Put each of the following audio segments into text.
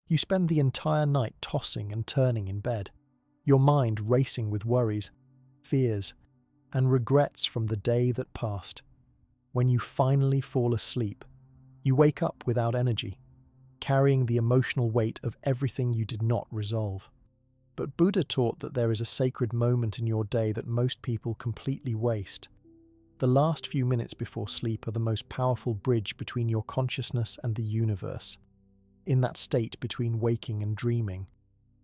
You spend the entire night tossing and turning in bed, your mind racing with worries, fears, and regrets from the day that passed. When you finally fall asleep, you wake up without energy, carrying the emotional weight of everything you did not resolve. But Buddha taught that there is a sacred moment in your day that most people completely waste. The last few minutes before sleep are the most powerful bridge between your consciousness and the universe. In that state between waking and dreaming,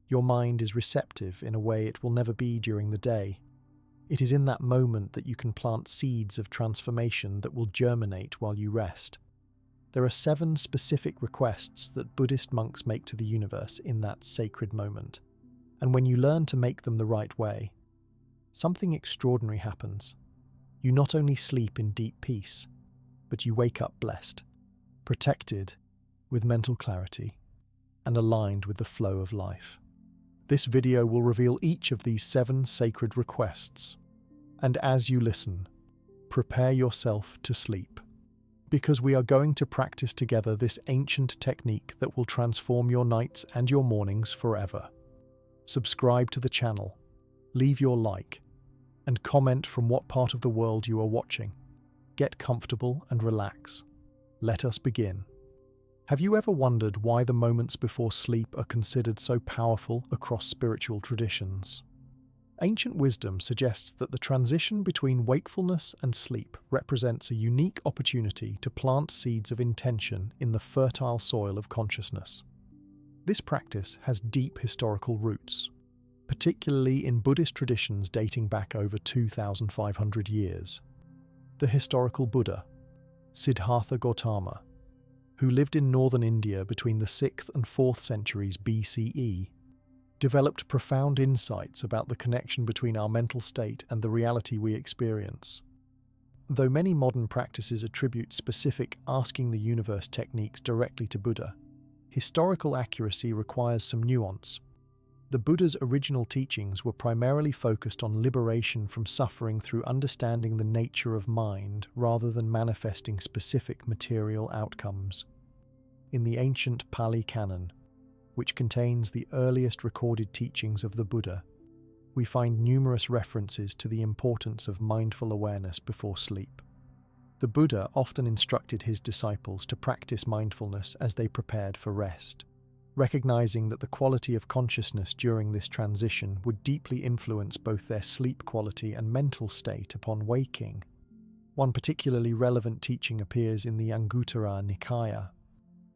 your mind is receptive in a way it will never be during the day. It is in that moment that you can plant seeds of transformation that will germinate while you rest. There are 7 specific requests that Buddhist monks make to the universe in that sacred moment. And when you learn to make them the right way, something extraordinary happens. You not only sleep in deep peace, but you wake up blessed, protected, with mental clarity, and aligned with the flow of life. This video will reveal each of these 7 sacred requests. And as you listen, prepare yourself to sleep, because we are going to practice together this ancient technique that will transform your nights and your mornings forever. Subscribe to the channel, leave your like, and comment from what part of the world you are watching. Get comfortable and relax. Let us begin. Have you ever wondered why the moments before sleep are considered so powerful across spiritual traditions? Ancient wisdom suggests that the transition between wakefulness and sleep represents a unique opportunity to plant seeds of intention in the fertile soil of consciousness. This practice has deep historical roots, particularly in Buddhist traditions dating back over 2,500 years. The historical Buddha, Siddhartha Gautama, who lived in northern India between the 6th and 4th centuries BCE, developed profound insights about the connection between our mental state and the reality we experience. Though many modern practices attribute specific asking the universe techniques directly to Buddha, historical accuracy requires some nuance. The Buddha's original teachings were primarily focused on liberation from suffering through understanding the nature of mind rather than manifesting specific material outcomes. In the ancient Pali Canon, which contains the earliest recorded teachings of the Buddha, we find numerous references to the importance of mindful awareness before sleep. The Buddha often instructed his disciples to practice mindfulness as they prepared for rest, recognizing that the quality of consciousness during this transition would deeply influence both their sleep quality and mental state upon waking. One particularly relevant teaching appears in the Anguttara Nikaya,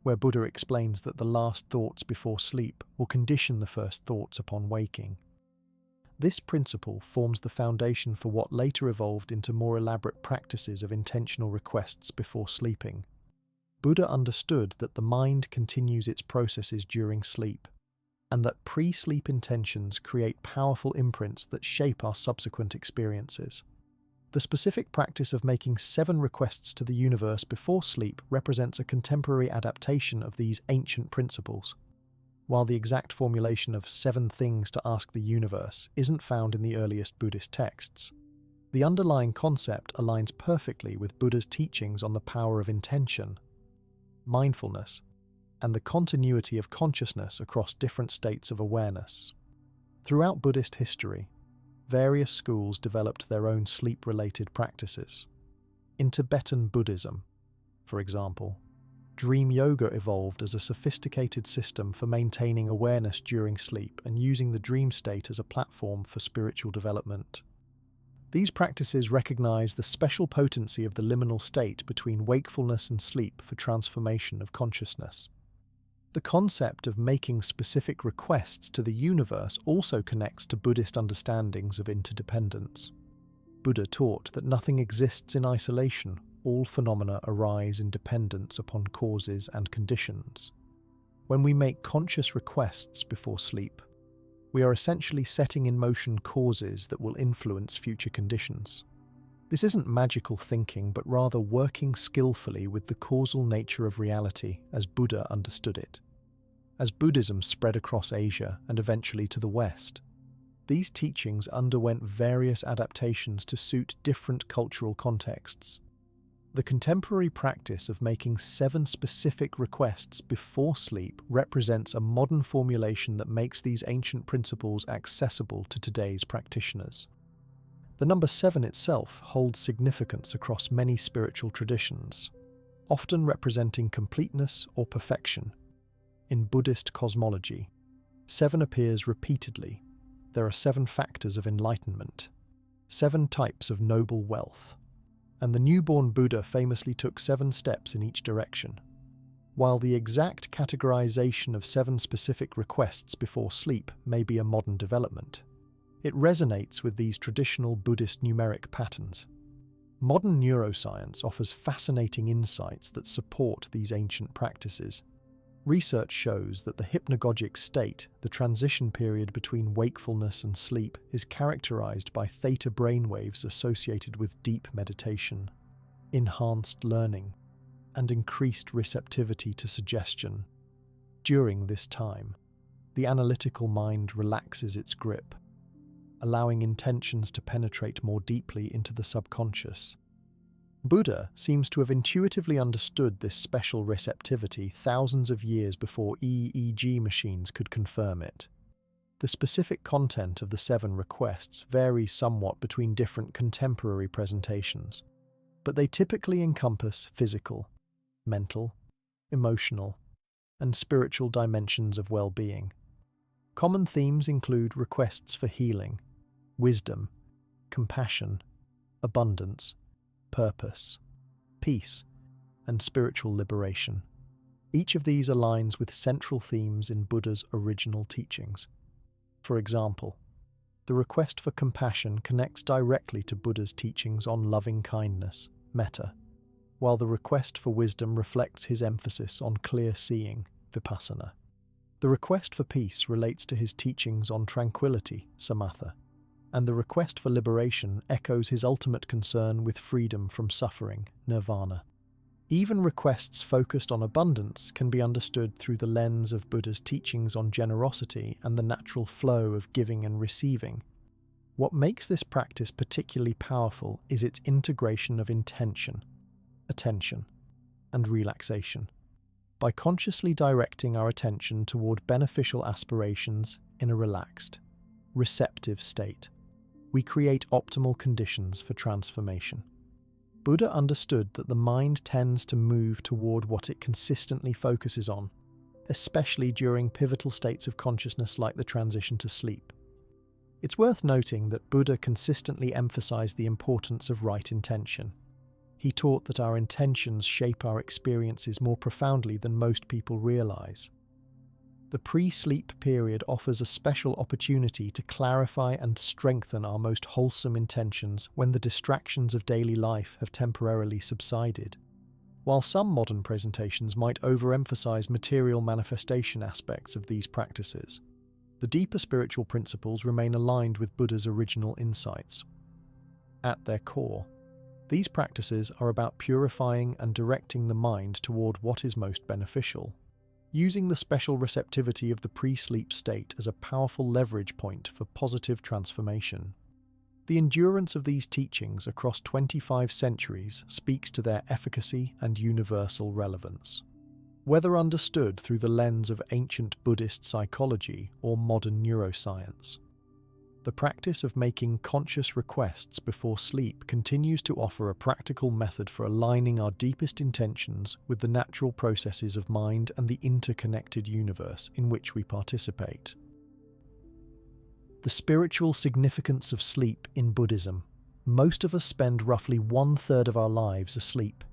where Buddha explains that the last thoughts before sleep will condition the first thoughts upon waking. This principle forms the foundation for what later evolved into more elaborate practices of intentional requests before sleeping. Buddha understood that the mind continues its processes during sleep, and that pre-sleep intentions create powerful imprints that shape our subsequent experiences. The specific practice of making 7 requests to the universe before sleep represents a contemporary adaptation of these ancient principles. While the exact formulation of 7 things to ask the universe isn't found in the earliest Buddhist texts, the underlying concept aligns perfectly with Buddha's teachings on the power of intention, mindfulness, and the continuity of consciousness across different states of awareness. Throughout Buddhist history, various schools developed their own sleep-related practices. In Tibetan Buddhism, for example, dream yoga evolved as a sophisticated system for maintaining awareness during sleep and using the dream state as a platform for spiritual development. These practices recognize the special potency of the liminal state between wakefulness and sleep for transformation of consciousness. The concept of making specific requests to the universe also connects to Buddhist understandings of interdependence. Buddha taught that nothing exists in isolation. All phenomena arise in dependence upon causes and conditions. When we make conscious requests before sleep, we are essentially setting in motion causes that will influence future conditions. This isn't magical thinking, but rather working skillfully with the causal nature of reality as Buddha understood it. As Buddhism spread across Asia and eventually to the West, these teachings underwent various adaptations to suit different cultural contexts. The contemporary practice of making 7 specific requests before sleep represents a modern formulation that makes these ancient principles accessible to today's practitioners. The number 7 itself holds significance across many spiritual traditions, often representing completeness or perfection. In Buddhist cosmology, 7 appears repeatedly. There are 7 factors of enlightenment, 7 types of noble wealth, and the newborn Buddha famously took 7 steps in each direction. While the exact categorization of 7 specific requests before sleep may be a modern development, it resonates with these traditional Buddhist numeric patterns. Modern neuroscience offers fascinating insights that support these ancient practices. Research shows that the hypnagogic state, the transition period between wakefulness and sleep, is characterized by theta brainwaves associated with deep meditation, enhanced learning, and increased receptivity to suggestion. During this time, the analytical mind relaxes its grip, allowing intentions to penetrate more deeply into the subconscious. Buddha seems to have intuitively understood this special receptivity thousands of years before EEG machines could confirm it. The specific content of the 7 requests varies somewhat between different contemporary presentations, but they typically encompass physical, mental, emotional, and spiritual dimensions of well-being. Common themes include requests for healing, wisdom, compassion, abundance, purpose, peace, and spiritual liberation. Each of these aligns with central themes in Buddha's original teachings. For example, the request for compassion connects directly to Buddha's teachings on loving kindness, metta, while the request for wisdom reflects his emphasis on clear seeing, vipassana. The request for peace relates to his teachings on tranquility, samatha, and the request for liberation echoes his ultimate concern with freedom from suffering, nirvana. Even requests focused on abundance can be understood through the lens of Buddha's teachings on generosity and the natural flow of giving and receiving. What makes this practice particularly powerful is its integration of intention, attention, and relaxation. By consciously directing our attention toward beneficial aspirations in a relaxed, receptive state, we create optimal conditions for transformation. Buddha understood that the mind tends to move toward what it consistently focuses on, especially during pivotal states of consciousness like the transition to sleep. It's worth noting that Buddha consistently emphasized the importance of right intention. He taught that our intentions shape our experiences more profoundly than most people realize. The pre-sleep period offers a special opportunity to clarify and strengthen our most wholesome intentions when the distractions of daily life have temporarily subsided. While some modern presentations might overemphasize material manifestation aspects of these practices, the deeper spiritual principles remain aligned with Buddha's original insights. At their core, these practices are about purifying and directing the mind toward what is most beneficial, using the special receptivity of the pre-sleep state as a powerful leverage point for positive transformation. The endurance of these teachings across 25 centuries speaks to their efficacy and universal relevance. Whether understood through the lens of ancient Buddhist psychology or modern neuroscience, the practice of making conscious requests before sleep continues to offer a practical method for aligning our deepest intentions with the natural processes of mind and the interconnected universe in which we participate. The spiritual significance of sleep in Buddhism. Most of us spend roughly 1/3 of our lives asleep,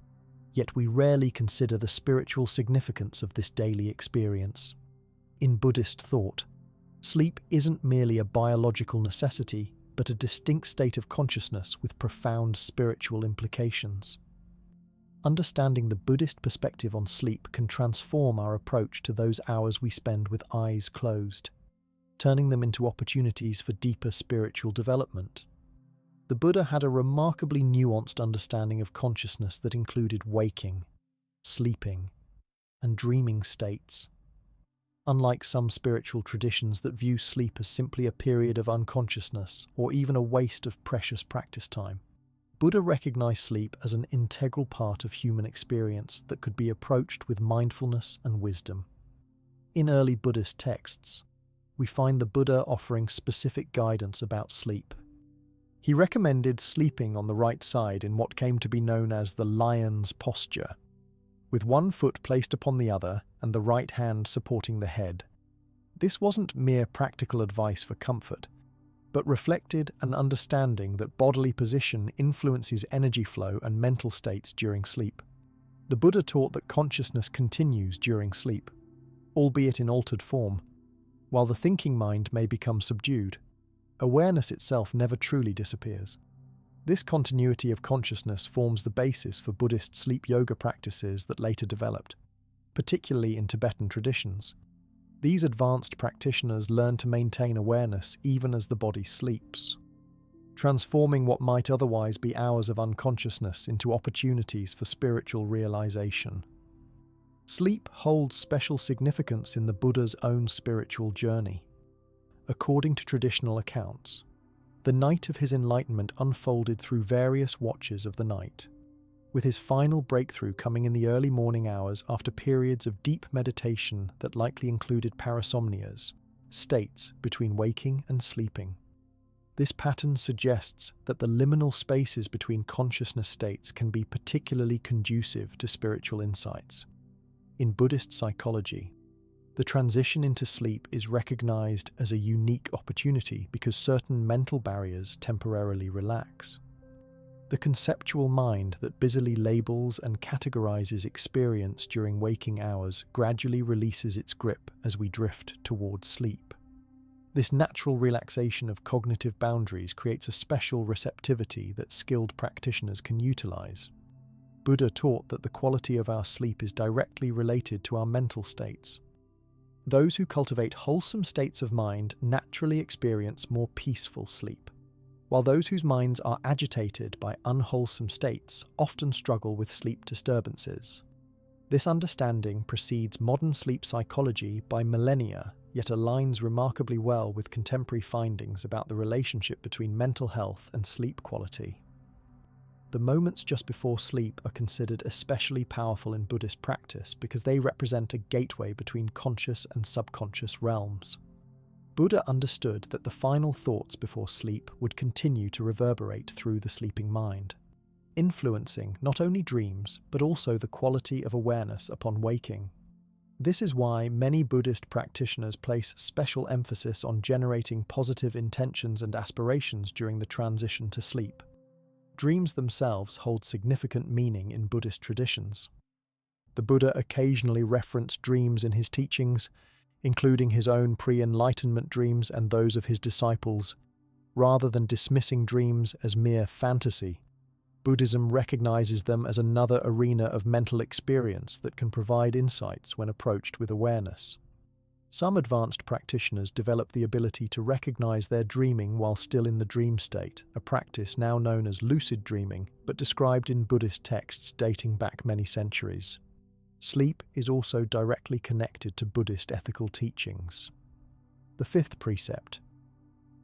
yet we rarely consider the spiritual significance of this daily experience. In Buddhist thought, sleep isn't merely a biological necessity, but a distinct state of consciousness with profound spiritual implications. Understanding the Buddhist perspective on sleep can transform our approach to those hours we spend with eyes closed, turning them into opportunities for deeper spiritual development. The Buddha had a remarkably nuanced understanding of consciousness that included waking, sleeping, and dreaming states. Unlike some spiritual traditions that view sleep as simply a period of unconsciousness or even a waste of precious practice time, Buddha recognized sleep as an integral part of human experience that could be approached with mindfulness and wisdom. In early Buddhist texts, we find the Buddha offering specific guidance about sleep. He recommended sleeping on the right side in what came to be known as the lion's posture, with one foot placed upon the other and the right hand supporting the head. This wasn't mere practical advice for comfort, but reflected an understanding that bodily position influences energy flow and mental states during sleep. The Buddha taught that consciousness continues during sleep, albeit in altered form. While the thinking mind may become subdued, awareness itself never truly disappears. This continuity of consciousness forms the basis for Buddhist sleep yoga practices that later developed, particularly in Tibetan traditions. These advanced practitioners learn to maintain awareness even as the body sleeps, transforming what might otherwise be hours of unconsciousness into opportunities for spiritual realization. Sleep holds special significance in the Buddha's own spiritual journey. According to traditional accounts, the night of his enlightenment unfolded through various watches of the night, with his final breakthrough coming in the early morning hours after periods of deep meditation that likely included parasomnias, states between waking and sleeping. This pattern suggests that the liminal spaces between consciousness states can be particularly conducive to spiritual insights. In Buddhist psychology, the transition into sleep is recognized as a unique opportunity because certain mental barriers temporarily relax. The conceptual mind that busily labels and categorizes experience during waking hours gradually releases its grip as we drift towards sleep. This natural relaxation of cognitive boundaries creates a special receptivity that skilled practitioners can utilize. Buddha taught that the quality of our sleep is directly related to our mental states. Those who cultivate wholesome states of mind naturally experience more peaceful sleep, while those whose minds are agitated by unwholesome states often struggle with sleep disturbances. This understanding precedes modern sleep psychology by millennia, yet aligns remarkably well with contemporary findings about the relationship between mental health and sleep quality. The moments just before sleep are considered especially powerful in Buddhist practice because they represent a gateway between conscious and subconscious realms. Buddha understood that the final thoughts before sleep would continue to reverberate through the sleeping mind, influencing not only dreams but also the quality of awareness upon waking. This is why many Buddhist practitioners place special emphasis on generating positive intentions and aspirations during the transition to sleep. Dreams themselves hold significant meaning in Buddhist traditions. The Buddha occasionally referenced dreams in his teachings, including his own pre-enlightenment dreams and those of his disciples. Rather than dismissing dreams as mere fantasy, Buddhism recognizes them as another arena of mental experience that can provide insights when approached with awareness. Some advanced practitioners develop the ability to recognize their dreaming while still in the dream state, a practice now known as lucid dreaming, but described in Buddhist texts dating back many centuries. Sleep is also directly connected to Buddhist ethical teachings. The fifth precept,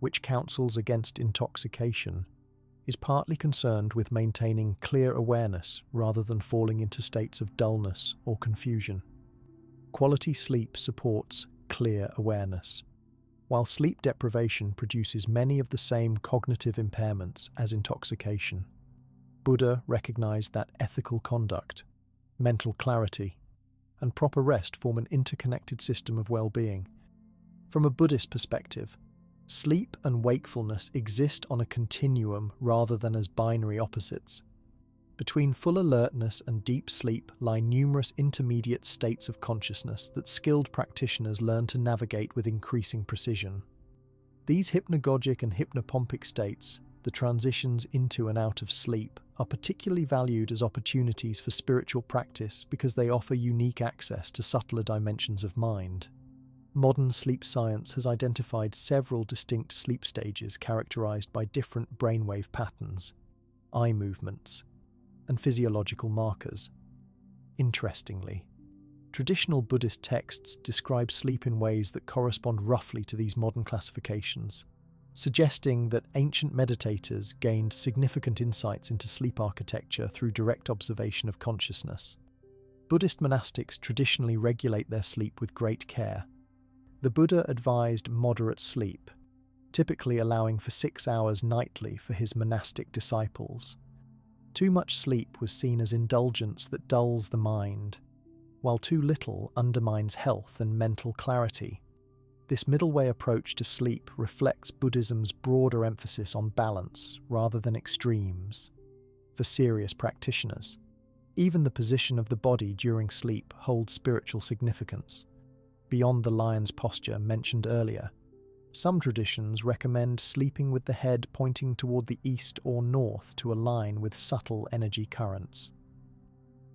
which counsels against intoxication, is partly concerned with maintaining clear awareness rather than falling into states of dullness or confusion. Quality sleep supports clear awareness, while sleep deprivation produces many of the same cognitive impairments as intoxication. Buddha recognized that ethical conduct, mental clarity, and proper rest form an interconnected system of well-being. From a Buddhist perspective, sleep and wakefulness exist on a continuum rather than as binary opposites. Between full alertness and deep sleep lie numerous intermediate states of consciousness that skilled practitioners learn to navigate with increasing precision. These hypnagogic and hypnopompic states, the transitions into and out of sleep, are particularly valued as opportunities for spiritual practice because they offer unique access to subtler dimensions of mind. Modern sleep science has identified several distinct sleep stages characterized by different brainwave patterns, eye movements, and physiological markers. Interestingly, traditional Buddhist texts describe sleep in ways that correspond roughly to these modern classifications. suggesting that ancient meditators gained significant insights into sleep architecture through direct observation of consciousness. Buddhist monastics traditionally regulate their sleep with great care. The Buddha advised moderate sleep, typically allowing for 6 hours nightly for his monastic disciples. Too much sleep was seen as indulgence that dulls the mind, while too little undermines health and mental clarity. This middle-way approach to sleep reflects Buddhism's broader emphasis on balance rather than extremes. For serious practitioners, even the position of the body during sleep holds spiritual significance. Beyond the lion's posture mentioned earlier, some traditions recommend sleeping with the head pointing toward the east or north to align with subtle energy currents.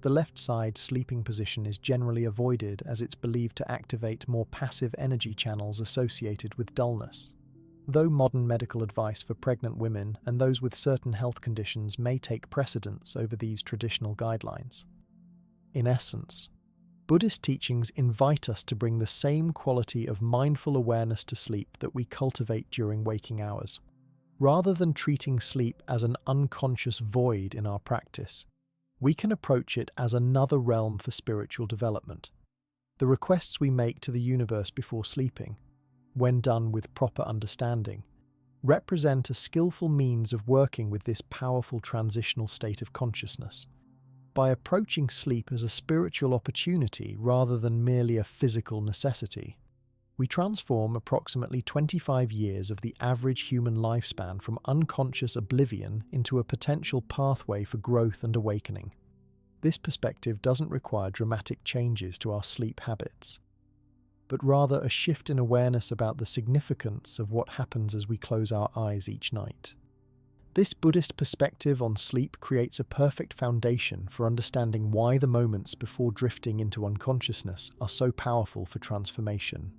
The left side sleeping position is generally avoided as it's believed to activate more passive energy channels associated with dullness. Though modern medical advice for pregnant women and those with certain health conditions may take precedence over these traditional guidelines. In essence, Buddhist teachings invite us to bring the same quality of mindful awareness to sleep that we cultivate during waking hours. Rather than treating sleep as an unconscious void in our practice, we can approach it as another realm for spiritual development. The requests we make to the universe before sleeping, when done with proper understanding, represent a skillful means of working with this powerful transitional state of consciousness. By approaching sleep as a spiritual opportunity rather than merely a physical necessity, we transform approximately 25 years of the average human lifespan from unconscious oblivion into a potential pathway for growth and awakening. This perspective doesn't require dramatic changes to our sleep habits, but rather a shift in awareness about the significance of what happens as we close our eyes each night. This Buddhist perspective on sleep creates a perfect foundation for understanding why the moments before drifting into unconsciousness are so powerful for transformation.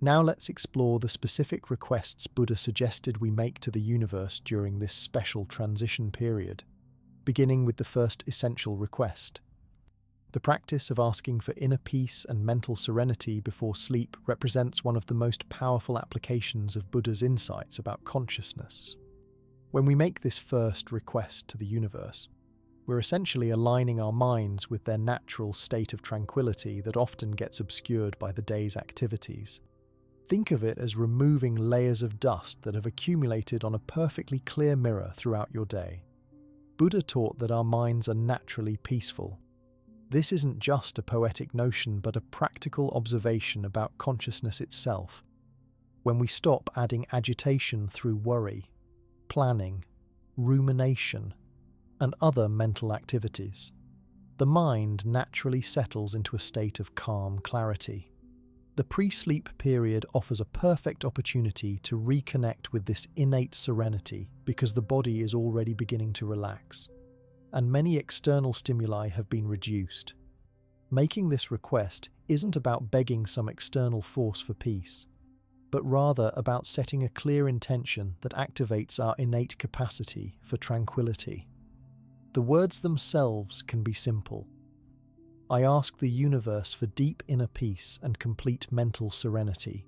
Now let's explore the specific requests Buddha suggested we make to the universe during this special transition period, beginning with the first essential request. The practice of asking for inner peace and mental serenity before sleep represents one of the most powerful applications of Buddha's insights about consciousness. When we make this first request to the universe, we're essentially aligning our minds with their natural state of tranquility that often gets obscured by the day's activities. Think of it as removing layers of dust that have accumulated on a perfectly clear mirror throughout your day. Buddha taught that our minds are naturally peaceful. This isn't just a poetic notion, but a practical observation about consciousness itself. When we stop adding agitation through worry, planning, rumination, and other mental activities, the mind naturally settles into a state of calm clarity. The pre-sleep period offers a perfect opportunity to reconnect with this innate serenity because the body is already beginning to relax, and many external stimuli have been reduced. Making this request isn't about begging some external force for peace, but rather about setting a clear intention that activates our innate capacity for tranquility. The words themselves can be simple. I ask the universe for deep inner peace and complete mental serenity.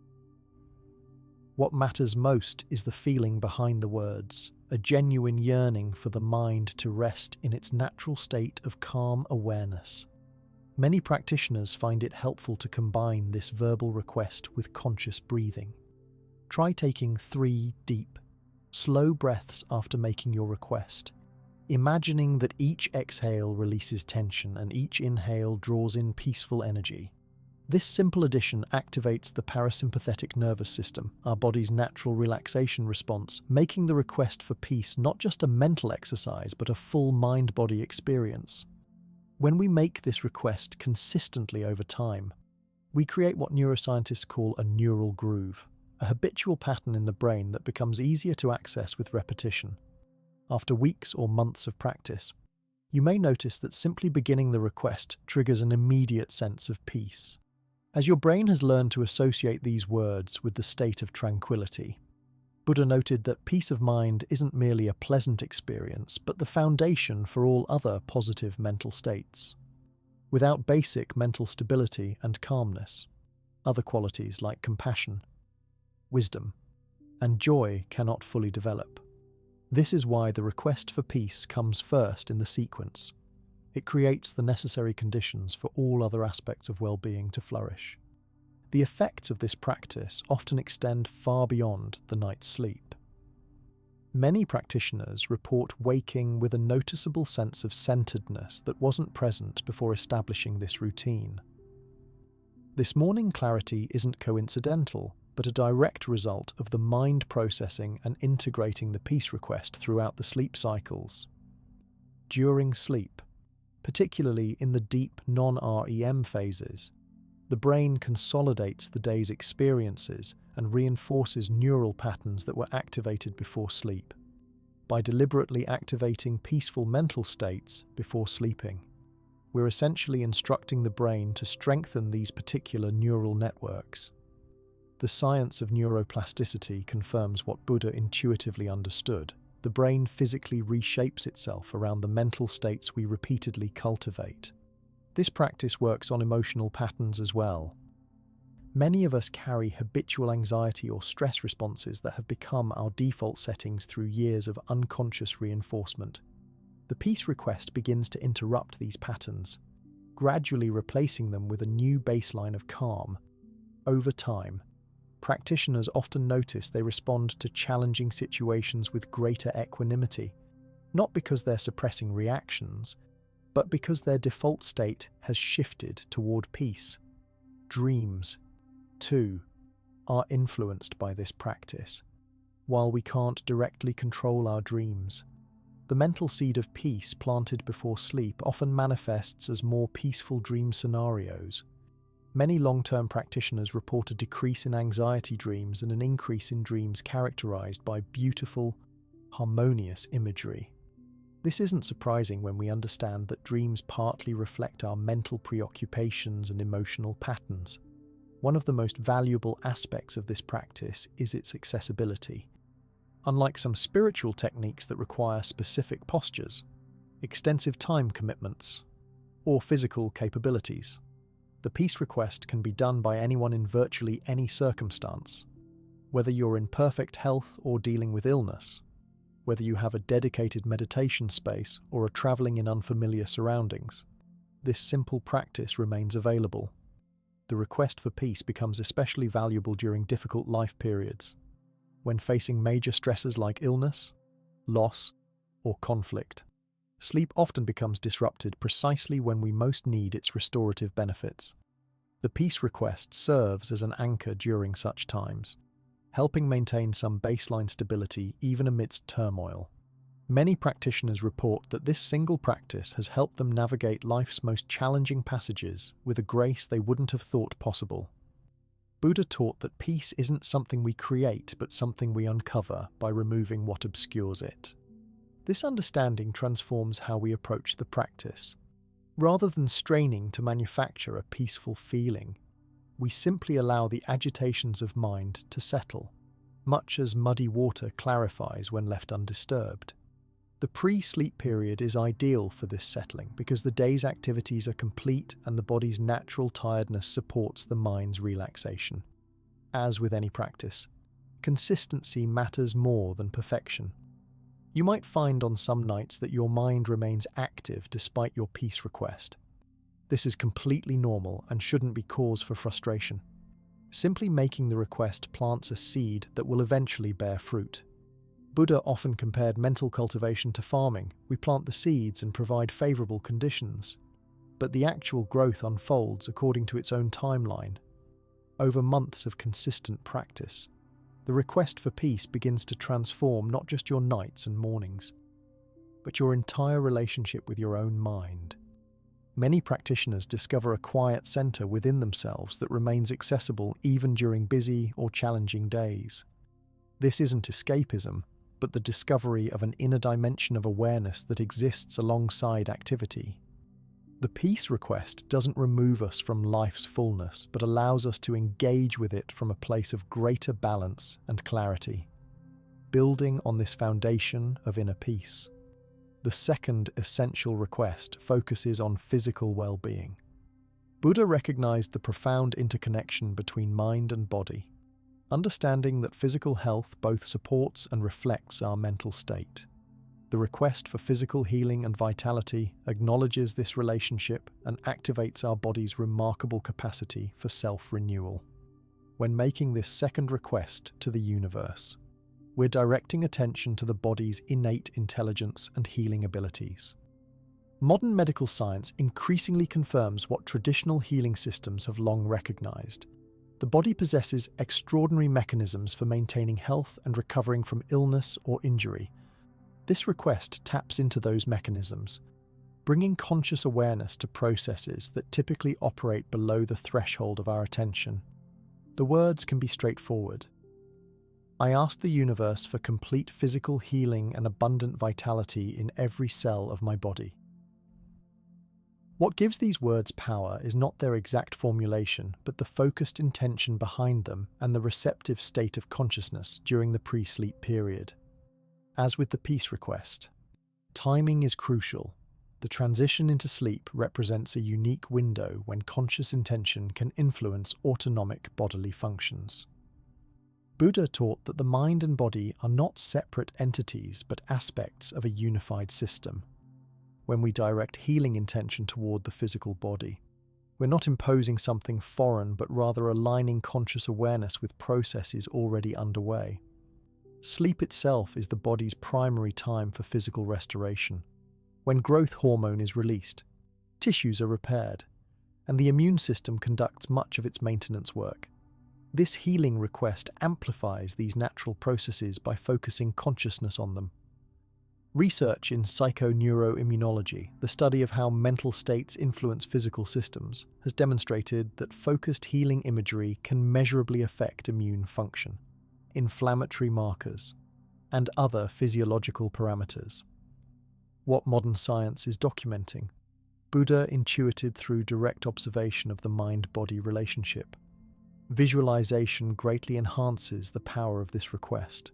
What matters most is the feeling behind the words, a genuine yearning for the mind to rest in its natural state of calm awareness. Many practitioners find it helpful to combine this verbal request with conscious breathing. Try taking 3 deep, slow breaths after making your request, imagining that each exhale releases tension and each inhale draws in peaceful energy. This simple addition activates the parasympathetic nervous system, our body's natural relaxation response, making the request for peace not just a mental exercise but a full mind-body experience. When we make this request consistently over time, we create what neuroscientists call a neural groove, a habitual pattern in the brain that becomes easier to access with repetition. After weeks or months of practice, you may notice that simply beginning the request triggers an immediate sense of peace. As your brain has learned to associate these words with the state of tranquility, Buddha noted that peace of mind isn't merely a pleasant experience, but the foundation for all other positive mental states. Without basic mental stability and calmness, other qualities like compassion, wisdom, and joy cannot fully develop. This is why the request for peace comes first in the sequence. It creates the necessary conditions for all other aspects of well-being to flourish. The effects of this practice often extend far beyond the night's sleep. Many practitioners report waking with a noticeable sense of centeredness that wasn't present before establishing this routine. This morning clarity isn't coincidental, but a direct result of the mind processing and integrating the peace request throughout the sleep cycles. During sleep, particularly in the deep non-REM phases, the brain consolidates the day's experiences and reinforces neural patterns that were activated before sleep. By deliberately activating peaceful mental states before sleeping, we're essentially instructing the brain to strengthen these particular neural networks. The science of neuroplasticity confirms what Buddha intuitively understood. The brain physically reshapes itself around the mental states we repeatedly cultivate. This practice works on emotional patterns as well. Many of us carry habitual anxiety or stress responses that have become our default settings through years of unconscious reinforcement. The peace request begins to interrupt these patterns, gradually replacing them with a new baseline of calm. Over time, practitioners often notice they respond to challenging situations with greater equanimity, not because they're suppressing reactions, but because their default state has shifted toward peace. Dreams, too, are influenced by this practice. While we can't directly control our dreams, the mental seed of peace planted before sleep often manifests as more peaceful dream scenarios. Many long-term practitioners report a decrease in anxiety dreams and an increase in dreams characterized by beautiful, harmonious imagery. This isn't surprising when we understand that dreams partly reflect our mental preoccupations and emotional patterns. One of the most valuable aspects of this practice is its accessibility. Unlike some spiritual techniques that require specific postures, extensive time commitments, or physical capabilities, the peace request can be done by anyone in virtually any circumstance. Whether you're in perfect health or dealing with illness, whether you have a dedicated meditation space or are traveling in unfamiliar surroundings, this simple practice remains available. The request for peace becomes especially valuable during difficult life periods, when facing major stresses like illness, loss, or conflict. Sleep often becomes disrupted precisely when we most need its restorative benefits. The peace request serves as an anchor during such times, helping maintain some baseline stability even amidst turmoil. Many practitioners report that this single practice has helped them navigate life's most challenging passages with a grace they wouldn't have thought possible. Buddha taught that peace isn't something we create, but something we uncover by removing what obscures it. This understanding transforms how we approach the practice. Rather than straining to manufacture a peaceful feeling, we simply allow the agitations of mind to settle, much as muddy water clarifies when left undisturbed. The pre-sleep period is ideal for this settling because the day's activities are complete and the body's natural tiredness supports the mind's relaxation. As with any practice, consistency matters more than perfection. You might find on some nights that your mind remains active despite your peace request. This is completely normal and shouldn't be cause for frustration. Simply making the request plants a seed that will eventually bear fruit. Buddha often compared mental cultivation to farming. We plant the seeds and provide favorable conditions, but the actual growth unfolds according to its own timeline. Over months of consistent practice, the request for peace begins to transform not just your nights and mornings, but your entire relationship with your own mind. Many practitioners discover a quiet center within themselves that remains accessible even during busy or challenging days. This isn't escapism, but the discovery of an inner dimension of awareness that exists alongside activity. The peace request doesn't remove us from life's fullness, but allows us to engage with it from a place of greater balance and clarity, building on this foundation of inner peace. The second essential request focuses on physical well-being. Buddha recognized the profound interconnection between mind and body. understanding that physical health both supports and reflects our mental state. The request for physical healing and vitality acknowledges this relationship and activates our body's remarkable capacity for self-renewal. When making this second request to the universe, we're directing attention to the body's innate intelligence and healing abilities. Modern medical science increasingly confirms what traditional healing systems have long recognized. The body possesses extraordinary mechanisms for maintaining health and recovering from illness or injury. This request taps into those mechanisms, bringing conscious awareness to processes that typically operate below the threshold of our attention. The words can be straightforward. I ask the universe for complete physical healing and abundant vitality in every cell of my body. What gives these words power is not their exact formulation, but the focused intention behind them and the receptive state of consciousness during the pre-sleep period. As with the peace request, timing is crucial. The transition into sleep represents a unique window when conscious intention can influence autonomic bodily functions. Buddha taught that the mind and body are not separate entities but aspects of a unified system. When we direct healing intention toward the physical body, we're not imposing something foreign but rather aligning conscious awareness with processes already underway. Sleep itself is the body's primary time for physical restoration. When growth hormone is released, tissues are repaired, and the immune system conducts much of its maintenance work. This healing request amplifies these natural processes by focusing consciousness on them. Research in psychoneuroimmunology, the study of how mental states influence physical systems, has demonstrated that focused healing imagery can measurably affect immune function, inflammatory markers, and other physiological parameters. What modern science is documenting, Buddha intuited through direct observation of the mind-body relationship. Visualization greatly enhances the power of this request.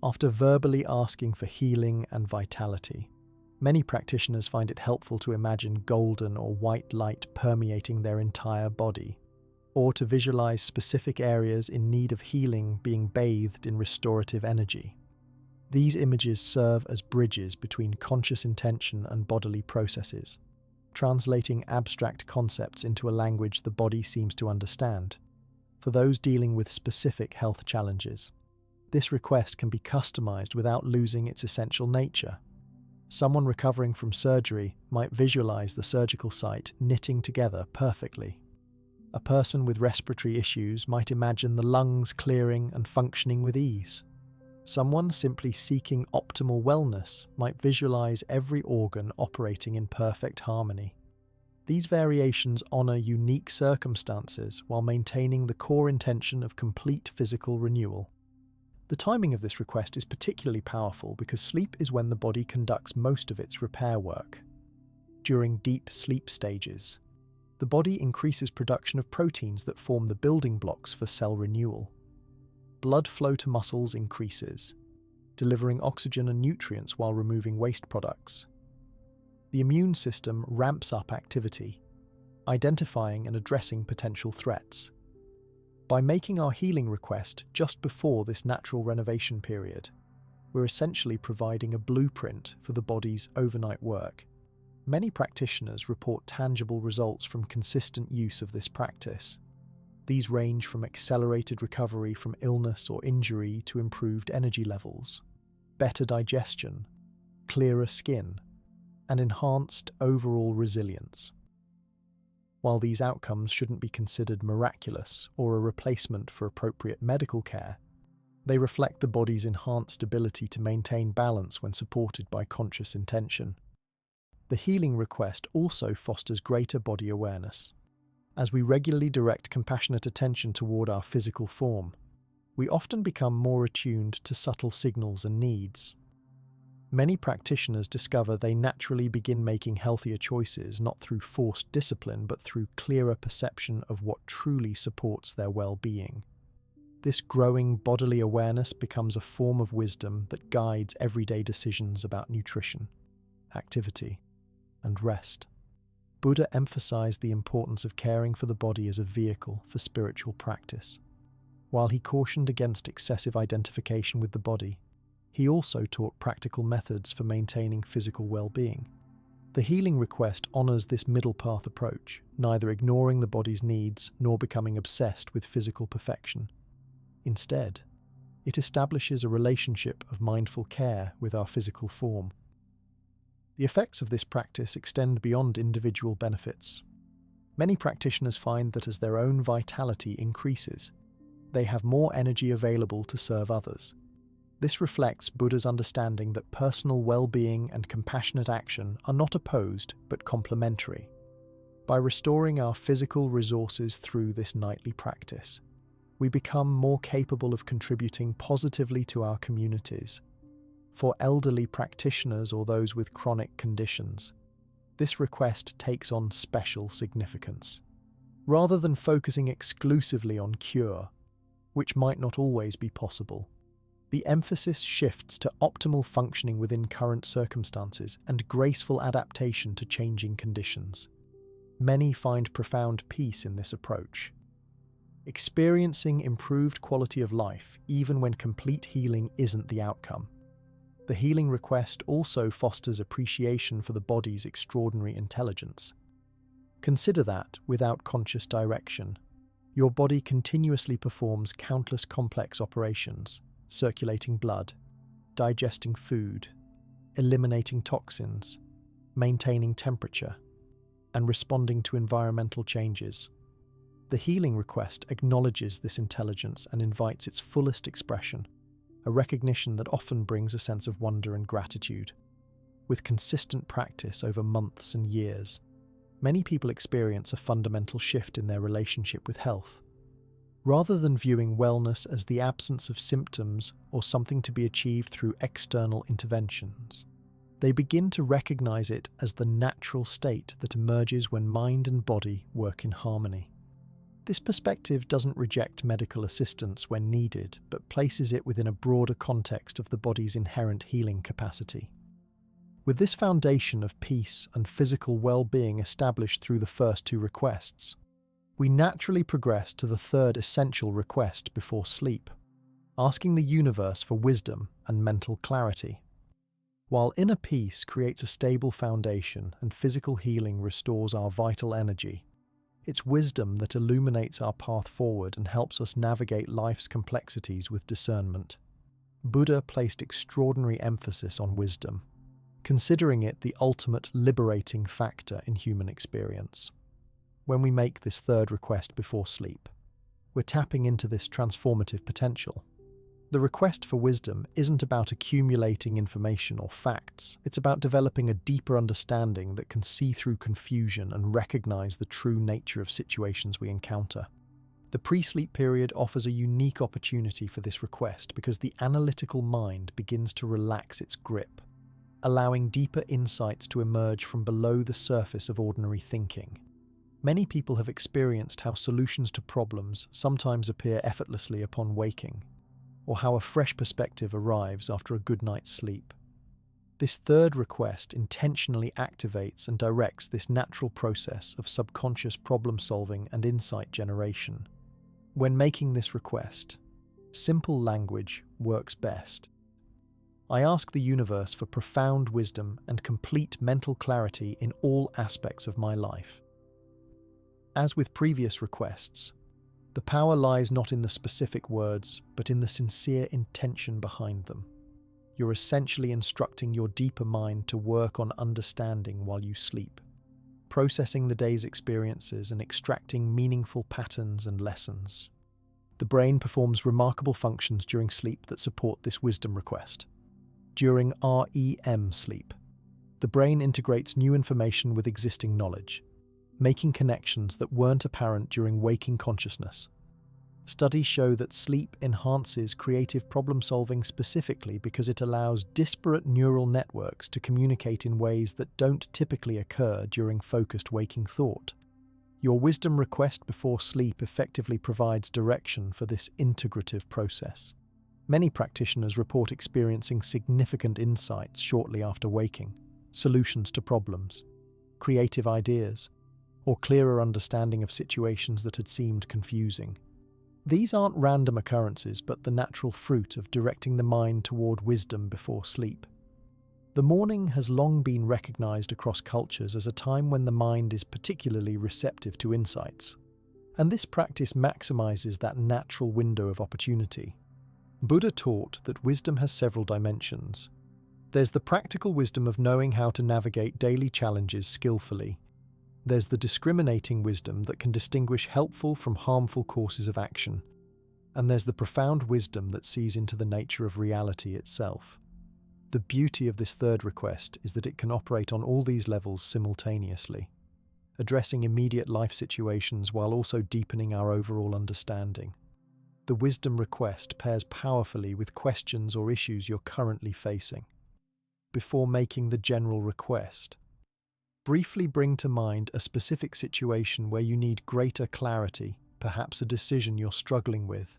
After verbally asking for healing and vitality, many practitioners find it helpful to imagine golden or white light permeating their entire body, or to visualize specific areas in need of healing being bathed in restorative energy. These images serve as bridges between conscious intention and bodily processes, translating abstract concepts into a language the body seems to understand. For those dealing with specific health challenges, this request can be customized without losing its essential nature. Someone recovering from surgery might visualize the surgical site knitting together perfectly. A person with respiratory issues might imagine the lungs clearing and functioning with ease. Someone simply seeking optimal wellness might visualize every organ operating in perfect harmony. These variations honor unique circumstances while maintaining the core intention of complete physical renewal. The timing of this request is particularly powerful because sleep is when the body conducts most of its repair work. During deep sleep stages, the body increases production of proteins that form the building blocks for cell renewal. Blood flow to muscles increases, delivering oxygen and nutrients while removing waste products. The immune system ramps up activity, identifying and addressing potential threats. By making our healing request just before this natural renovation period, we're essentially providing a blueprint for the body's overnight work. Many practitioners report tangible results from consistent use of this practice. These range from accelerated recovery from illness or injury to improved energy levels, better digestion, clearer skin, and enhanced overall resilience. While these outcomes shouldn't be considered miraculous or a replacement for appropriate medical care, they reflect the body's enhanced ability to maintain balance when supported by conscious intention. The healing request also fosters greater body awareness. As we regularly direct compassionate attention toward our physical form, we often become more attuned to subtle signals and needs. Many practitioners discover they naturally begin making healthier choices not through forced discipline but through clearer perception of what truly supports their well-being. This growing bodily awareness becomes a form of wisdom that guides everyday decisions about nutrition, activity, and rest. Buddha emphasized the importance of caring for the body as a vehicle for spiritual practice. While he cautioned against excessive identification with the body, he also taught practical methods for maintaining physical well-being. The healing request honors this middle path approach, neither ignoring the body's needs nor becoming obsessed with physical perfection. Instead, it establishes a relationship of mindful care with our physical form. The effects of this practice extend beyond individual benefits. Many practitioners find that as their own vitality increases, they have more energy available to serve others. This reflects Buddha's understanding that personal well-being and compassionate action are not opposed but complementary. By restoring our physical resources through this nightly practice, we become more capable of contributing positively to our communities. For elderly practitioners or those with chronic conditions, this request takes on special significance. Rather than focusing exclusively on cure, which might not always be possible, the emphasis shifts to optimal functioning within current circumstances and graceful adaptation to changing conditions. Many find profound peace in this approach, experiencing improved quality of life even when complete healing isn't the outcome. The healing request also fosters appreciation for the body's extraordinary intelligence. Consider that, without conscious direction, your body continuously performs countless complex operations, circulating blood, digesting food, eliminating toxins, maintaining temperature, and responding to environmental changes. The healing request acknowledges this intelligence and invites its fullest expression, a recognition that often brings a sense of wonder and gratitude. With consistent practice over months and years, many people experience a fundamental shift in their relationship with health. Rather than viewing wellness as the absence of symptoms or something to be achieved through external interventions, they begin to recognize it as the natural state that emerges when mind and body work in harmony. This perspective doesn't reject medical assistance when needed, but places it within a broader context of the body's inherent healing capacity. With this foundation of peace and physical well-being established through the first two requests, we naturally progress to the third essential request before sleep, asking the universe for wisdom and mental clarity. While inner peace creates a stable foundation and physical healing restores our vital energy, it's wisdom that illuminates our path forward and helps us navigate life's complexities with discernment. Buddha placed extraordinary emphasis on wisdom, considering it the ultimate liberating factor in human experience. When we make this third request before sleep, we're tapping into this transformative potential. The request for wisdom isn't about accumulating information or facts, it's about developing a deeper understanding that can see through confusion and recognize the true nature of situations we encounter. The pre-sleep period offers a unique opportunity for this request because the analytical mind begins to relax its grip, allowing deeper insights to emerge from below the surface of ordinary thinking. Many people have experienced how solutions to problems sometimes appear effortlessly upon waking, or how a fresh perspective arrives after a good night's sleep. This third request intentionally activates and directs this natural process of subconscious problem-solving and insight generation. When making this request, simple language works best. I ask the universe for profound wisdom and complete mental clarity in all aspects of my life. As with previous requests, the power lies not in the specific words, but in the sincere intention behind them. You're essentially instructing your deeper mind to work on understanding while you sleep, processing the day's experiences and extracting meaningful patterns and lessons. The brain performs remarkable functions during sleep that support this wisdom request. During REM sleep, the brain integrates new information with existing knowledge, making connections that weren't apparent during waking consciousness. Studies show that sleep enhances creative problem-solving specifically because it allows disparate neural networks to communicate in ways that don't typically occur during focused waking thought. Your wisdom request before sleep effectively provides direction for this integrative process. Many practitioners report experiencing significant insights shortly after waking, solutions to problems, creative ideas, or clearer understanding of situations that had seemed confusing. These aren't random occurrences, but the natural fruit of directing the mind toward wisdom before sleep. The morning has long been recognized across cultures as a time when the mind is particularly receptive to insights, and this practice maximizes that natural window of opportunity. Buddha taught that wisdom has several dimensions. There's the practical wisdom of knowing how to navigate daily challenges skillfully. There's the discriminating wisdom that can distinguish helpful from harmful courses of action. And there's the profound wisdom that sees into the nature of reality itself. The beauty of this third request is that it can operate on all these levels simultaneously, addressing immediate life situations while also deepening our overall understanding. The wisdom request pairs powerfully with questions or issues you're currently facing. Before making the general request, briefly bring to mind a specific situation where you need greater clarity, perhaps a decision you're struggling with,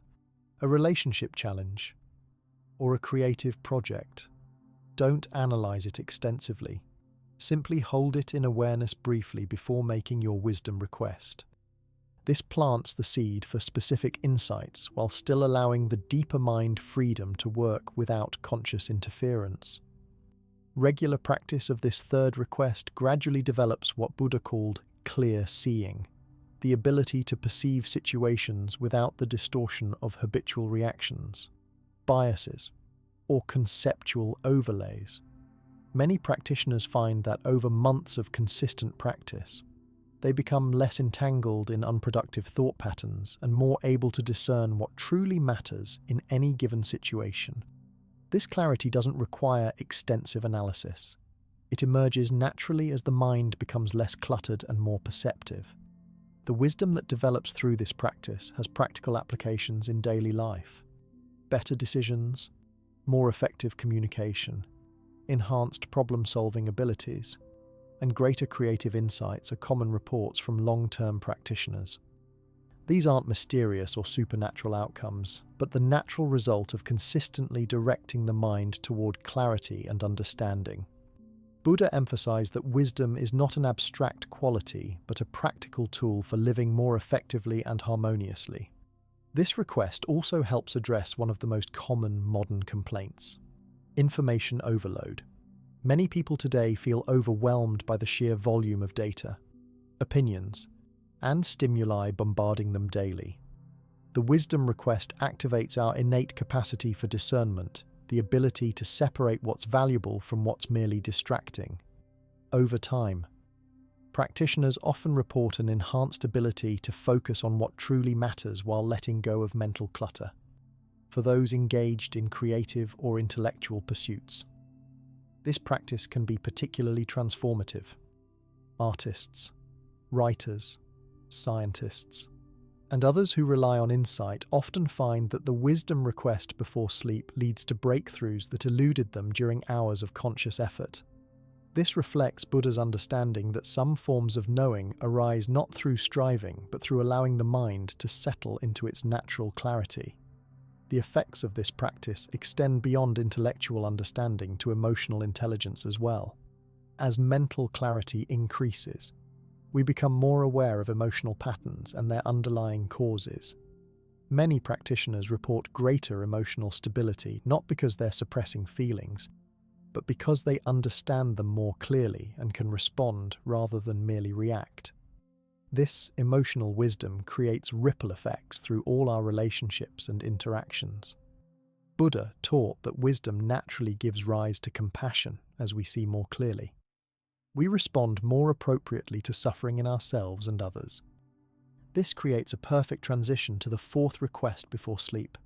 a relationship challenge, or a creative project. Don't analyze it extensively. Simply hold it in awareness briefly before making your wisdom request. This plants the seed for specific insights while still allowing the deeper mind freedom to work without conscious interference. Regular practice of this third request gradually develops what Buddha called clear seeing, the ability to perceive situations without the distortion of habitual reactions, biases, or conceptual overlays. Many practitioners find that over months of consistent practice, they become less entangled in unproductive thought patterns and more able to discern what truly matters in any given situation. This clarity doesn't require extensive analysis. It emerges naturally as the mind becomes less cluttered and more perceptive. The wisdom that develops through this practice has practical applications in daily life. Better decisions, more effective communication, enhanced problem-solving abilities, and greater creative insights are common reports from long-term practitioners. These aren't mysterious or supernatural outcomes, but the natural result of consistently directing the mind toward clarity and understanding. Buddha emphasized that wisdom is not an abstract quality, but a practical tool for living more effectively and harmoniously. This request also helps address one of the most common modern complaints: information overload. Many people today feel overwhelmed by the sheer volume of data, opinions, and stimuli bombarding them daily. The wisdom request activates our innate capacity for discernment, the ability to separate what's valuable from what's merely distracting. Over time, practitioners often report an enhanced ability to focus on what truly matters while letting go of mental clutter. For those engaged in creative or intellectual pursuits, this practice can be particularly transformative. Artists, writers, scientists, and others who rely on insight often find that the wisdom request before sleep leads to breakthroughs that eluded them during hours of conscious effort. This reflects Buddha's understanding that some forms of knowing arise not through striving, but through allowing the mind to settle into its natural clarity. The effects of this practice extend beyond intellectual understanding to emotional intelligence as well. As mental clarity increases, we become more aware of emotional patterns and their underlying causes. Many practitioners report greater emotional stability, not because they're suppressing feelings, but because they understand them more clearly and can respond rather than merely react. This emotional wisdom creates ripple effects through all our relationships and interactions. Buddha taught that wisdom naturally gives rise to compassion as we see more clearly. We respond more appropriately to suffering in ourselves and others. This creates a perfect transition to the fourth request before sleep,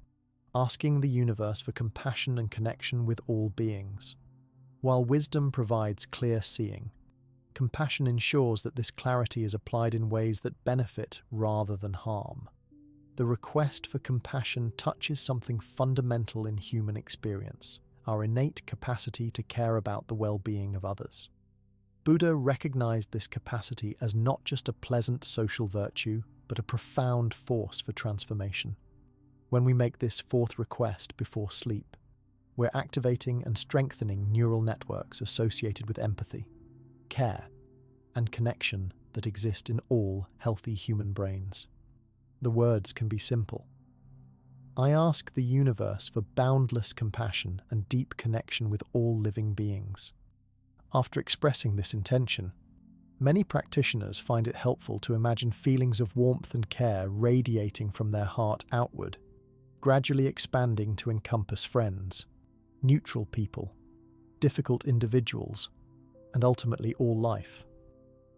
asking the universe for compassion and connection with all beings. While wisdom provides clear seeing, compassion ensures that this clarity is applied in ways that benefit rather than harm. The request for compassion touches something fundamental in human experience, our innate capacity to care about the well-being of others. Buddha recognized this capacity as not just a pleasant social virtue, but a profound force for transformation. When we make this fourth request before sleep, we're activating and strengthening neural networks associated with empathy, care, and connection that exist in all healthy human brains. The words can be simple, I ask the universe for boundless compassion and deep connection with all living beings. After expressing this intention, many practitioners find it helpful to imagine feelings of warmth and care radiating from their heart outward, gradually expanding to encompass friends, neutral people, difficult individuals, and ultimately all life.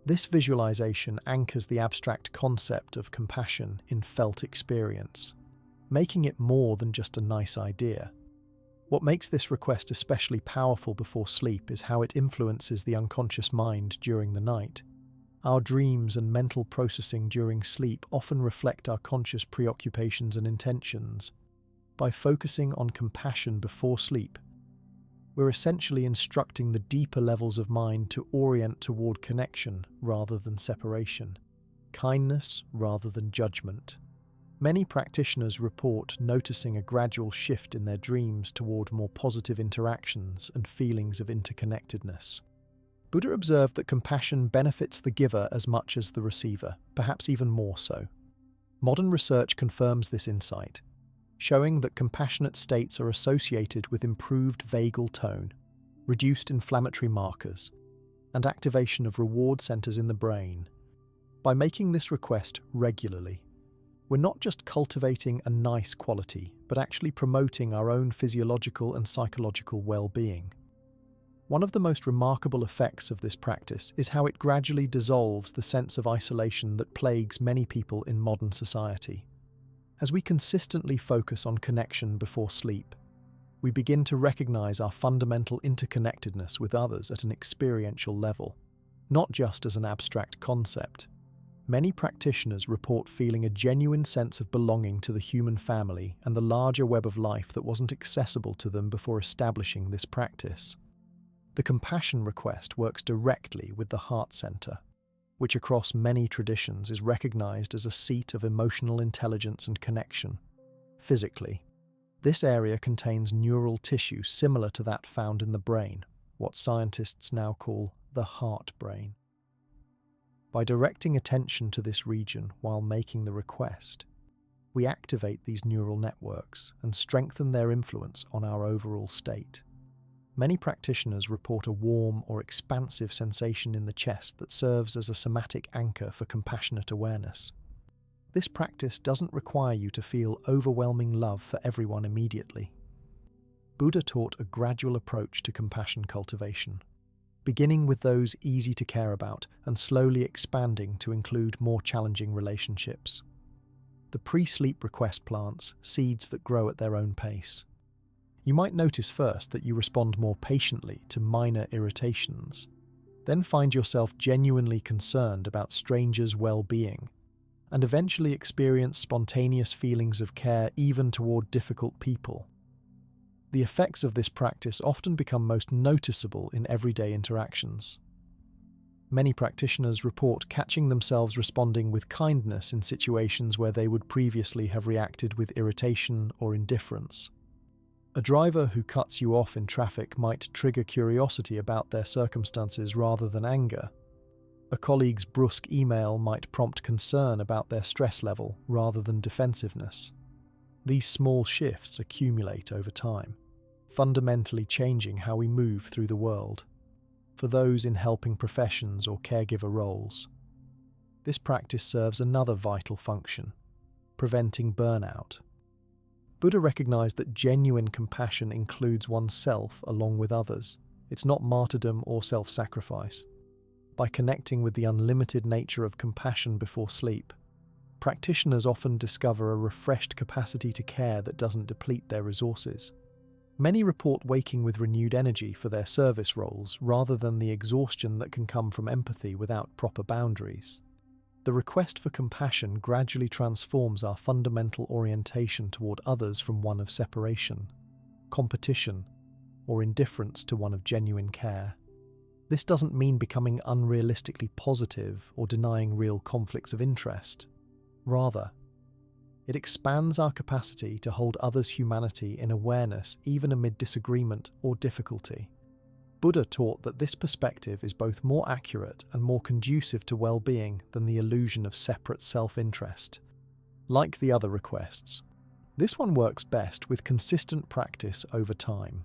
This visualization anchors the abstract concept of compassion in felt experience, making it more than just a nice idea. What makes this request especially powerful before sleep is how it influences the unconscious mind during the night. Our dreams and mental processing during sleep often reflect our conscious preoccupations and intentions. By focusing on compassion before sleep, we're essentially instructing the deeper levels of mind to orient toward connection rather than separation, kindness rather than judgment. Many practitioners report noticing a gradual shift in their dreams toward more positive interactions and feelings of interconnectedness. Buddha observed that compassion benefits the giver as much as the receiver, perhaps even more so. Modern research confirms this insight, showing that compassionate states are associated with improved vagal tone, reduced inflammatory markers, and activation of reward centers in the brain. By making this request regularly, we're not just cultivating a nice quality, but actually promoting our own physiological and psychological well-being. One of the most remarkable effects of this practice is how it gradually dissolves the sense of isolation that plagues many people in modern society. As we consistently focus on connection before sleep, we begin to recognize our fundamental interconnectedness with others at an experiential level, not just as an abstract concept. Many practitioners report feeling a genuine sense of belonging to the human family and the larger web of life that wasn't accessible to them before establishing this practice. The compassion request works directly with the heart center, which across many traditions is recognized as a seat of emotional intelligence and connection. Physically, this area contains neural tissue similar to that found in the brain, what scientists now call the heart brain. By directing attention to this region while making the request, we activate these neural networks and strengthen their influence on our overall state. Many practitioners report a warm or expansive sensation in the chest that serves as a somatic anchor for compassionate awareness. This practice doesn't require you to feel overwhelming love for everyone immediately. Buddha taught a gradual approach to compassion cultivation, beginning with those easy to care about and slowly expanding to include more challenging relationships. The pre-sleep request plants seeds that grow at their own pace. You might notice first that you respond more patiently to minor irritations, then find yourself genuinely concerned about strangers' well-being, and eventually experience spontaneous feelings of care even toward difficult people. The effects of this practice often become most noticeable in everyday interactions. Many practitioners report catching themselves responding with kindness in situations where they would previously have reacted with irritation or indifference. A driver who cuts you off in traffic might trigger curiosity about their circumstances rather than anger. A colleague's brusque email might prompt concern about their stress level rather than defensiveness. These small shifts accumulate over time, fundamentally changing how we move through the world. For those in helping professions or caregiver roles, this practice serves another vital function: preventing burnout. Buddha recognized that genuine compassion includes oneself along with others. It's not martyrdom or self-sacrifice. By connecting with the unlimited nature of compassion before sleep, practitioners often discover a refreshed capacity to care that doesn't deplete their resources. Many report waking with renewed energy for their service roles rather than the exhaustion that can come from empathy without proper boundaries. The request for compassion gradually transforms our fundamental orientation toward others from one of separation, competition, or indifference to one of genuine care. This doesn't mean becoming unrealistically positive or denying real conflicts of interest. Rather, it expands our capacity to hold others' humanity in awareness even amid disagreement or difficulty. Buddha taught that this perspective is both more accurate and more conducive to well-being than the illusion of separate self-interest. Like the other requests, This one works best with consistent practice over time.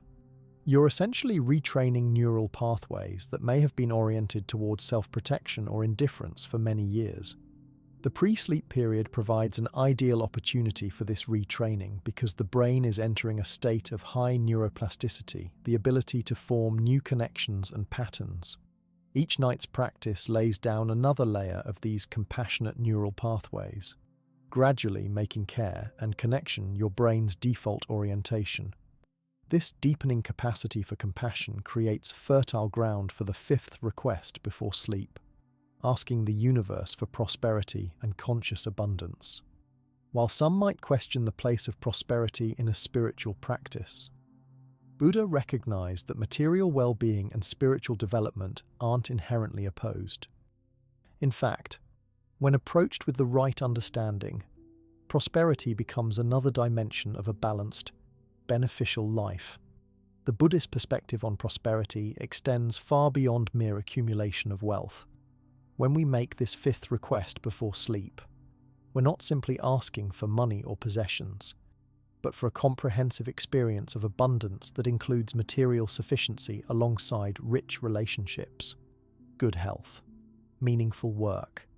You're essentially retraining neural pathways that may have been oriented towards self-protection or indifference for many years. The pre-sleep period provides an ideal opportunity for this retraining because the brain is entering a state of high neuroplasticity, the ability to form new connections and patterns. Each night's practice lays down another layer of these compassionate neural pathways, gradually making care and connection your brain's default orientation. This deepening capacity for compassion creates fertile ground for the fifth request before sleep, asking the universe for prosperity and conscious abundance. While some might question the place of prosperity in a spiritual practice, Buddha recognized that material well-being and spiritual development aren't inherently opposed. In fact, when approached with the right understanding, prosperity becomes another dimension of a balanced, beneficial life. The Buddhist perspective on prosperity extends far beyond mere accumulation of wealth. When we make this fifth request before sleep, we're not simply asking for money or possessions, but for a comprehensive experience of abundance that includes material sufficiency alongside rich relationships, good health, meaningful work,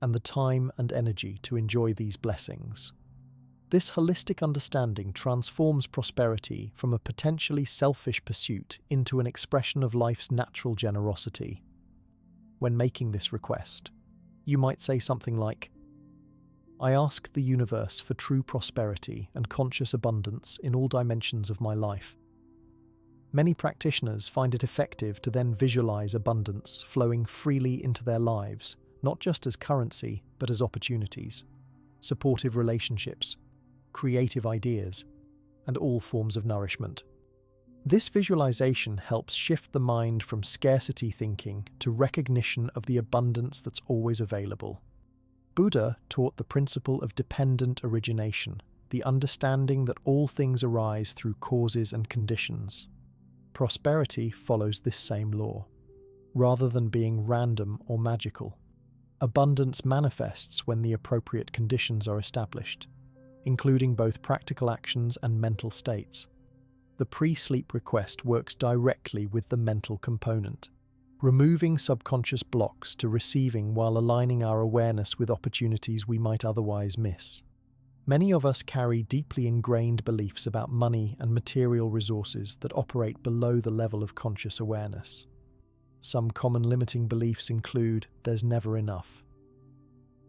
and the time and energy to enjoy these blessings. This holistic understanding transforms prosperity from a potentially selfish pursuit into an expression of life's natural generosity. When making this request, you might say something like, "I ask the universe for true prosperity and conscious abundance in all dimensions of my life." Many practitioners find it effective to then visualize abundance flowing freely into their lives, not just as currency, but as opportunities, supportive relationships, creative ideas, and all forms of nourishment. This visualization helps shift the mind from scarcity thinking to recognition of the abundance that's always available. Buddha taught the principle of dependent origination, the understanding that all things arise through causes and conditions. Prosperity follows this same law. Rather than being random or magical, abundance manifests when the appropriate conditions are established, including both practical actions and mental states. The pre-sleep request works directly with the mental component, removing subconscious blocks to receiving while aligning our awareness with opportunities we might otherwise miss. Many of us carry deeply ingrained beliefs about money and material resources that operate below the level of conscious awareness. Some common limiting beliefs include, "There's never enough,"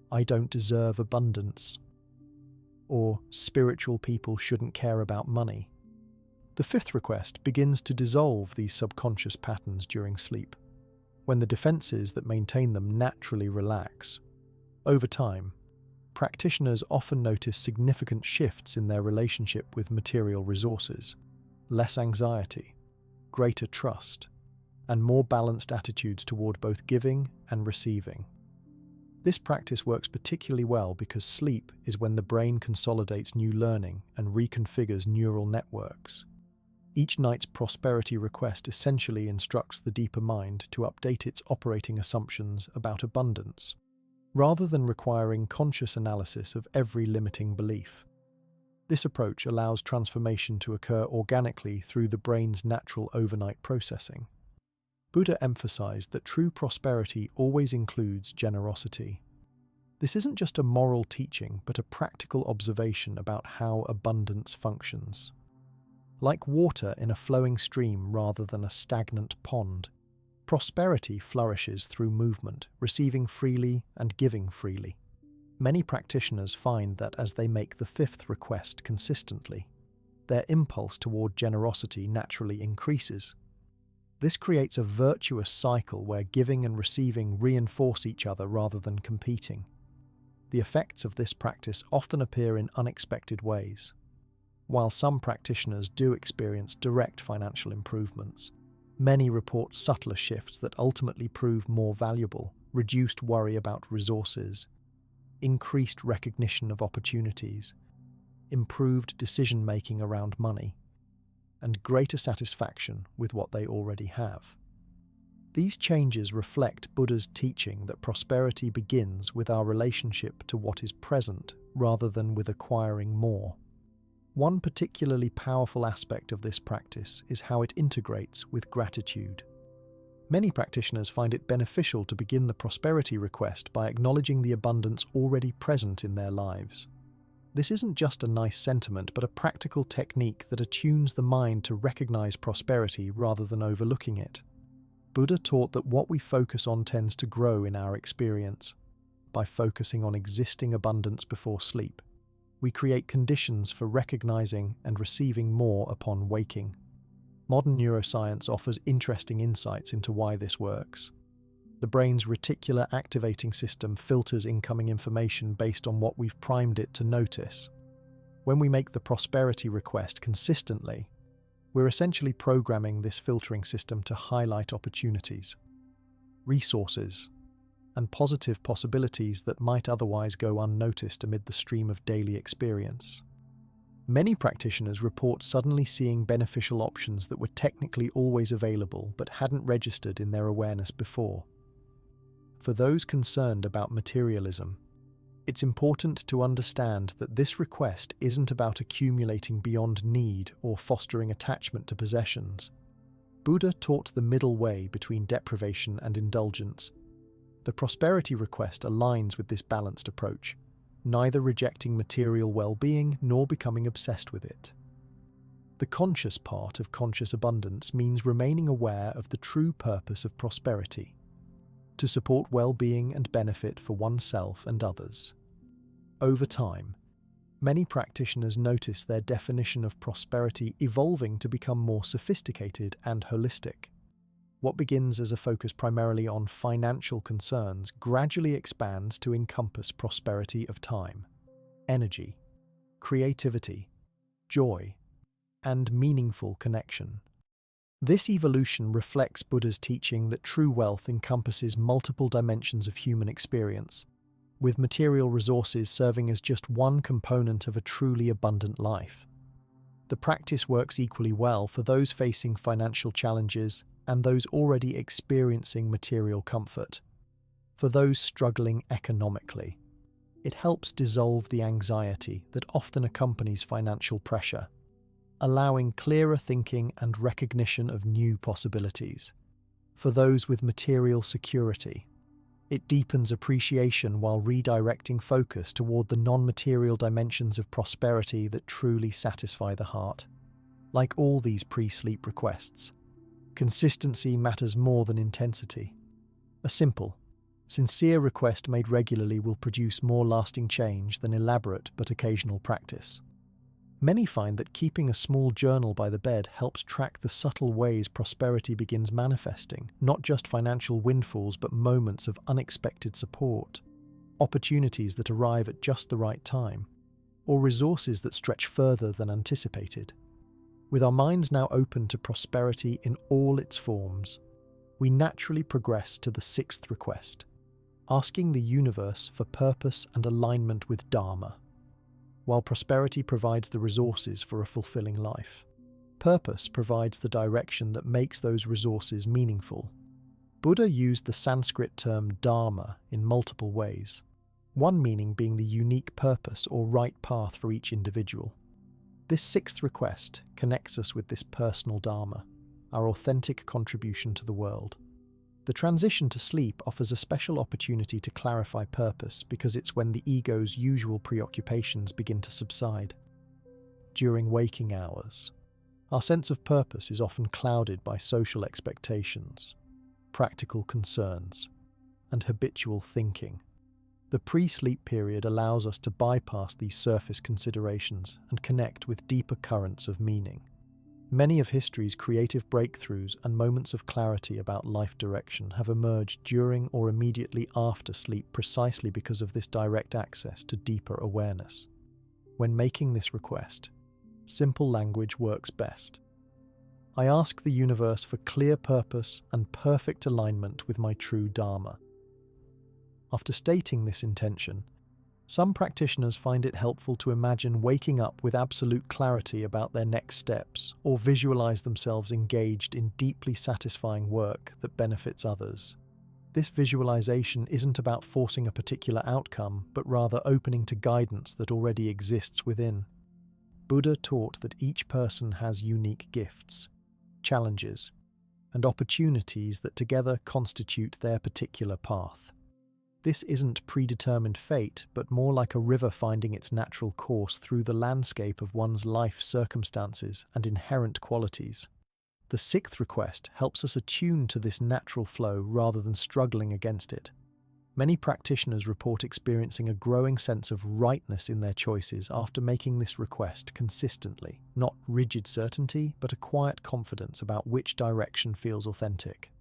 "I don't deserve abundance," or "spiritual people shouldn't care about money." The fifth request begins to dissolve these subconscious patterns during sleep, when the defenses that maintain them naturally relax. Over time, practitioners often notice significant shifts in their relationship with material resources, less anxiety, greater trust, and more balanced attitudes toward both giving and receiving. This practice works particularly well because sleep is when the brain consolidates new learning and reconfigures neural networks. Each night's prosperity request essentially instructs the deeper mind to update its operating assumptions about abundance, rather than requiring conscious analysis of every limiting belief. This approach allows transformation to occur organically through the brain's natural overnight processing. Buddha emphasized that true prosperity always includes generosity. This isn't just a moral teaching, but a practical observation about how abundance functions. Like water in a flowing stream rather than a stagnant pond, prosperity flourishes through movement, receiving freely and giving freely. Many practitioners find that as they make the fifth request consistently, their impulse toward generosity naturally increases. This creates a virtuous cycle where giving and receiving reinforce each other rather than competing. The effects of this practice often appear in unexpected ways. While some practitioners do experience direct financial improvements, many report subtler shifts that ultimately prove more valuable: reduced worry about resources, increased recognition of opportunities, improved decision-making around money, and greater satisfaction with what they already have. These changes reflect Buddha's teaching that prosperity begins with our relationship to what is present rather than with acquiring more. One particularly powerful aspect of this practice is how it integrates with gratitude. Many practitioners find it beneficial to begin the prosperity request by acknowledging the abundance already present in their lives. This isn't just a nice sentiment, but a practical technique that attunes the mind to recognize prosperity rather than overlooking it. Buddha taught that what we focus on tends to grow in our experience. By focusing on existing abundance before sleep, we create conditions for recognizing and receiving more upon waking. Modern neuroscience offers interesting insights into why this works. The brain's reticular activating system filters incoming information based on what we've primed it to notice. When we make the prosperity request consistently, we're essentially programming this filtering system to highlight opportunities, resources, and positive possibilities that might otherwise go unnoticed amid the stream of daily experience. Many practitioners report suddenly seeing beneficial options that were technically always available but hadn't registered in their awareness before. For those concerned about materialism, it's important to understand that this request isn't about accumulating beyond need or fostering attachment to possessions. Buddha taught the middle way between deprivation and indulgence. The prosperity request aligns with this balanced approach, neither rejecting material well-being nor becoming obsessed with it. The conscious part of conscious abundance means remaining aware of the true purpose of prosperity, to support well-being and benefit for oneself and others. Over time, many practitioners notice their definition of prosperity evolving to become more sophisticated and holistic. What begins as a focus primarily on financial concerns gradually expands to encompass prosperity of time, energy, creativity, joy, and meaningful connection. This evolution reflects Buddha's teaching that true wealth encompasses multiple dimensions of human experience, with material resources serving as just one component of a truly abundant life. The practice works equally well for those facing financial challenges and those already experiencing material comfort. For those struggling economically, it helps dissolve the anxiety that often accompanies financial pressure, allowing clearer thinking and recognition of new possibilities. For those with material security, it deepens appreciation while redirecting focus toward the non-material dimensions of prosperity that truly satisfy the heart. Like all these pre-sleep requests, consistency matters more than intensity. A simple, sincere request made regularly will produce more lasting change than elaborate but occasional practice. Many find that keeping a small journal by the bed helps track the subtle ways prosperity begins manifesting, not just financial windfalls but moments of unexpected support, opportunities that arrive at just the right time, or resources that stretch further than anticipated. With our minds now open to prosperity in all its forms, we naturally progress to the sixth request, asking the universe for purpose and alignment with Dharma. While prosperity provides the resources for a fulfilling life, purpose provides the direction that makes those resources meaningful. Buddha used the Sanskrit term dharma in multiple ways, one meaning being the unique purpose or right path for each individual. This sixth request connects us with this personal dharma, our authentic contribution to the world. The transition to sleep offers a special opportunity to clarify purpose because it's when the ego's usual preoccupations begin to subside. During waking hours, our sense of purpose is often clouded by social expectations, practical concerns, and habitual thinking. The pre-sleep period allows us to bypass these surface considerations and connect with deeper currents of meaning. Many of history's creative breakthroughs and moments of clarity about life direction have emerged during or immediately after sleep precisely because of this direct access to deeper awareness. When making this request, simple language works best. I ask the universe for clear purpose and perfect alignment with my true Dharma. After stating this intention, some practitioners find it helpful to imagine waking up with absolute clarity about their next steps or visualize themselves engaged in deeply satisfying work that benefits others. This visualization isn't about forcing a particular outcome, but rather opening to guidance that already exists within. Buddha taught that each person has unique gifts, challenges, and opportunities that together constitute their particular path. This isn't predetermined fate, but more like a river finding its natural course through the landscape of one's life circumstances and inherent qualities. The sixth request helps us attune to this natural flow rather than struggling against it. Many practitioners report experiencing a growing sense of rightness in their choices after making this request consistently. Not rigid certainty, but a quiet confidence about which direction feels authentic.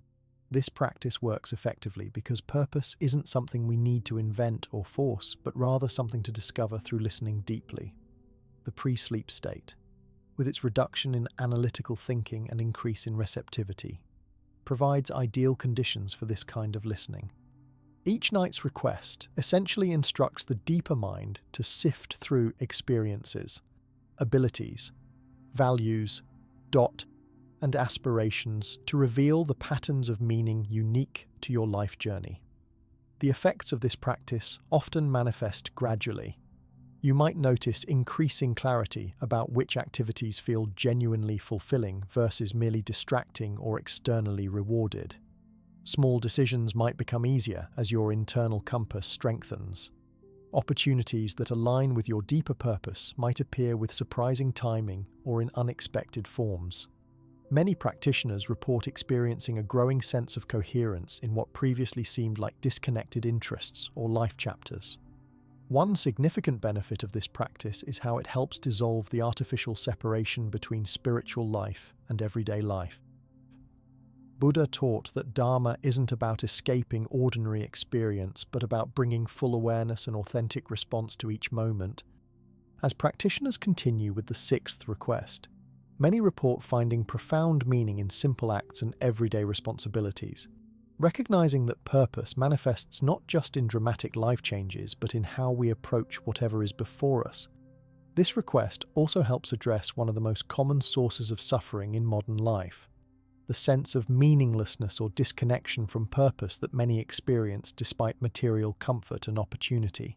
This practice works effectively because purpose isn't something we need to invent or force, but rather something to discover through listening deeply. The pre-sleep state, with its reduction in analytical thinking and increase in receptivity, provides ideal conditions for this kind of listening. Each night's request essentially instructs the deeper mind to sift through experiences, abilities, values, and aspirations to reveal the patterns of meaning unique to your life journey. The effects of this practice often manifest gradually. You might notice increasing clarity about which activities feel genuinely fulfilling versus merely distracting or externally rewarded. Small decisions might become easier as your internal compass strengthens. Opportunities that align with your deeper purpose might appear with surprising timing or in unexpected forms. Many practitioners report experiencing a growing sense of coherence in what previously seemed like disconnected interests or life chapters. One significant benefit of this practice is how it helps dissolve the artificial separation between spiritual life and everyday life. Buddha taught that Dharma isn't about escaping ordinary experience, but about bringing full awareness and authentic response to each moment. As practitioners continue with the sixth request, many report finding profound meaning in simple acts and everyday responsibilities, recognizing that purpose manifests not just in dramatic life changes, but in how we approach whatever is before us. This request also helps address one of the most common sources of suffering in modern life, the sense of meaninglessness or disconnection from purpose that many experience despite material comfort and opportunity.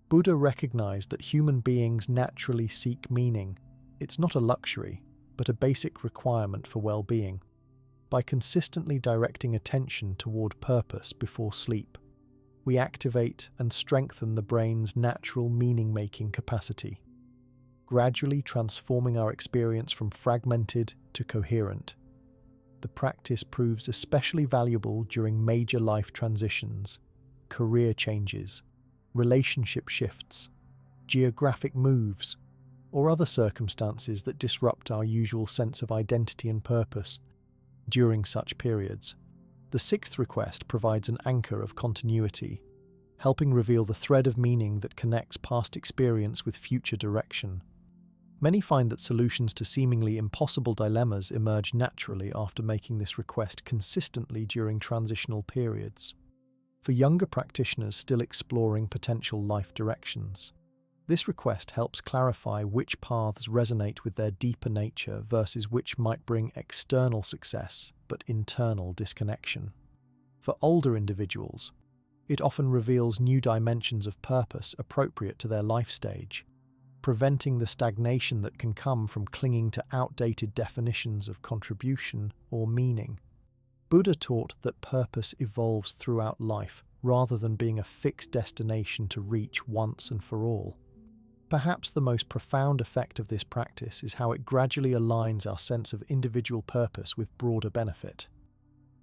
Buddha recognized that human beings naturally seek meaning. It's not a luxury, but a basic requirement for well-being. By consistently directing attention toward purpose before sleep, we activate and strengthen the brain's natural meaning-making capacity, gradually transforming our experience from fragmented to coherent. The practice proves especially valuable during major life transitions, career changes, relationship shifts, geographic moves, or other circumstances that disrupt our usual sense of identity and purpose. During such periods, the sixth request provides an anchor of continuity, helping reveal the thread of meaning that connects past experience with future direction. Many find that solutions to seemingly impossible dilemmas emerge naturally after making this request consistently during transitional periods. For younger practitioners still exploring potential life directions, this request helps clarify which paths resonate with their deeper nature versus which might bring external success but internal disconnection. For older individuals, it often reveals new dimensions of purpose appropriate to their life stage, preventing the stagnation that can come from clinging to outdated definitions of contribution or meaning. Buddha taught that purpose evolves throughout life rather than being a fixed destination to reach once and for all. Perhaps the most profound effect of this practice is how it gradually aligns our sense of individual purpose with broader benefit.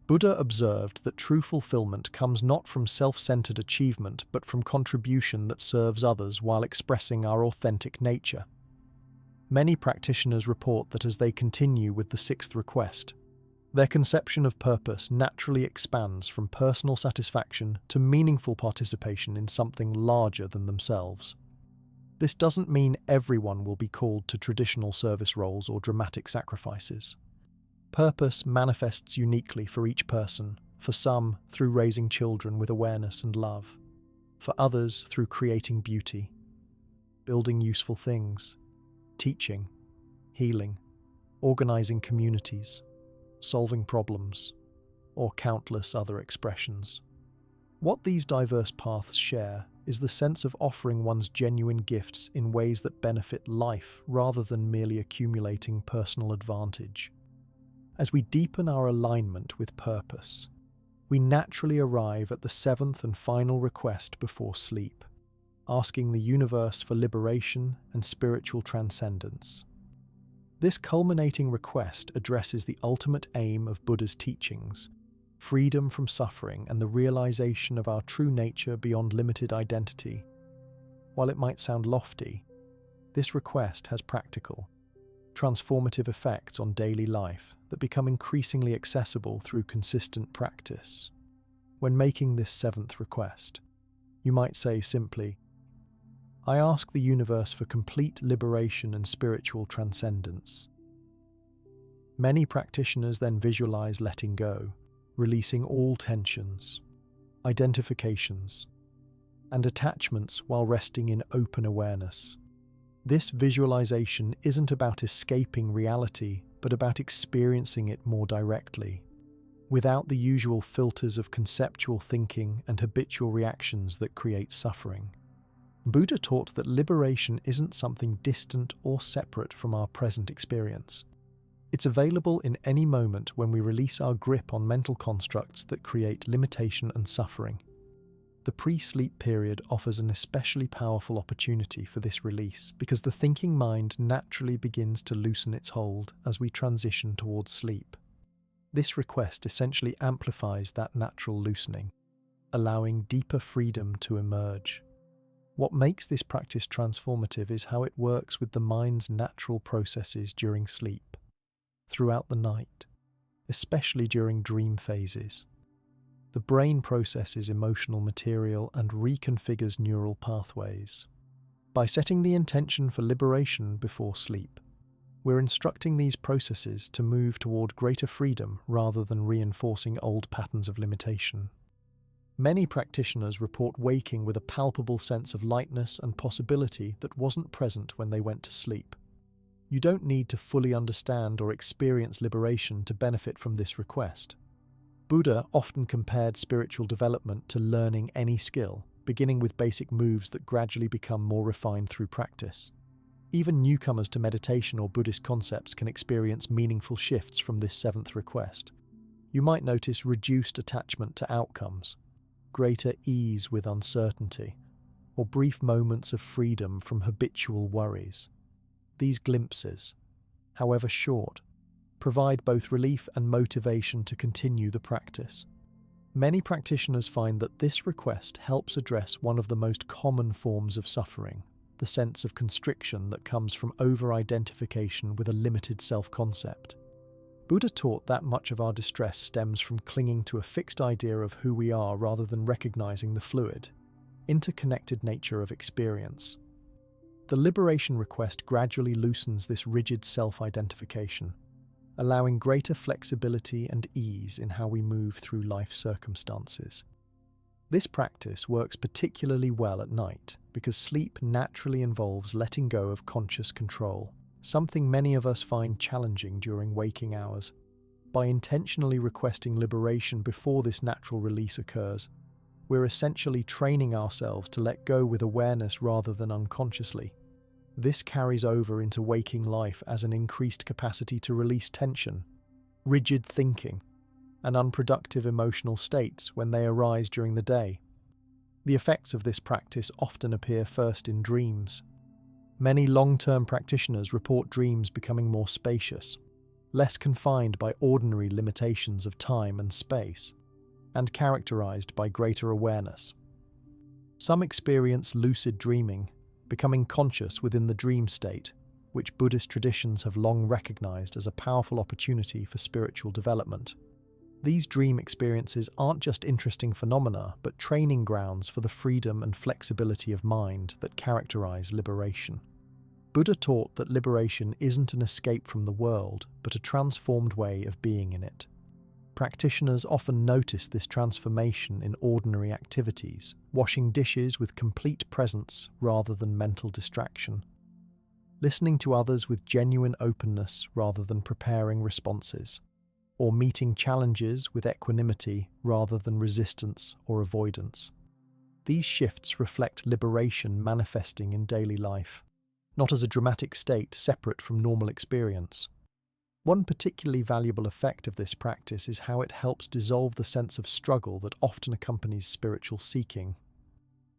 Buddha observed that true fulfillment comes not from self-centered achievement but from contribution that serves others while expressing our authentic nature. Many practitioners report that as they continue with the sixth request, their conception of purpose naturally expands from personal satisfaction to meaningful participation in something larger than themselves. This doesn't mean everyone will be called to traditional service roles or dramatic sacrifices. Purpose manifests uniquely for each person, for some through raising children with awareness and love, for others through creating beauty, building useful things, teaching, healing, organizing communities, solving problems, or countless other expressions. What these diverse paths share is the sense of offering one's genuine gifts in ways that benefit life rather than merely accumulating personal advantage. As we deepen our alignment with purpose, we naturally arrive at the seventh and final request before sleep, asking the universe for liberation and spiritual transcendence. This culminating request addresses the ultimate aim of Buddha's teachings: freedom from suffering and the realization of our true nature beyond limited identity. While it might sound lofty, this request has practical, transformative effects on daily life that become increasingly accessible through consistent practice. When making this seventh request, you might say simply, "I ask the universe for complete liberation and spiritual transcendence." Many practitioners then visualize letting go, releasing all tensions, identifications, and attachments while resting in open awareness. This visualization isn't about escaping reality, but about experiencing it more directly, without the usual filters of conceptual thinking and habitual reactions that create suffering. Buddha taught that liberation isn't something distant or separate from our present experience. It's available in any moment when we release our grip on mental constructs that create limitation and suffering. The pre-sleep period offers an especially powerful opportunity for this release because the thinking mind naturally begins to loosen its hold as we transition towards sleep. This request essentially amplifies that natural loosening, allowing deeper freedom to emerge. What makes this practice transformative is how it works with the mind's natural processes during sleep, throughout the night, especially during dream phases. The brain processes emotional material and reconfigures neural pathways. By setting the intention for liberation before sleep, we're instructing these processes to move toward greater freedom rather than reinforcing old patterns of limitation. Many practitioners report waking with a palpable sense of lightness and possibility that wasn't present when they went to sleep. You don't need to fully understand or experience liberation to benefit from this request. Buddha often compared spiritual development to learning any skill, beginning with basic moves that gradually become more refined through practice. Even newcomers to meditation or Buddhist concepts can experience meaningful shifts from this seventh request. You might notice reduced attachment to outcomes, greater ease with uncertainty, or brief moments of freedom from habitual worries. These glimpses, however short, provide both relief and motivation to continue the practice. Many practitioners find that this request helps address one of the most common forms of suffering, the sense of constriction that comes from over-identification with a limited self-concept. Buddha taught that much of our distress stems from clinging to a fixed idea of who we are rather than recognizing the fluid, interconnected nature of experience. The liberation request gradually loosens this rigid self-identification, allowing greater flexibility and ease in how we move through life circumstances. This practice works particularly well at night because sleep naturally involves letting go of conscious control, something many of us find challenging during waking hours. By intentionally requesting liberation before this natural release occurs, we're essentially training ourselves to let go with awareness rather than unconsciously. This carries over into waking life as an increased capacity to release tension, rigid thinking, and unproductive emotional states when they arise during the day. The effects of this practice often appear first in dreams. Many long-term practitioners report dreams becoming more spacious, less confined by ordinary limitations of time and space, and characterized by greater awareness. Some experience lucid dreaming, becoming conscious within the dream state, which Buddhist traditions have long recognized as a powerful opportunity for spiritual development. These dream experiences aren't just interesting phenomena, but training grounds for the freedom and flexibility of mind that characterize liberation. Buddha taught that liberation isn't an escape from the world, but a transformed way of being in it. Practitioners often notice this transformation in ordinary activities, washing dishes with complete presence rather than mental distraction, listening to others with genuine openness rather than preparing responses, or meeting challenges with equanimity rather than resistance or avoidance. These shifts reflect liberation manifesting in daily life, not as a dramatic state separate from normal experience. One particularly valuable effect of this practice is how it helps dissolve the sense of struggle that often accompanies spiritual seeking.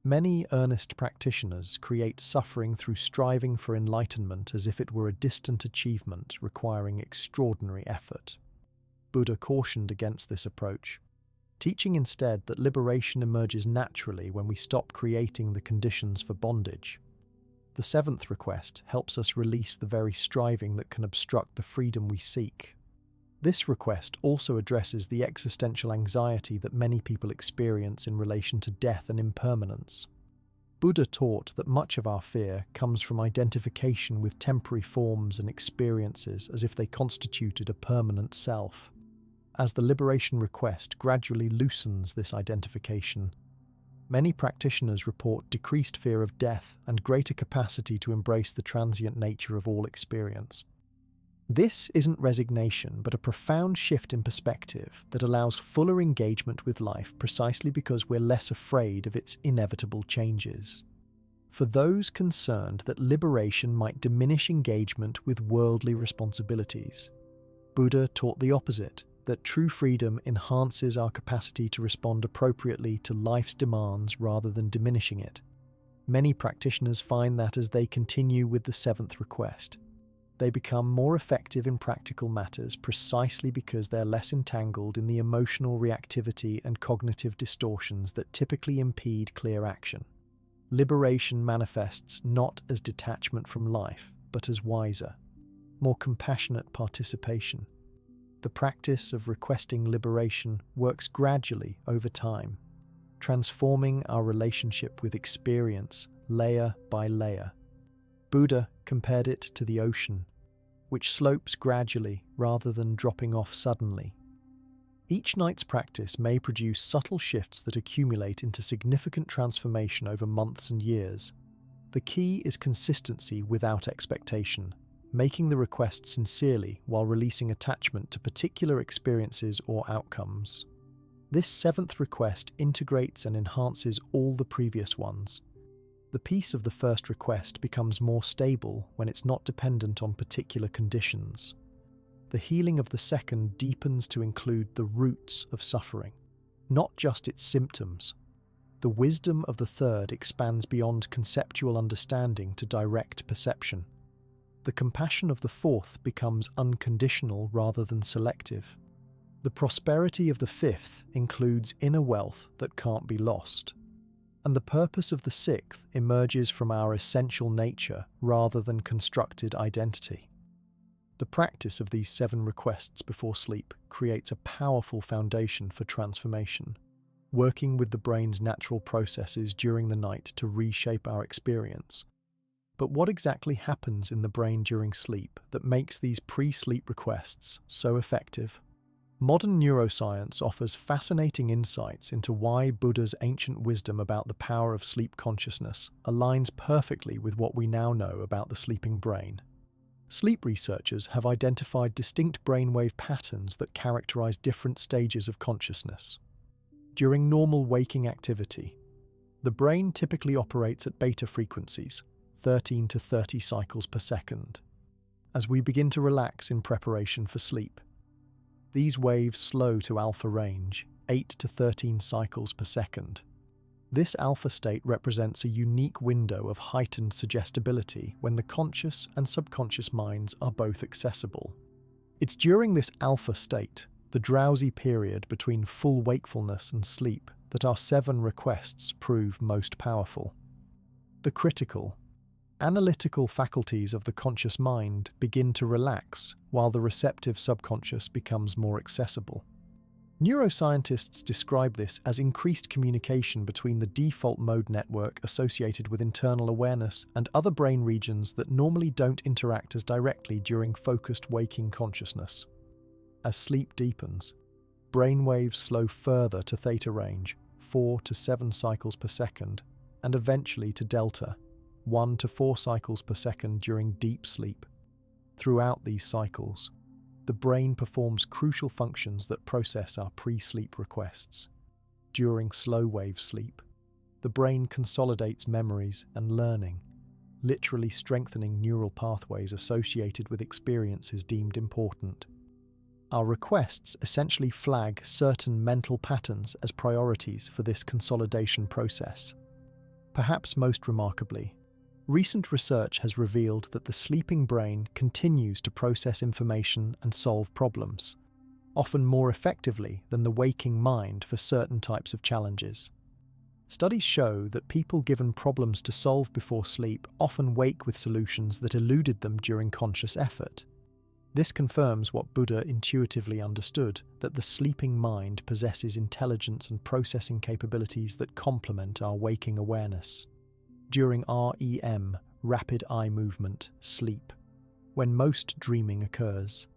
Many earnest practitioners create suffering through striving for enlightenment as if it were a distant achievement requiring extraordinary effort. Buddha cautioned against this approach, teaching instead that liberation emerges naturally when we stop creating the conditions for bondage. The seventh request helps us release the very striving that can obstruct the freedom we seek. This request also addresses the existential anxiety that many people experience in relation to death and impermanence. Buddha taught that much of our fear comes from identification with temporary forms and experiences as if they constituted a permanent self. As the liberation request gradually loosens this identification, many practitioners report decreased fear of death and greater capacity to embrace the transient nature of all experience. This isn't resignation, but a profound shift in perspective that allows fuller engagement with life precisely because we're less afraid of its inevitable changes. For those concerned that liberation might diminish engagement with worldly responsibilities, Buddha taught the opposite, that true freedom enhances our capacity to respond appropriately to life's demands rather than diminishing it. Many practitioners find that as they continue with the seventh request, they become more effective in practical matters precisely because they're less entangled in the emotional reactivity and cognitive distortions that typically impede clear action. Liberation manifests not as detachment from life, but as wiser, more compassionate participation. The practice of requesting liberation works gradually over time, transforming our relationship with experience layer by layer. Buddha compared it to the ocean, which slopes gradually rather than dropping off suddenly. Each night's practice may produce subtle shifts that accumulate into significant transformation over months and years. The key is consistency without expectation, making the request sincerely while releasing attachment to particular experiences or outcomes. This seventh request integrates and enhances all the previous ones. The peace of the first request becomes more stable when it's not dependent on particular conditions. The healing of the second deepens to include the roots of suffering, not just its symptoms. The wisdom of the third expands beyond conceptual understanding to direct perception. The compassion of the fourth becomes unconditional rather than selective. The prosperity of the fifth includes inner wealth that can't be lost. And the purpose of the sixth emerges from our essential nature rather than constructed identity. The practice of these 7 requests before sleep creates a powerful foundation for transformation, working with the brain's natural processes during the night to reshape our experience. But what exactly happens in the brain during sleep that makes these pre-sleep requests so effective? Modern neuroscience offers fascinating insights into why Buddha's ancient wisdom about the power of sleep consciousness aligns perfectly with what we now know about the sleeping brain. Sleep researchers have identified distinct brainwave patterns that characterize different stages of consciousness. During normal waking activity, the brain typically operates at beta frequencies, 13 to 30 cycles per second. As we begin to relax in preparation for sleep, these waves slow to alpha range, 8 to 13 cycles per second. This alpha state represents a unique window of heightened suggestibility when the conscious and subconscious minds are both accessible. It's during this alpha state, the drowsy period between full wakefulness and sleep, that our 7 requests prove most powerful. The critical, analytical faculties of the conscious mind begin to relax while the receptive subconscious becomes more accessible. Neuroscientists describe this as increased communication between the default mode network associated with internal awareness and other brain regions that normally don't interact as directly during focused waking consciousness. As sleep deepens, brainwaves slow further to theta range, 4 to 7 cycles per second, and eventually to delta, 1 to 4 cycles per second during deep sleep. Throughout these cycles, the brain performs crucial functions that process our pre-sleep requests. During slow-wave sleep, the brain consolidates memories and learning, literally strengthening neural pathways associated with experiences deemed important. Our requests essentially flag certain mental patterns as priorities for this consolidation process. Perhaps most remarkably, recent research has revealed that the sleeping brain continues to process information and solve problems, often more effectively than the waking mind for certain types of challenges. Studies show that people given problems to solve before sleep often wake with solutions that eluded them during conscious effort. This confirms what Buddha intuitively understood, that the sleeping mind possesses intelligence and processing capabilities that complement our waking awareness. During REM, rapid eye movement, sleep, when most dreaming occurs,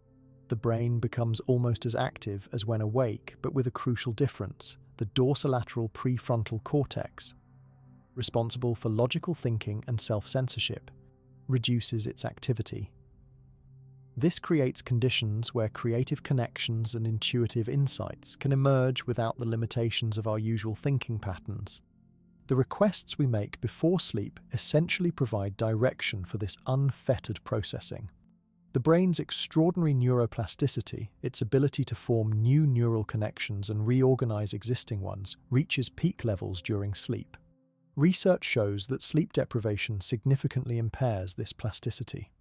the brain becomes almost as active as when awake, but with a crucial difference: the dorsolateral prefrontal cortex, responsible for logical thinking and self-censorship, reduces its activity. This creates conditions where creative connections and intuitive insights can emerge without the limitations of our usual thinking patterns. The requests we make before sleep essentially provide direction for this unfettered processing. The brain's extraordinary neuroplasticity, its ability to form new neural connections and reorganize existing ones, reaches peak levels during sleep. Research shows that sleep deprivation significantly impairs this plasticity,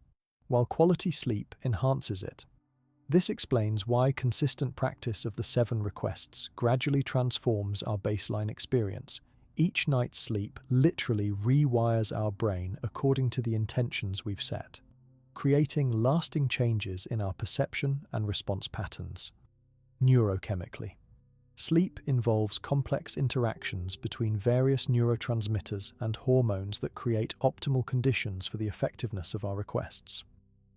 while quality sleep enhances it. This explains why consistent practice of the 7 requests gradually transforms our baseline experience. Each night's sleep literally rewires our brain according to the intentions we've set, creating lasting changes in our perception and response patterns. Neurochemically, sleep involves complex interactions between various neurotransmitters and hormones that create optimal conditions for the effectiveness of our requests.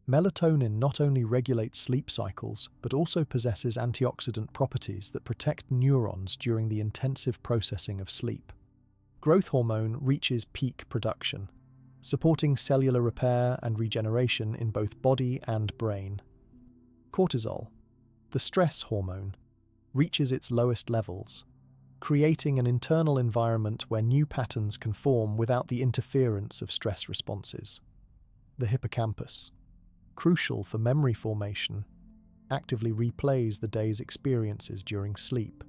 Melatonin not only regulates sleep cycles, but also possesses antioxidant properties that protect neurons during the intensive processing of sleep. Growth hormone reaches peak production, supporting cellular repair and regeneration in both body and brain. Cortisol, the stress hormone, reaches its lowest levels, creating an internal environment where new patterns can form without the interference of stress responses. The hippocampus, crucial for memory formation, actively replays the day's experiences during sleep,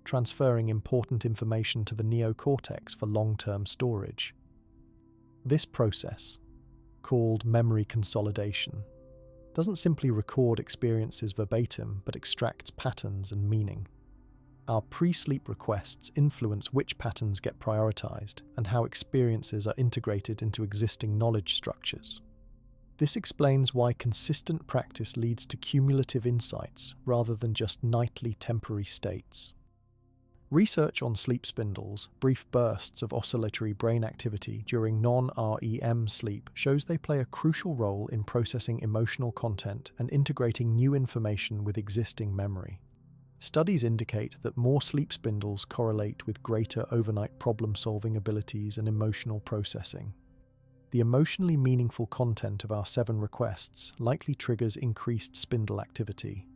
transferring important information to the neocortex for long-term storage. This process, called memory consolidation, doesn't simply record experiences verbatim, but extracts patterns and meaning. Our pre-sleep requests influence which patterns get prioritized and how experiences are integrated into existing knowledge structures. This explains why consistent practice leads to cumulative insights rather than just nightly temporary states. Research on sleep spindles, brief bursts of oscillatory brain activity during non-REM sleep, shows they play a crucial role in processing emotional content and integrating new information with existing memory. Studies indicate that more sleep spindles correlate with greater overnight problem-solving abilities and emotional processing. The emotionally meaningful content of our 7 requests likely triggers increased spindle activity,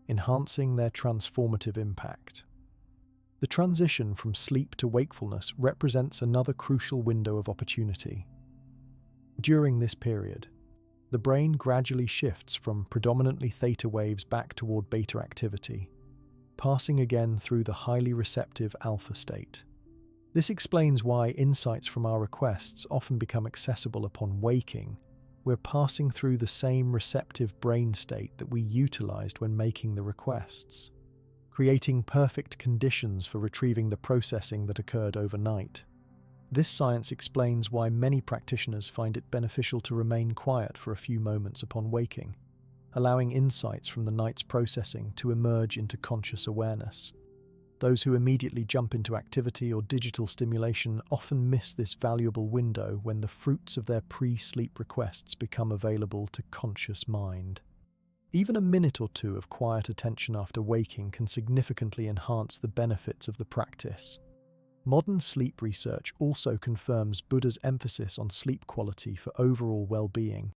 enhancing their transformative impact. The transition from sleep to wakefulness represents another crucial window of opportunity. During this period, the brain gradually shifts from predominantly theta waves back toward beta activity, passing again through the highly receptive alpha state. This explains why insights from our requests often become accessible upon waking. We're passing through the same receptive brain state that we utilized when making the requests, creating perfect conditions for retrieving the processing that occurred overnight. This science explains why many practitioners find it beneficial to remain quiet for a few moments upon waking, allowing insights from the night's processing to emerge into conscious awareness. Those who immediately jump into activity or digital stimulation often miss this valuable window when the fruits of their pre-sleep requests become available to conscious mind. Even a minute or two of quiet attention after waking can significantly enhance the benefits of the practice. Modern sleep research also confirms Buddha's emphasis on sleep quality for overall well-being.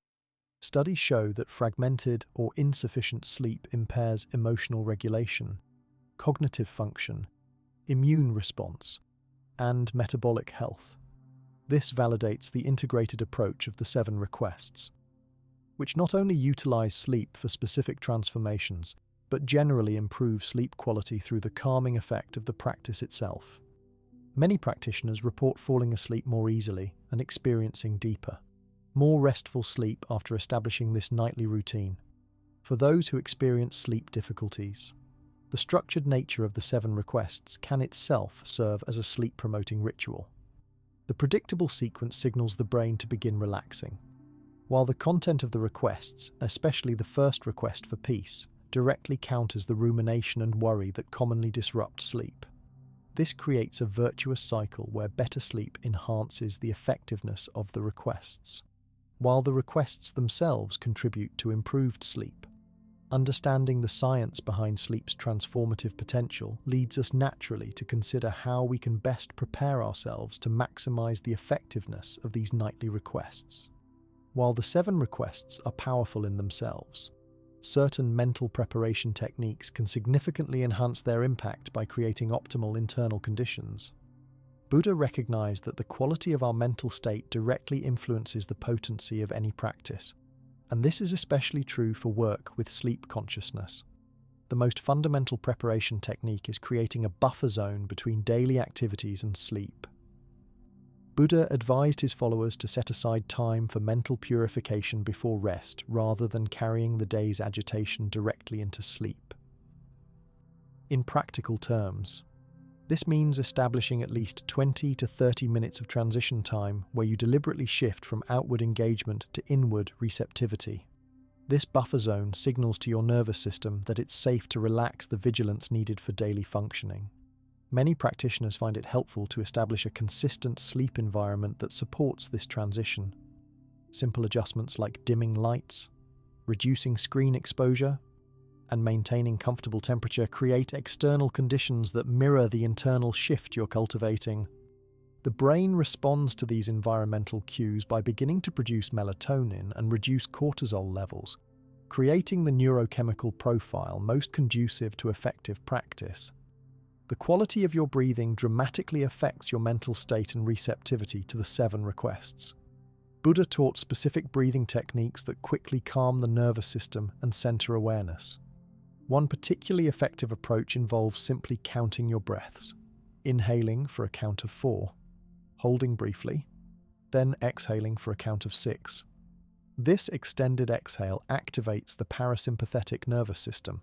Studies show that fragmented or insufficient sleep impairs emotional regulation, cognitive function, immune response, and metabolic health. This validates the integrated approach of the 7 requests, which not only utilize sleep for specific transformations, but generally improve sleep quality through the calming effect of the practice itself. Many practitioners report falling asleep more easily and experiencing deeper, more restful sleep after establishing this nightly routine. For those who experience sleep difficulties, the structured nature of the 7 requests can itself serve as a sleep-promoting ritual. The predictable sequence signals the brain to begin relaxing, while the content of the requests, especially the first request for peace, directly counters the rumination and worry that commonly disrupt sleep. This creates a virtuous cycle where better sleep enhances the effectiveness of the requests, while the requests themselves contribute to improved sleep. Understanding the science behind sleep's transformative potential leads us naturally to consider how we can best prepare ourselves to maximize the effectiveness of these nightly requests. While the 7 requests are powerful in themselves, certain mental preparation techniques can significantly enhance their impact by creating optimal internal conditions. Buddha recognized that the quality of our mental state directly influences the potency of any practice, and this is especially true for work with sleep consciousness. The most fundamental preparation technique is creating a buffer zone between daily activities and sleep. Buddha advised his followers to set aside time for mental purification before rest rather than carrying the day's agitation directly into sleep. In practical terms, this means establishing at least 20 to 30 minutes of transition time where you deliberately shift from outward engagement to inward receptivity. This buffer zone signals to your nervous system that it's safe to relax the vigilance needed for daily functioning. Many practitioners find it helpful to establish a consistent sleep environment that supports this transition. Simple adjustments like dimming lights, reducing screen exposure, and maintaining comfortable temperature create external conditions that mirror the internal shift you're cultivating. The brain responds to these environmental cues by beginning to produce melatonin and reduce cortisol levels, creating the neurochemical profile most conducive to effective practice. The quality of your breathing dramatically affects your mental state and receptivity to the 7 requests. Buddha taught specific breathing techniques that quickly calm the nervous system and center awareness. One particularly effective approach involves simply counting your breaths, inhaling for a count of 4, holding briefly, then exhaling for a count of 6. This extended exhale activates the parasympathetic nervous system,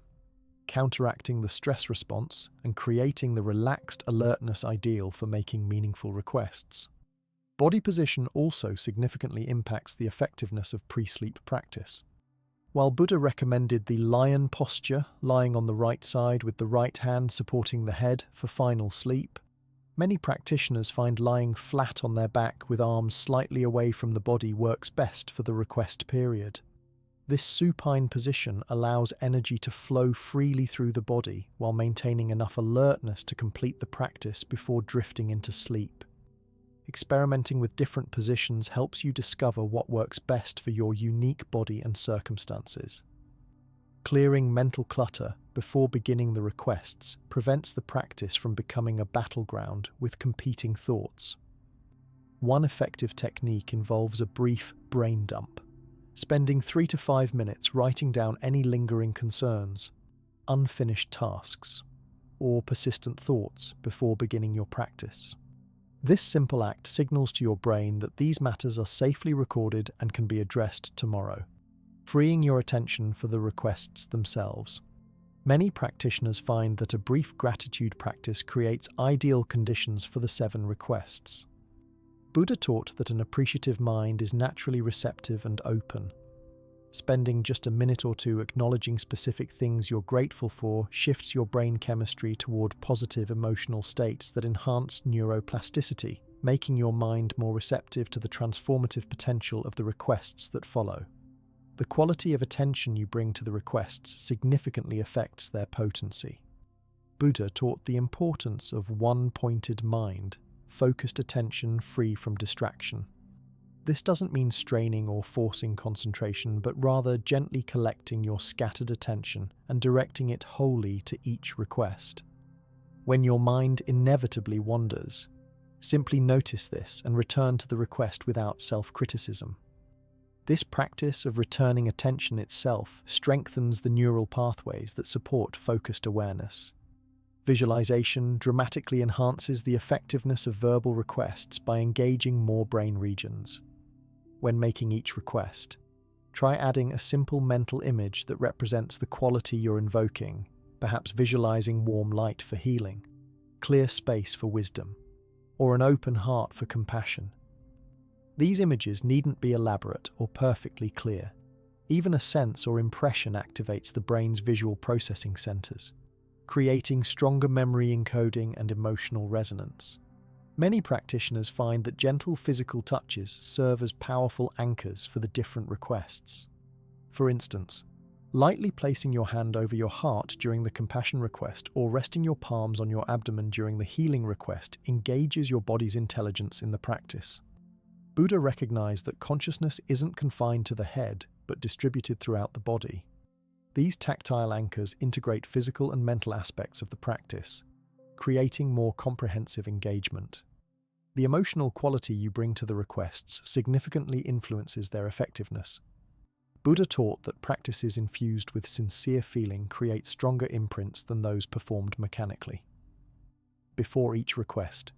counteracting the stress response and creating the relaxed alertness ideal for making meaningful requests. Body position also significantly impacts the effectiveness of pre-sleep practice. While Buddha recommended the lion posture, lying on the right side with the right hand supporting the head for final sleep, many practitioners find lying flat on their back with arms slightly away from the body works best for the request period. This supine position allows energy to flow freely through the body while maintaining enough alertness to complete the practice before drifting into sleep. Experimenting with different positions helps you discover what works best for your unique body and circumstances. Clearing mental clutter before beginning the requests prevents the practice from becoming a battleground with competing thoughts. One effective technique involves a brief brain dump, spending 3 to 5 minutes writing down any lingering concerns, unfinished tasks, or persistent thoughts before beginning your practice. This simple act signals to your brain that these matters are safely recorded and can be addressed tomorrow, freeing your attention for the requests themselves. Many practitioners find that a brief gratitude practice creates ideal conditions for the 7 requests. Buddha taught that an appreciative mind is naturally receptive and open. Spending just a minute or two acknowledging specific things you're grateful for shifts your brain chemistry toward positive emotional states that enhance neuroplasticity, making your mind more receptive to the transformative potential of the requests that follow. The quality of attention you bring to the requests significantly affects their potency. Buddha taught the importance of one-pointed mind, focused attention free from distraction. This doesn't mean straining or forcing concentration, but rather gently collecting your scattered attention and directing it wholly to each request. When your mind inevitably wanders, simply notice this and return to the request without self-criticism. This practice of returning attention itself strengthens the neural pathways that support focused awareness. Visualization dramatically enhances the effectiveness of verbal requests by engaging more brain regions. When making each request, try adding a simple mental image that represents the quality you're invoking, perhaps visualizing warm light for healing, clear space for wisdom, or an open heart for compassion. These images needn't be elaborate or perfectly clear. Even a sense or impression activates the brain's visual processing centers, creating stronger memory encoding and emotional resonance. Many practitioners find that gentle physical touches serve as powerful anchors for the different requests. For instance, lightly placing your hand over your heart during the compassion request or resting your palms on your abdomen during the healing request engages your body's intelligence in the practice. Buddha recognized that consciousness isn't confined to the head, but distributed throughout the body. These tactile anchors integrate physical and mental aspects of the practice, creating more comprehensive engagement. The emotional quality you bring to the requests significantly influences their effectiveness. Buddha taught that practices infused with sincere feeling create stronger imprints than those performed mechanically. Before each request,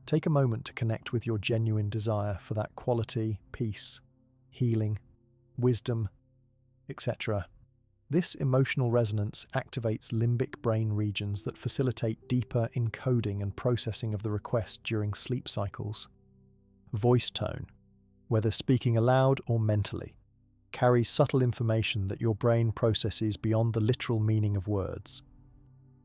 take a moment to connect with your genuine desire for that quality, peace, healing, wisdom, etc. This emotional resonance activates limbic brain regions that facilitate deeper encoding and processing of the request during sleep cycles. Voice tone, whether speaking aloud or mentally, carries subtle information that your brain processes beyond the literal meaning of words.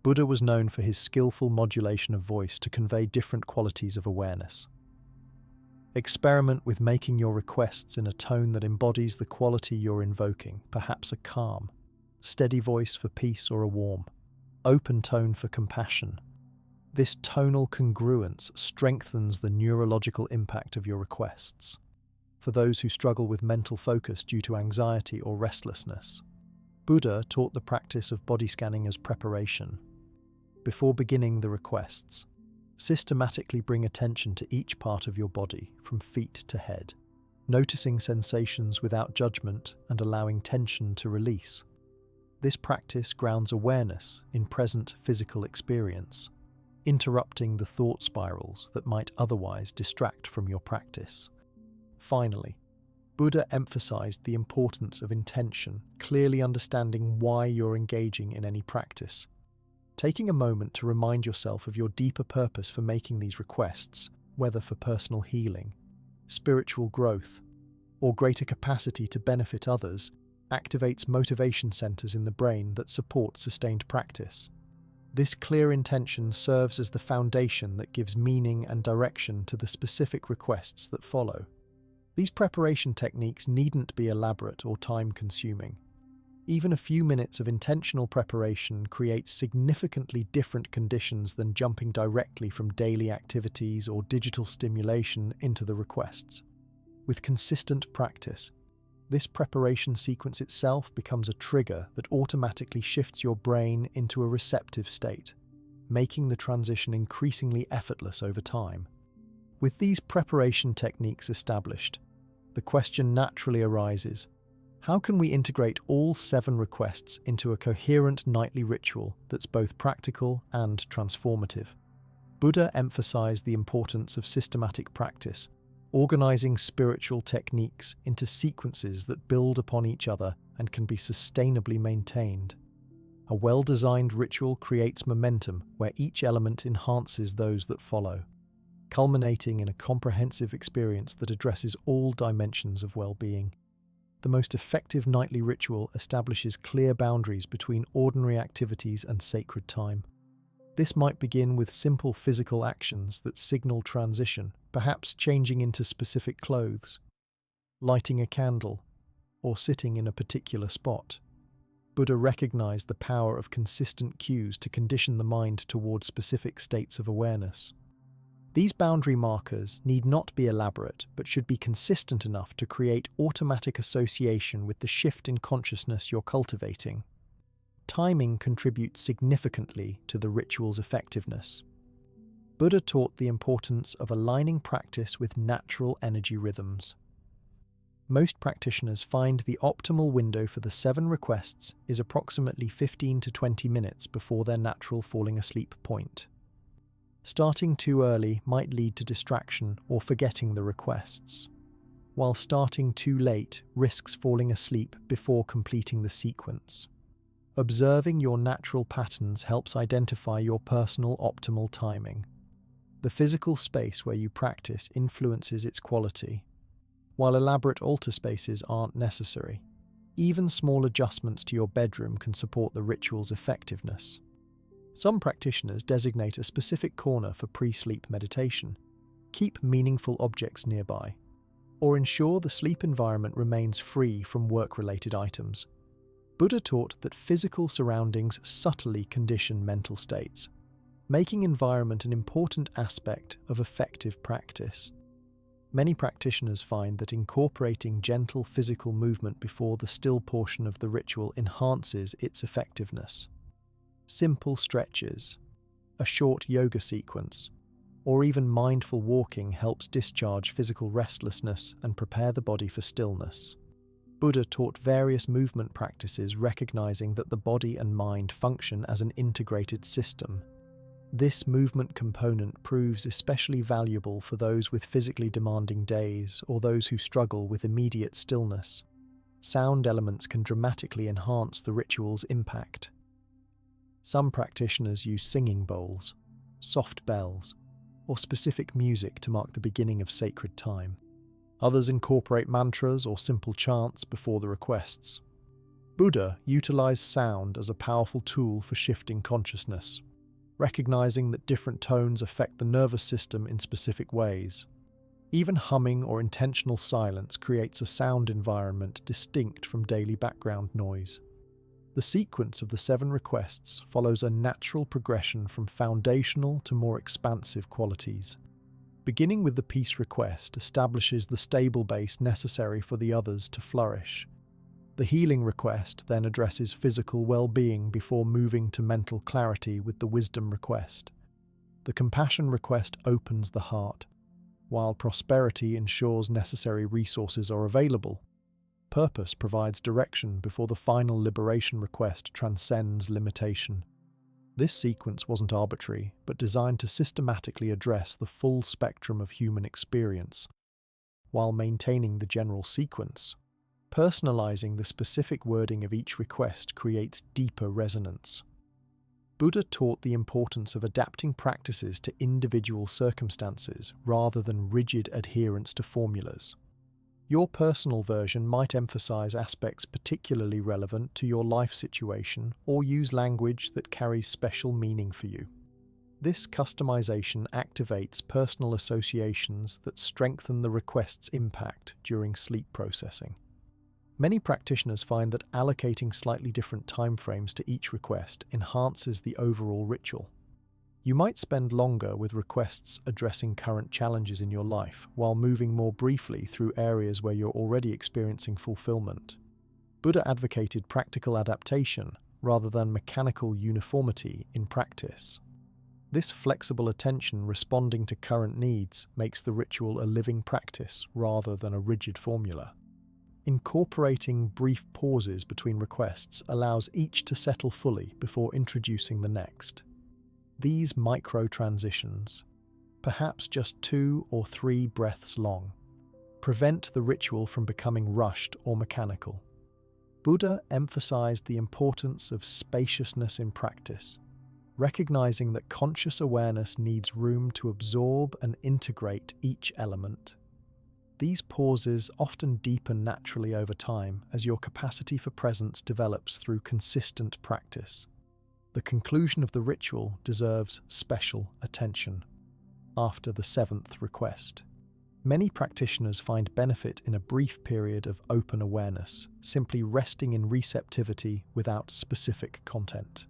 Buddha was known for his skillful modulation of voice to convey different qualities of awareness. Experiment with making your requests in a tone that embodies the quality you're invoking, perhaps a calm, steady voice for peace or a warm, open tone for compassion. This tonal congruence strengthens the neurological impact of your requests. For those who struggle with mental focus due to anxiety or restlessness, Buddha taught the practice of body scanning as preparation. Before beginning the requests, systematically bring attention to each part of your body, from feet to head, noticing sensations without judgment and allowing tension to release. This practice grounds awareness in present physical experience, interrupting the thought spirals that might otherwise distract from your practice. Finally, Buddha emphasized the importance of intention, clearly understanding why you're engaging in any practice. Taking a moment to remind yourself of your deeper purpose for making these requests, whether for personal healing, spiritual growth, or greater capacity to benefit others, activates motivation centers in the brain that support sustained practice. This clear intention serves as the foundation that gives meaning and direction to the specific requests that follow. These preparation techniques needn't be elaborate or time-consuming. Even a few minutes of intentional preparation creates significantly different conditions than jumping directly from daily activities or digital stimulation into the requests. With consistent practice, this preparation sequence itself becomes a trigger that automatically shifts your brain into a receptive state, making the transition increasingly effortless over time. With these preparation techniques established, the question naturally arises: how can we integrate all 7 requests into a coherent nightly ritual that's both practical and transformative? Buddha emphasized the importance of systematic practice, organizing spiritual techniques into sequences that build upon each other and can be sustainably maintained. A well-designed ritual creates momentum where each element enhances those that follow, culminating in a comprehensive experience that addresses all dimensions of well-being. The most effective nightly ritual establishes clear boundaries between ordinary activities and sacred time. This might begin with simple physical actions that signal transition, perhaps changing into specific clothes, lighting a candle, or sitting in a particular spot. Buddha recognized the power of consistent cues to condition the mind toward specific states of awareness. These boundary markers need not be elaborate, but should be consistent enough to create automatic association with the shift in consciousness you're cultivating. Timing contributes significantly to the ritual's effectiveness. Buddha taught the importance of aligning practice with natural energy rhythms. Most practitioners find the optimal window for the 7 requests is approximately 15 to 20 minutes before their natural falling asleep point. Starting too early might lead to distraction or forgetting the requests, while starting too late risks falling asleep before completing the sequence. Observing your natural patterns helps identify your personal optimal timing. The physical space where you practice influences its quality. While elaborate altar spaces aren't necessary, even small adjustments to your bedroom can support the ritual's effectiveness. Some practitioners designate a specific corner for pre-sleep meditation, keep meaningful objects nearby, or ensure the sleep environment remains free from work-related items. Buddha taught that physical surroundings subtly condition mental states, making environment an important aspect of effective practice. Many practitioners find that incorporating gentle physical movement before the still portion of the ritual enhances its effectiveness. Simple stretches, a short yoga sequence, or even mindful walking helps discharge physical restlessness and prepare the body for stillness. Buddha taught various movement practices recognizing that the body and mind function as an integrated system. This movement component proves especially valuable for those with physically demanding days or those who struggle with immediate stillness. Sound elements can dramatically enhance the ritual's impact. Some practitioners use singing bowls, soft bells, or specific music to mark the beginning of sacred time. Others incorporate mantras or simple chants before the requests. Buddha utilized sound as a powerful tool for shifting consciousness, recognizing that different tones affect the nervous system in specific ways. Even humming or intentional silence creates a sound environment distinct from daily background noise. The sequence of the 7 requests follows a natural progression from foundational to more expansive qualities. Beginning with the peace request establishes the stable base necessary for the others to flourish. The healing request then addresses physical well-being before moving to mental clarity with the wisdom request. The compassion request opens the heart, while prosperity ensures necessary resources are available. Purpose provides direction before the final liberation request transcends limitation. This sequence wasn't arbitrary, but designed to systematically address the full spectrum of human experience, while maintaining the general sequence. Personalizing the specific wording of each request creates deeper resonance. Buddha taught the importance of adapting practices to individual circumstances rather than rigid adherence to formulas. Your personal version might emphasize aspects particularly relevant to your life situation or use language that carries special meaning for you. This customization activates personal associations that strengthen the request's impact during sleep processing. Many practitioners find that allocating slightly different timeframes to each request enhances the overall ritual. You might spend longer with requests addressing current challenges in your life, while moving more briefly through areas where you're already experiencing fulfillment. Buddha advocated practical adaptation rather than mechanical uniformity in practice. This flexible attention responding to current needs makes the ritual a living practice rather than a rigid formula. Incorporating brief pauses between requests allows each to settle fully before introducing the next. These micro-transitions, perhaps just 2 or 3 breaths long, prevent the ritual from becoming rushed or mechanical. Buddha emphasized the importance of spaciousness in practice, recognizing that conscious awareness needs room to absorb and integrate each element. These pauses often deepen naturally over time as your capacity for presence develops through consistent practice. The conclusion of the ritual deserves special attention. After the 7th request, many practitioners find benefit in a brief period of open awareness, simply resting in receptivity without specific content.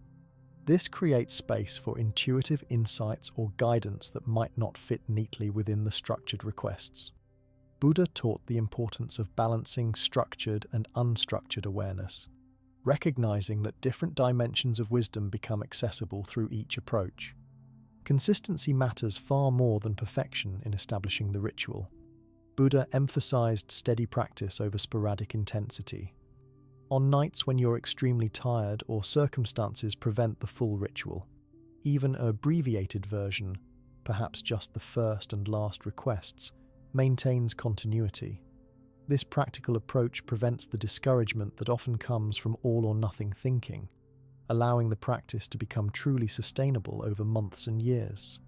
This creates space for intuitive insights or guidance that might not fit neatly within the structured requests. Buddha taught the importance of balancing structured and unstructured awareness, recognizing that different dimensions of wisdom become accessible through each approach. Consistency matters far more than perfection in establishing the ritual. Buddha emphasized steady practice over sporadic intensity. On nights when you're extremely tired or circumstances prevent the full ritual, even an abbreviated version, perhaps just the first and last requests, maintains continuity. This practical approach prevents the discouragement that often comes from all-or-nothing thinking, allowing the practice to become truly sustainable over months and years.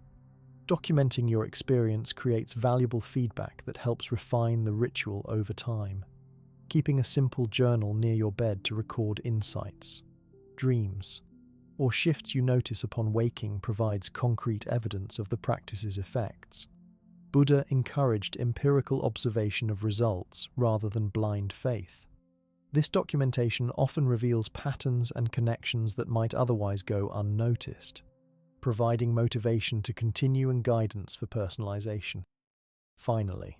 Documenting your experience creates valuable feedback that helps refine the ritual over time. Keeping a simple journal near your bed to record insights, dreams, or shifts you notice upon waking provides concrete evidence of the practice's effects. Buddha encouraged empirical observation of results rather than blind faith. This documentation often reveals patterns and connections that might otherwise go unnoticed, providing motivation to continue and guidance for personalization. Finally,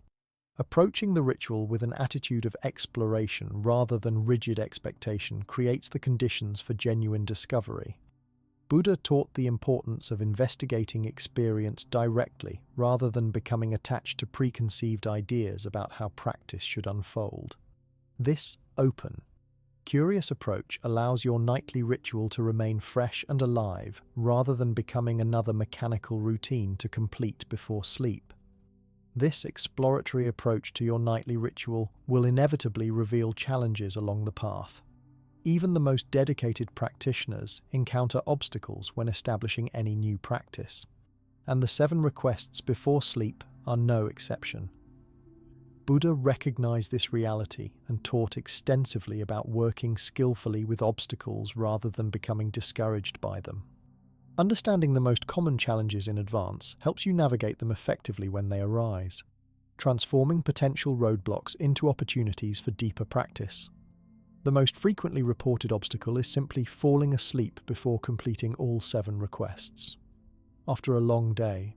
approaching the ritual with an attitude of exploration rather than rigid expectation creates the conditions for genuine discovery. Buddha taught the importance of investigating experience directly rather than becoming attached to preconceived ideas about how practice should unfold. This open, curious approach allows your nightly ritual to remain fresh and alive rather than becoming another mechanical routine to complete before sleep. This exploratory approach to your nightly ritual will inevitably reveal challenges along the path. Even the most dedicated practitioners encounter obstacles when establishing any new practice, and the 7 requests before sleep are no exception. Buddha recognized this reality and taught extensively about working skillfully with obstacles rather than becoming discouraged by them. Understanding the most common challenges in advance helps you navigate them effectively when they arise, transforming potential roadblocks into opportunities for deeper practice. The most frequently reported obstacle is simply falling asleep before completing all 7 requests. After a long day,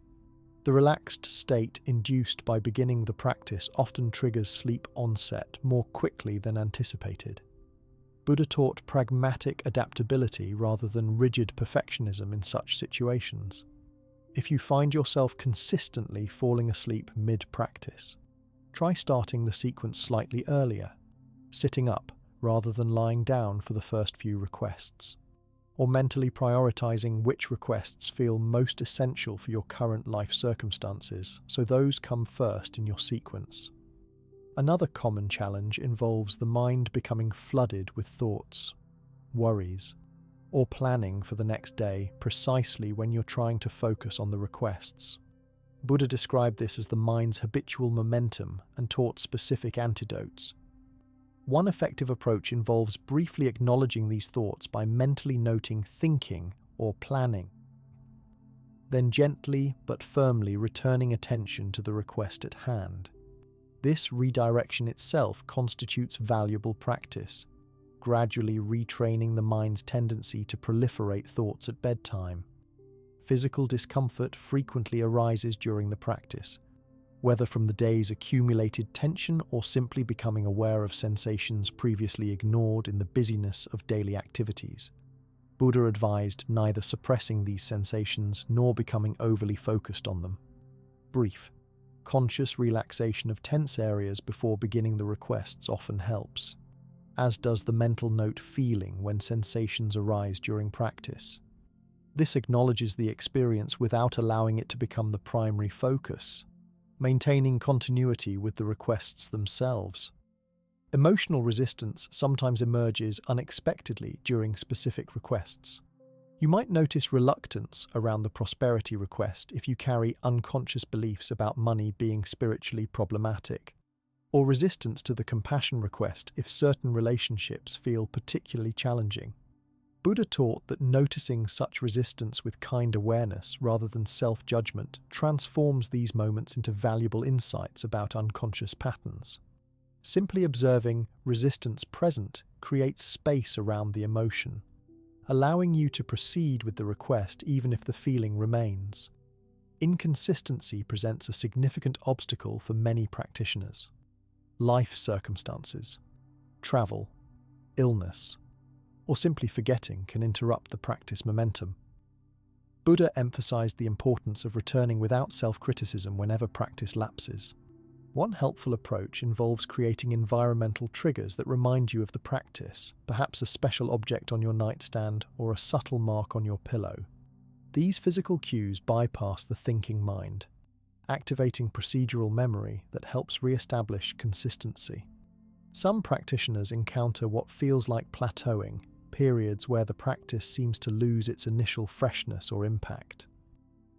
the relaxed state induced by beginning the practice often triggers sleep onset more quickly than anticipated. Buddha taught pragmatic adaptability rather than rigid perfectionism in such situations. If you find yourself consistently falling asleep mid-practice, try starting the sequence slightly earlier, sitting up rather than lying down for the first few requests, or mentally prioritizing which requests feel most essential for your current life circumstances, so those come first in your sequence. Another common challenge involves the mind becoming flooded with thoughts, worries, or planning for the next day precisely when you're trying to focus on the requests. Buddha described this as the mind's habitual momentum and taught specific antidotes. One effective approach involves briefly acknowledging these thoughts by mentally noting thinking or planning, then gently but firmly returning attention to the request at hand. This redirection itself constitutes valuable practice, gradually retraining the mind's tendency to proliferate thoughts at bedtime. Physical discomfort frequently arises during the practice, whether from the day's accumulated tension or simply becoming aware of sensations previously ignored in the busyness of daily activities. Buddha advised neither suppressing these sensations nor becoming overly focused on them. Brief, conscious relaxation of tense areas before beginning the requests often helps, as does the mental note feeling when sensations arise during practice. This acknowledges the experience without allowing it to become the primary focus, maintaining continuity with the requests themselves. Emotional resistance sometimes emerges unexpectedly during specific requests. You might notice reluctance around the prosperity request if you carry unconscious beliefs about money being spiritually problematic, or resistance to the compassion request if certain relationships feel particularly challenging. Buddha taught that noticing such resistance with kind awareness rather than self-judgment transforms these moments into valuable insights about unconscious patterns. Simply observing resistance present creates space around the emotion, allowing you to proceed with the request even if the feeling remains. Inconsistency presents a significant obstacle for many practitioners. Life circumstances, travel, illness, or simply forgetting can interrupt the practice momentum. Buddha emphasized the importance of returning without self-criticism whenever practice lapses. One helpful approach involves creating environmental triggers that remind you of the practice, perhaps a special object on your nightstand or a subtle mark on your pillow. These physical cues bypass the thinking mind, activating procedural memory that helps re-establish consistency. Some practitioners encounter what feels like plateauing, periods where the practice seems to lose its initial freshness or impact.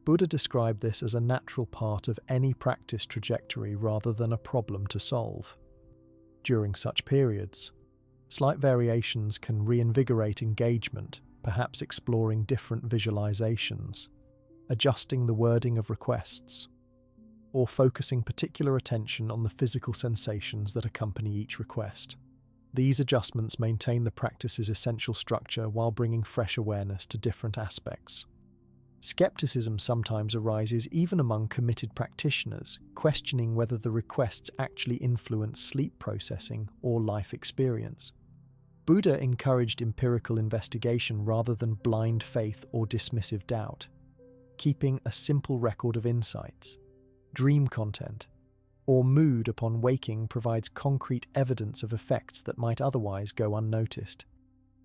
Buddha described this as a natural part of any practice trajectory rather than a problem to solve. During such periods, slight variations can reinvigorate engagement, perhaps exploring different visualizations, adjusting the wording of requests, or focusing particular attention on the physical sensations that accompany each request. These adjustments maintain the practice's essential structure while bringing fresh awareness to different aspects. Skepticism sometimes arises even among committed practitioners, questioning whether the requests actually influence sleep processing or life experience. Buddha encouraged empirical investigation rather than blind faith or dismissive doubt, keeping a simple record of insights, dream content, or mood upon waking provides concrete evidence of effects that might otherwise go unnoticed.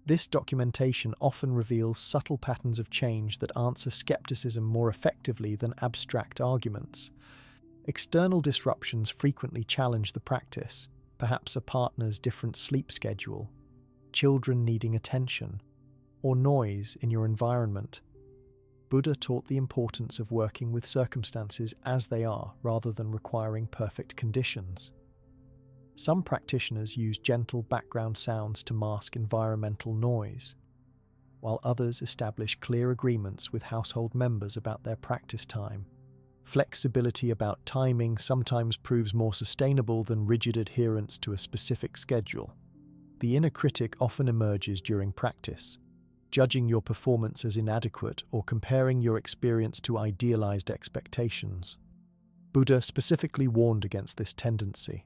This documentation often reveals subtle patterns of change that answer skepticism more effectively than abstract arguments. External disruptions frequently challenge the practice, perhaps a partner's different sleep schedule, children needing attention, or noise in your environment. Buddha taught the importance of working with circumstances as they are rather than requiring perfect conditions. Some practitioners use gentle background sounds to mask environmental noise, while others establish clear agreements with household members about their practice time. Flexibility about timing sometimes proves more sustainable than rigid adherence to a specific schedule. The inner critic often emerges during practice, judging your performance as inadequate or comparing your experience to idealized expectations. Buddha specifically warned against this tendency,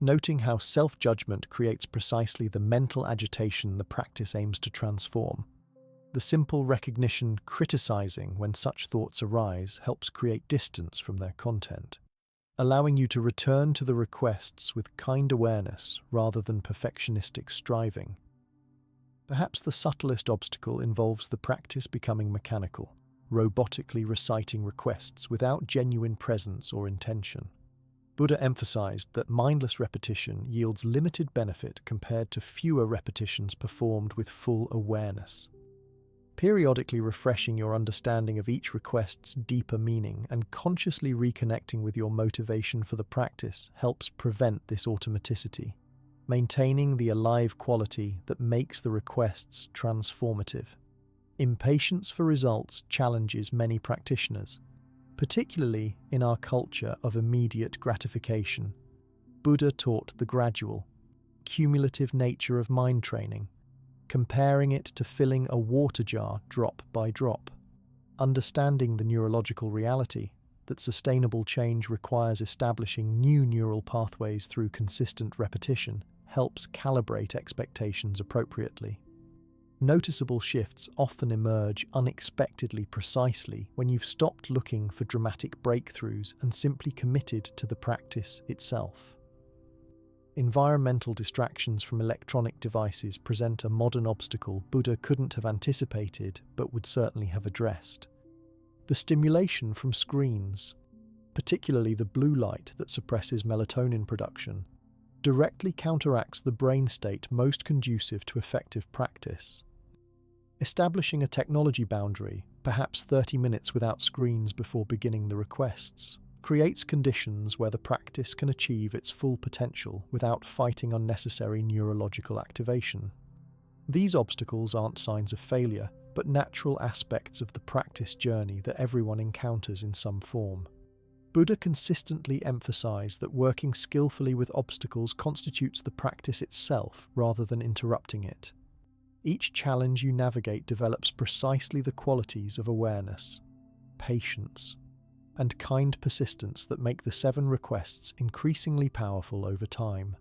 noting how self-judgment creates precisely the mental agitation the practice aims to transform. The simple recognition criticizing when such thoughts arise helps create distance from their content, allowing you to return to the requests with kind awareness rather than perfectionistic striving. Perhaps the subtlest obstacle involves the practice becoming mechanical, robotically reciting requests without genuine presence or intention. Buddha emphasized that mindless repetition yields limited benefit compared to fewer repetitions performed with full awareness. Periodically refreshing your understanding of each request's deeper meaning and consciously reconnecting with your motivation for the practice helps prevent this automaticity, maintaining the alive quality that makes the requests transformative. Impatience for results challenges many practitioners, particularly in our culture of immediate gratification. Buddha taught the gradual, cumulative nature of mind training, comparing it to filling a water jar drop by drop. Understanding the neurological reality that sustainable change requires establishing new neural pathways through consistent repetition helps calibrate expectations appropriately. Noticeable shifts often emerge unexpectedly precisely when you've stopped looking for dramatic breakthroughs and simply committed to the practice itself. Environmental distractions from electronic devices present a modern obstacle Buddha couldn't have anticipated but would certainly have addressed. The stimulation from screens, particularly the blue light that suppresses melatonin production, directly counteracts the brain state most conducive to effective practice. Establishing a technology boundary, perhaps 30 minutes without screens before beginning the requests, creates conditions where the practice can achieve its full potential without fighting unnecessary neurological activation. These obstacles aren't signs of failure, but natural aspects of the practice journey that everyone encounters in some form. Buddha consistently emphasized that working skillfully with obstacles constitutes the practice itself rather than interrupting it. Each challenge you navigate develops precisely the qualities of awareness, patience, and kind persistence that make the 7 requests increasingly powerful over time.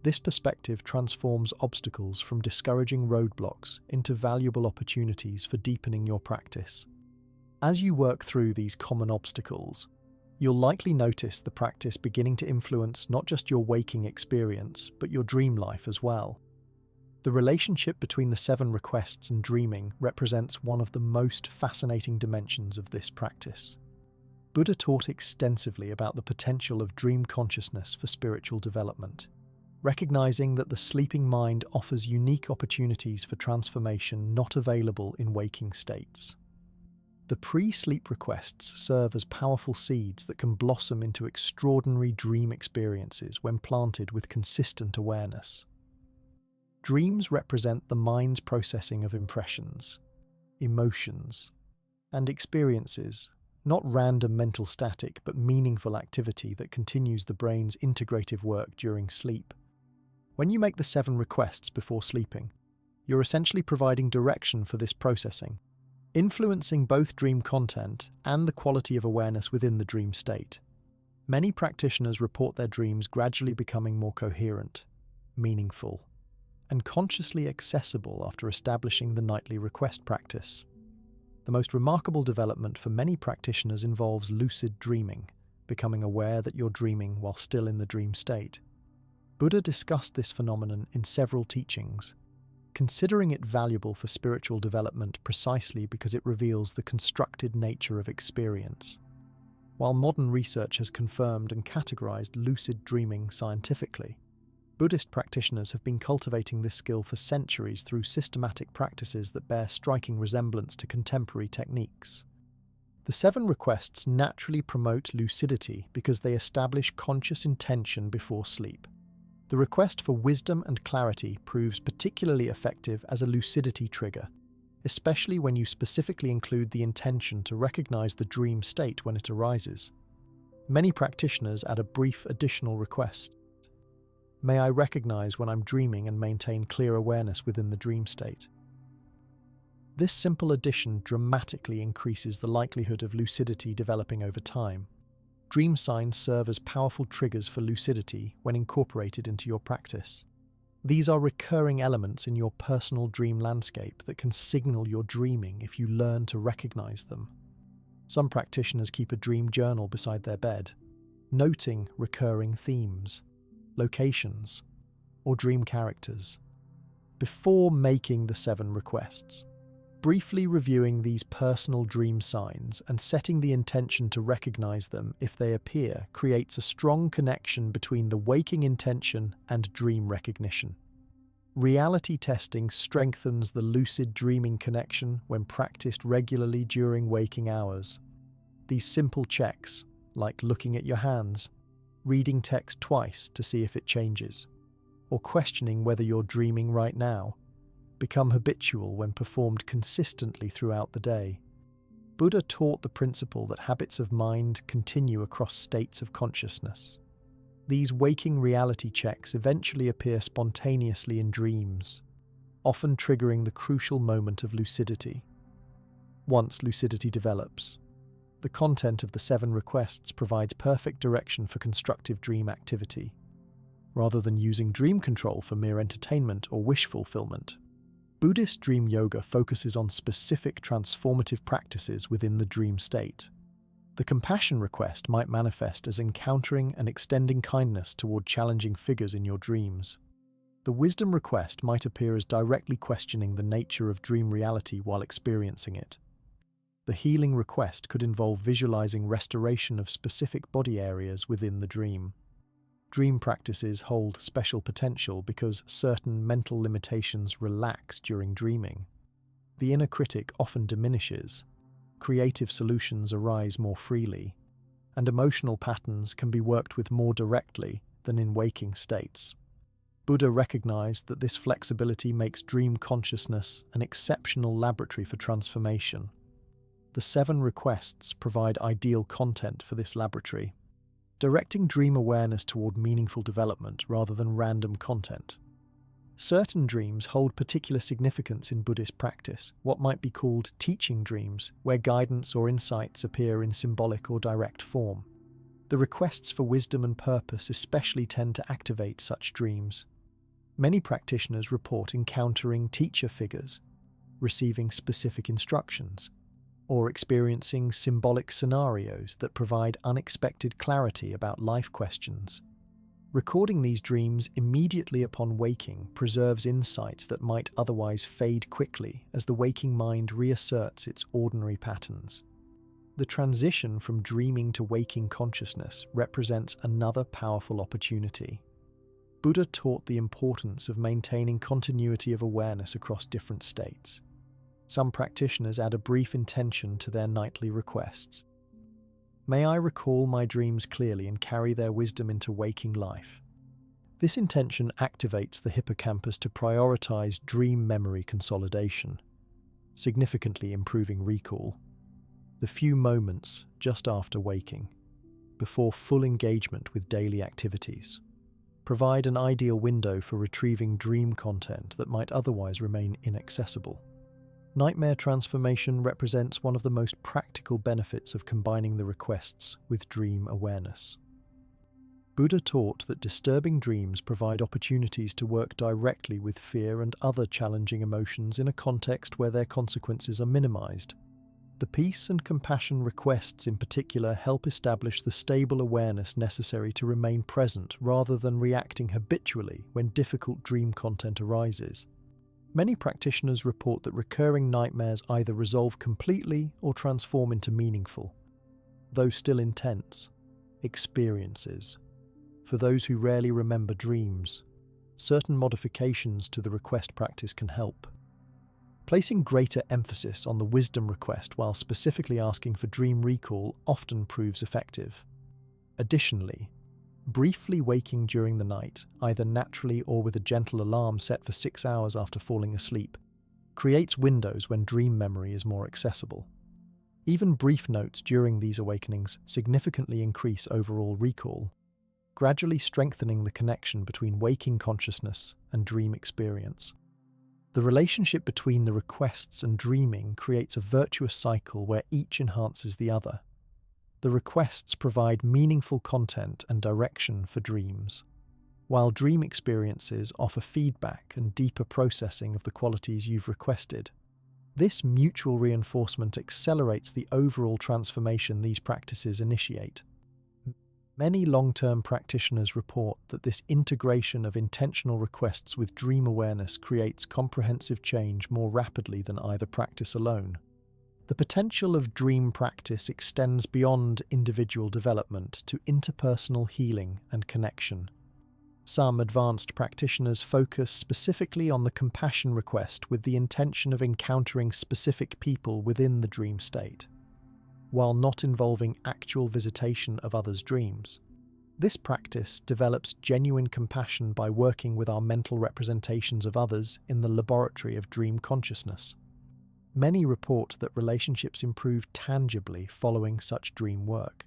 This perspective transforms obstacles from discouraging roadblocks into valuable opportunities for deepening your practice. As you work through these common obstacles, you'll likely notice the practice beginning to influence not just your waking experience, but your dream life as well. The relationship between the 7 requests and dreaming represents one of the most fascinating dimensions of this practice. Buddha taught extensively about the potential of dream consciousness for spiritual development, recognizing that the sleeping mind offers unique opportunities for transformation not available in waking states. The pre-sleep requests serve as powerful seeds that can blossom into extraordinary dream experiences when planted with consistent awareness. Dreams represent the mind's processing of impressions, emotions, and experiences, not random mental static but meaningful activity that continues the brain's integrative work during sleep. When you make the 7 requests before sleeping, you're essentially providing direction for this processing, influencing both dream content and the quality of awareness within the dream state. Many practitioners report their dreams gradually becoming more coherent, meaningful, and consciously accessible after establishing the nightly request practice. The most remarkable development for many practitioners involves lucid dreaming, becoming aware that you're dreaming while still in the dream state. Buddha discussed this phenomenon in several teachings, considering it valuable for spiritual development precisely because it reveals the constructed nature of experience. While modern research has confirmed and categorized lucid dreaming scientifically, Buddhist practitioners have been cultivating this skill for centuries through systematic practices that bear striking resemblance to contemporary techniques. The 7 requests naturally promote lucidity because they establish conscious intention before sleep. The request for wisdom and clarity proves particularly effective as a lucidity trigger, especially when you specifically include the intention to recognize the dream state when it arises. Many practitioners add a brief additional request. May I recognize when I'm dreaming and maintain clear awareness within the dream state? This simple addition dramatically increases the likelihood of lucidity developing over time. Dream signs serve as powerful triggers for lucidity when incorporated into your practice. These are recurring elements in your personal dream landscape that can signal you're dreaming if you learn to recognize them. Some practitioners keep a dream journal beside their bed, noting recurring themes, locations, or dream characters. Before making the 7 requests, briefly reviewing these personal dream signs and setting the intention to recognize them if they appear creates a strong connection between the waking intention and dream recognition. Reality testing strengthens the lucid dreaming connection when practiced regularly during waking hours. These simple checks, like looking at your hands, reading text twice to see if it changes, or questioning whether you're dreaming right now, become habitual when performed consistently throughout the day. Buddha taught the principle that habits of mind continue across states of consciousness. These waking reality checks eventually appear spontaneously in dreams, often triggering the crucial moment of lucidity. Once lucidity develops, the content of the 7 requests provides perfect direction for constructive dream activity, rather than using dream control for mere entertainment or wish fulfillment. Buddhist dream yoga focuses on specific transformative practices within the dream state. The compassion request might manifest as encountering and extending kindness toward challenging figures in your dreams. The wisdom request might appear as directly questioning the nature of dream reality while experiencing it. The healing request could involve visualizing restoration of specific body areas within the dream. Dream practices hold special potential because certain mental limitations relax during dreaming. The inner critic often diminishes, creative solutions arise more freely, and emotional patterns can be worked with more directly than in waking states. Buddha recognized that this flexibility makes dream consciousness an exceptional laboratory for transformation. The 7 requests provide ideal content for this laboratory, directing dream awareness toward meaningful development rather than random content. Certain dreams hold particular significance in Buddhist practice, what might be called teaching dreams, where guidance or insights appear in symbolic or direct form. The requests for wisdom and purpose especially tend to activate such dreams. Many practitioners report encountering teacher figures, receiving specific instructions, or experiencing symbolic scenarios that provide unexpected clarity about life questions. Recording these dreams immediately upon waking preserves insights that might otherwise fade quickly as the waking mind reasserts its ordinary patterns. The transition from dreaming to waking consciousness represents another powerful opportunity. Buddha taught the importance of maintaining continuity of awareness across different states. Some practitioners add a brief intention to their nightly requests. May I recall my dreams clearly and carry their wisdom into waking life. This intention activates the hippocampus to prioritize dream memory consolidation, significantly improving recall. The few moments just after waking, before full engagement with daily activities, provide an ideal window for retrieving dream content that might otherwise remain inaccessible. Nightmare transformation represents one of the most practical benefits of combining the requests with dream awareness. Buddha taught that disturbing dreams provide opportunities to work directly with fear and other challenging emotions in a context where their consequences are minimized. The peace and compassion requests in particular help establish the stable awareness necessary to remain present rather than reacting habitually when difficult dream content arises. Many practitioners report that recurring nightmares either resolve completely or transform into meaningful, though still intense, experiences. For those who rarely remember dreams, certain modifications to the request practice can help. Placing greater emphasis on the wisdom request while specifically asking for dream recall often proves effective. Additionally, briefly waking during the night, either naturally or with a gentle alarm set for 6 hours after falling asleep, creates windows when dream memory is more accessible. Even brief notes during these awakenings significantly increase overall recall, gradually strengthening the connection between waking consciousness and dream experience. The relationship between the requests and dreaming creates a virtuous cycle where each enhances the other. The requests provide meaningful content and direction for dreams, while dream experiences offer feedback and deeper processing of the qualities you've requested. This mutual reinforcement accelerates the overall transformation these practices initiate. Many long-term practitioners report that this integration of intentional requests with dream awareness creates comprehensive change more rapidly than either practice alone. The potential of dream practice extends beyond individual development to interpersonal healing and connection. Some advanced practitioners focus specifically on the compassion request with the intention of encountering specific people within the dream state, while not involving actual visitation of others' dreams. This practice develops genuine compassion by working with our mental representations of others in the laboratory of dream consciousness. Many report that relationships improve tangibly following such dream work,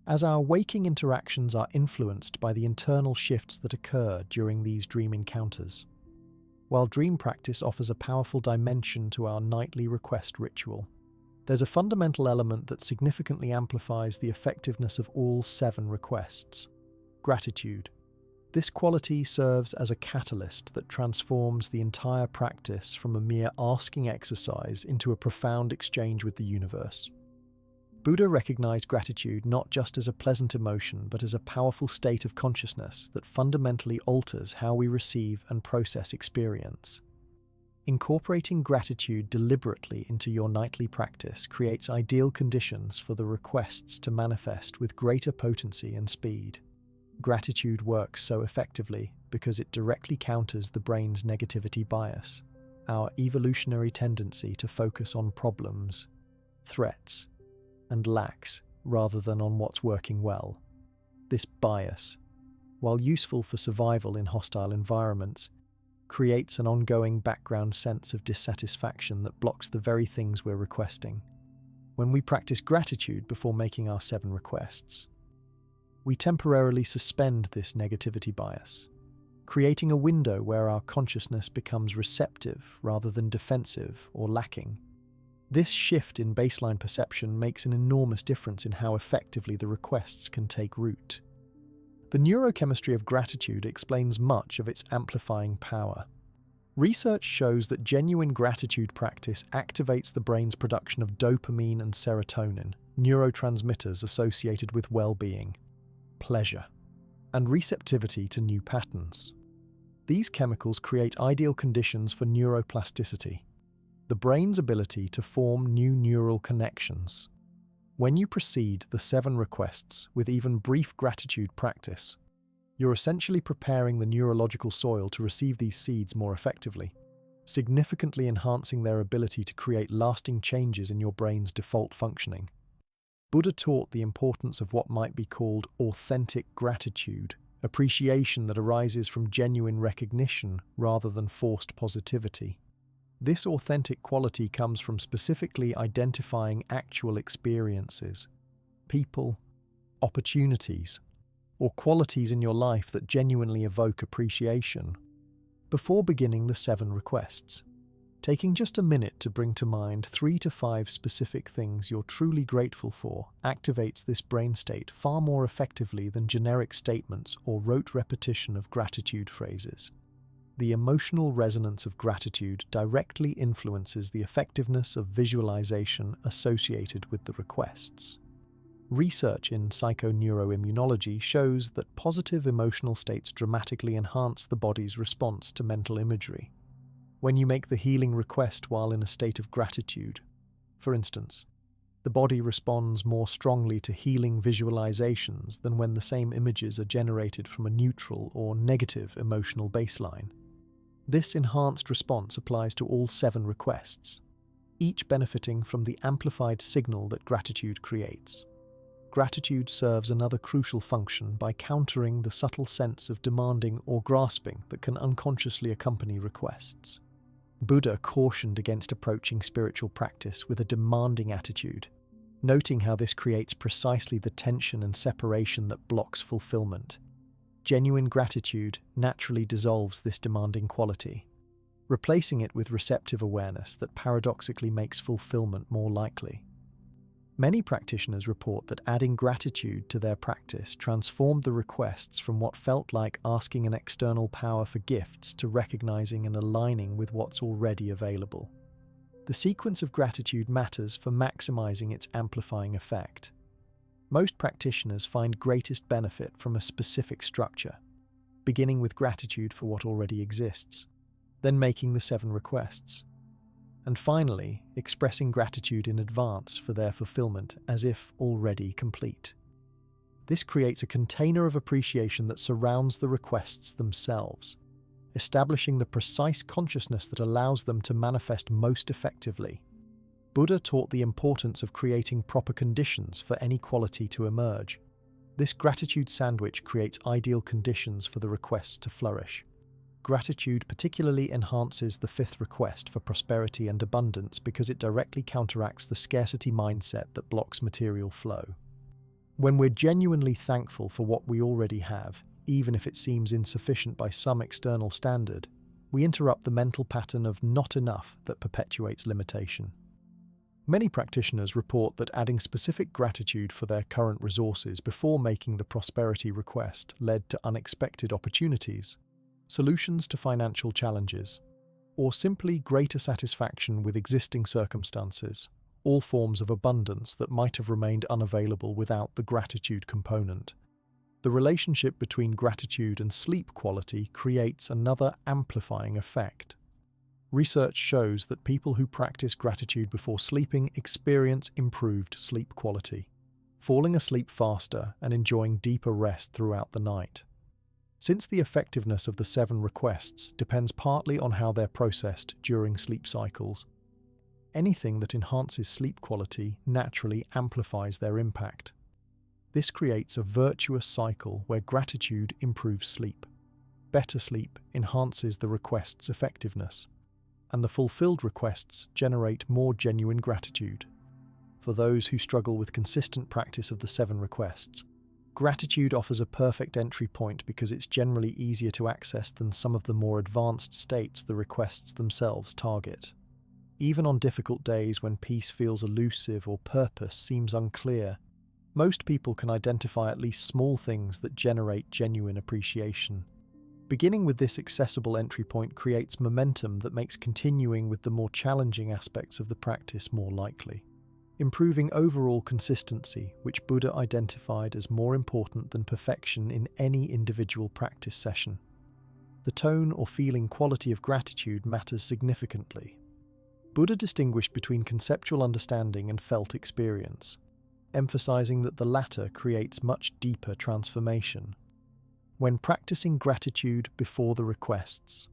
as our waking interactions are influenced by the internal shifts that occur during these dream encounters. While dream practice offers a powerful dimension to our nightly request ritual, there's a fundamental element that significantly amplifies the effectiveness of all 7 requests: gratitude. This quality serves as a catalyst that transforms the entire practice from a mere asking exercise into a profound exchange with the universe. Buddha recognized gratitude not just as a pleasant emotion, but as a powerful state of consciousness that fundamentally alters how we receive and process experience. Incorporating gratitude deliberately into your nightly practice creates ideal conditions for the requests to manifest with greater potency and speed. Gratitude works so effectively because it directly counters the brain's negativity bias, our evolutionary tendency to focus on problems, threats, and lacks rather than on what's working well. This bias, while useful for survival in hostile environments, creates an ongoing background sense of dissatisfaction that blocks the very things we're requesting. When we practice gratitude before making our 7 requests, we temporarily suspend this negativity bias, creating a window where our consciousness becomes receptive rather than defensive or lacking. This shift in baseline perception makes an enormous difference in how effectively the requests can take root. The neurochemistry of gratitude explains much of its amplifying power. Research shows that genuine gratitude practice activates the brain's production of dopamine and serotonin, neurotransmitters associated with well-being, pleasure, and receptivity to new patterns. These chemicals create ideal conditions for neuroplasticity, the brain's ability to form new neural connections. When you precede the 7 requests with even brief gratitude practice, you're essentially preparing the neurological soil to receive these seeds more effectively, significantly enhancing their ability to create lasting changes in your brain's default functioning. Buddha taught the importance of what might be called authentic gratitude, appreciation that arises from genuine recognition rather than forced positivity. This authentic quality comes from specifically identifying actual experiences, people, opportunities, or qualities in your life that genuinely evoke appreciation. Before beginning the 7 requests, taking just a minute to bring to mind 3 to 5 specific things you're truly grateful for activates this brain state far more effectively than generic statements or rote repetition of gratitude phrases. The emotional resonance of gratitude directly influences the effectiveness of visualization associated with the requests. Research in psychoneuroimmunology shows that positive emotional states dramatically enhance the body's response to mental imagery. When you make the healing request while in a state of gratitude, for instance, the body responds more strongly to healing visualizations than when the same images are generated from a neutral or negative emotional baseline. This enhanced response applies to all 7 requests, each benefiting from the amplified signal that gratitude creates. Gratitude serves another crucial function by countering the subtle sense of demanding or grasping that can unconsciously accompany requests. Buddha cautioned against approaching spiritual practice with a demanding attitude, noting how this creates precisely the tension and separation that blocks fulfillment. Genuine gratitude naturally dissolves this demanding quality, replacing it with receptive awareness that paradoxically makes fulfillment more likely. Many practitioners report that adding gratitude to their practice transformed the requests from what felt like asking an external power for gifts to recognizing and aligning with what's already available. The sequence of gratitude matters for maximizing its amplifying effect. Most practitioners find greatest benefit from a specific structure, beginning with gratitude for what already exists, then making the 7 requests, and finally, expressing gratitude in advance for their fulfillment as if already complete. This creates a container of appreciation that surrounds the requests themselves, establishing the precise consciousness that allows them to manifest most effectively. Buddha taught the importance of creating proper conditions for any quality to emerge. This gratitude sandwich creates ideal conditions for the requests to flourish. Gratitude particularly enhances the 5th request for prosperity and abundance because it directly counteracts the scarcity mindset that blocks material flow. When we're genuinely thankful for what we already have, even if it seems insufficient by some external standard, we interrupt the mental pattern of not enough that perpetuates limitation. Many practitioners report that adding specific gratitude for their current resources before making the prosperity request led to unexpected opportunities, solutions to financial challenges, or simply greater satisfaction with existing circumstances, all forms of abundance that might have remained unavailable without the gratitude component. The relationship between gratitude and sleep quality creates another amplifying effect. Research shows that people who practice gratitude before sleeping experience improved sleep quality, falling asleep faster and enjoying deeper rest throughout the night. Since the effectiveness of the 7 requests depends partly on how they're processed during sleep cycles, anything that enhances sleep quality naturally amplifies their impact. This creates a virtuous cycle where gratitude improves sleep. Better sleep enhances the request's effectiveness, and the fulfilled requests generate more genuine gratitude. For those who struggle with consistent practice of the 7 requests, Gratitude offers a perfect entry point because it's generally easier to access than some of the more advanced states the requests themselves target. Even on difficult days when peace feels elusive or purpose seems unclear, most people can identify at least small things that generate genuine appreciation. Beginning with this accessible entry point creates momentum that makes continuing with the more challenging aspects of the practice more likely, improving overall consistency, which Buddha identified as more important than perfection in any individual practice session. The tone or feeling quality of gratitude matters significantly. Buddha distinguished between conceptual understanding and felt experience, emphasizing that the latter creates much deeper transformation. When practicing gratitude before the requests,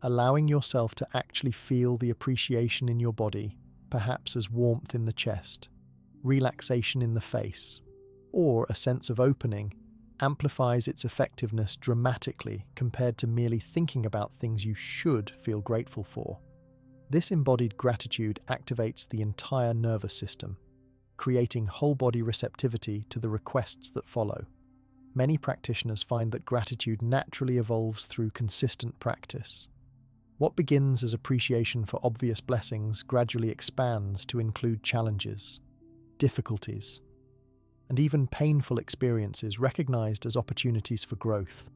allowing yourself to actually feel the appreciation in your body, perhaps as warmth in the chest, relaxation in the face, or a sense of opening, amplifies its effectiveness dramatically compared to merely thinking about things you should feel grateful for. This embodied gratitude activates the entire nervous system, creating whole-body receptivity to the requests that follow. Many practitioners find that gratitude naturally evolves through consistent practice. What begins as appreciation for obvious blessings gradually expands to include challenges, difficulties, and even painful experiences recognized as opportunities for growth.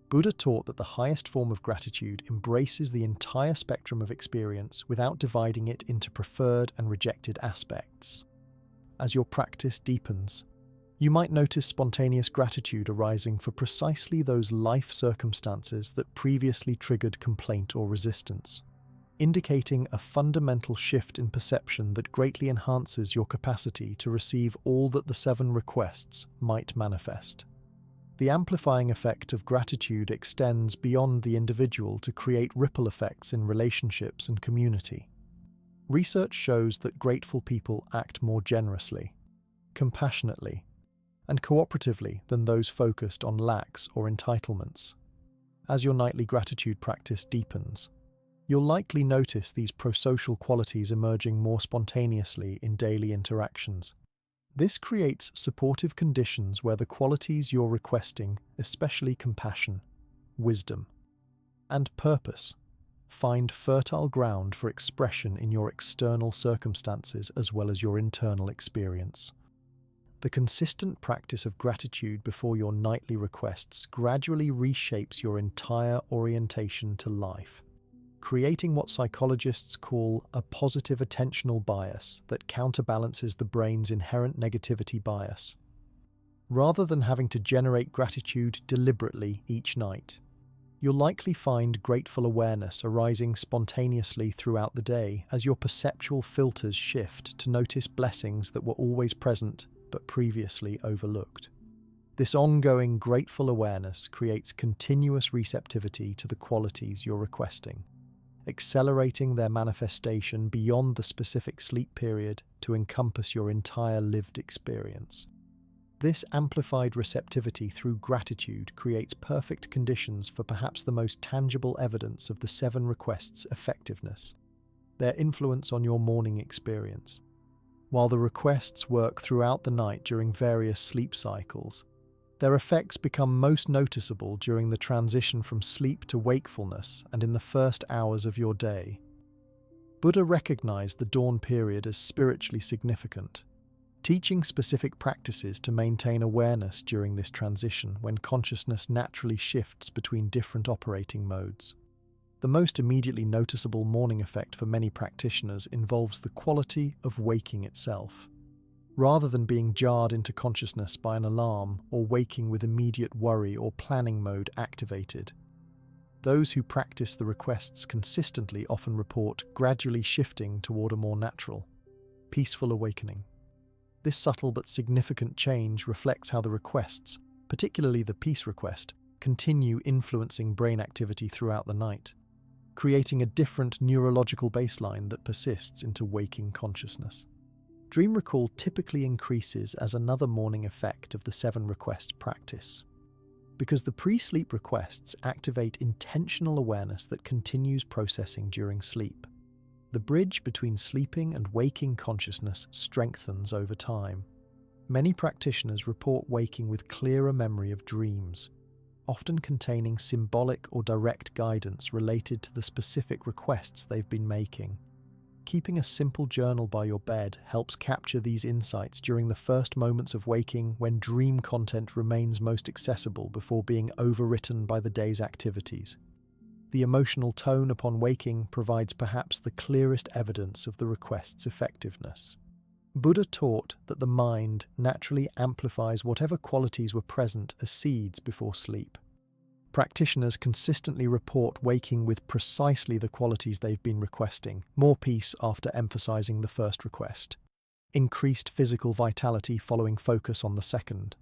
Buddha taught that the highest form of gratitude embraces the entire spectrum of experience without dividing it into preferred and rejected aspects. As your practice deepens, you might notice spontaneous gratitude arising for precisely those life circumstances that previously triggered complaint or resistance, indicating a fundamental shift in perception that greatly enhances your capacity to receive all that the 7 requests might manifest. The amplifying effect of gratitude extends beyond the individual to create ripple effects in relationships and community. Research shows that grateful people act more generously, compassionately, and cooperatively than those focused on lacks or entitlements. As your nightly gratitude practice deepens, you'll likely notice these prosocial qualities emerging more spontaneously in daily interactions. This creates supportive conditions where the qualities you're requesting, especially compassion, wisdom, and purpose, find fertile ground for expression in your external circumstances as well as your internal experience. The consistent practice of gratitude before your nightly requests gradually reshapes your entire orientation to life, creating what psychologists call a positive attentional bias that counterbalances the brain's inherent negativity bias. Rather than having to generate gratitude deliberately each night, you'll likely find grateful awareness arising spontaneously throughout the day as your perceptual filters shift to notice blessings that were always present but previously overlooked. This ongoing grateful awareness creates continuous receptivity to the qualities you're requesting, accelerating their manifestation beyond the specific sleep period to encompass your entire lived experience. This amplified receptivity through gratitude creates perfect conditions for perhaps the most tangible evidence of the 7 requests' effectiveness, their influence on your morning experience. While the requests work throughout the night during various sleep cycles, their effects become most noticeable during the transition from sleep to wakefulness and in the first hours of your day. Buddha recognized the dawn period as spiritually significant, teaching specific practices to maintain awareness during this transition when consciousness naturally shifts between different operating modes. The most immediately noticeable morning effect for many practitioners involves the quality of waking itself. Rather than being jarred into consciousness by an alarm or waking with immediate worry or planning mode activated, those who practice the requests consistently often report gradually shifting toward a more natural, peaceful awakening. This subtle but significant change reflects how the requests, particularly the peace request, continue influencing brain activity throughout the night, creating a different neurological baseline that persists into waking consciousness. Dream recall typically increases as another morning effect of the 7 request practice, because the pre-sleep requests activate intentional awareness that continues processing during sleep. The bridge between sleeping and waking consciousness strengthens over time, Many practitioners report waking with clearer memory of dreams, often containing symbolic or direct guidance related to the specific requests they've been making. Keeping a simple journal by your bed helps capture these insights during the first moments of waking, when dream content remains most accessible before being overwritten by the day's activities. The emotional tone upon waking provides perhaps the clearest evidence of the request's effectiveness. Buddha taught that the mind naturally amplifies whatever qualities were present as seeds before sleep. Practitioners consistently report waking with precisely the qualities they've been requesting: more peace after emphasizing the first request, increased physical vitality following focus on the second,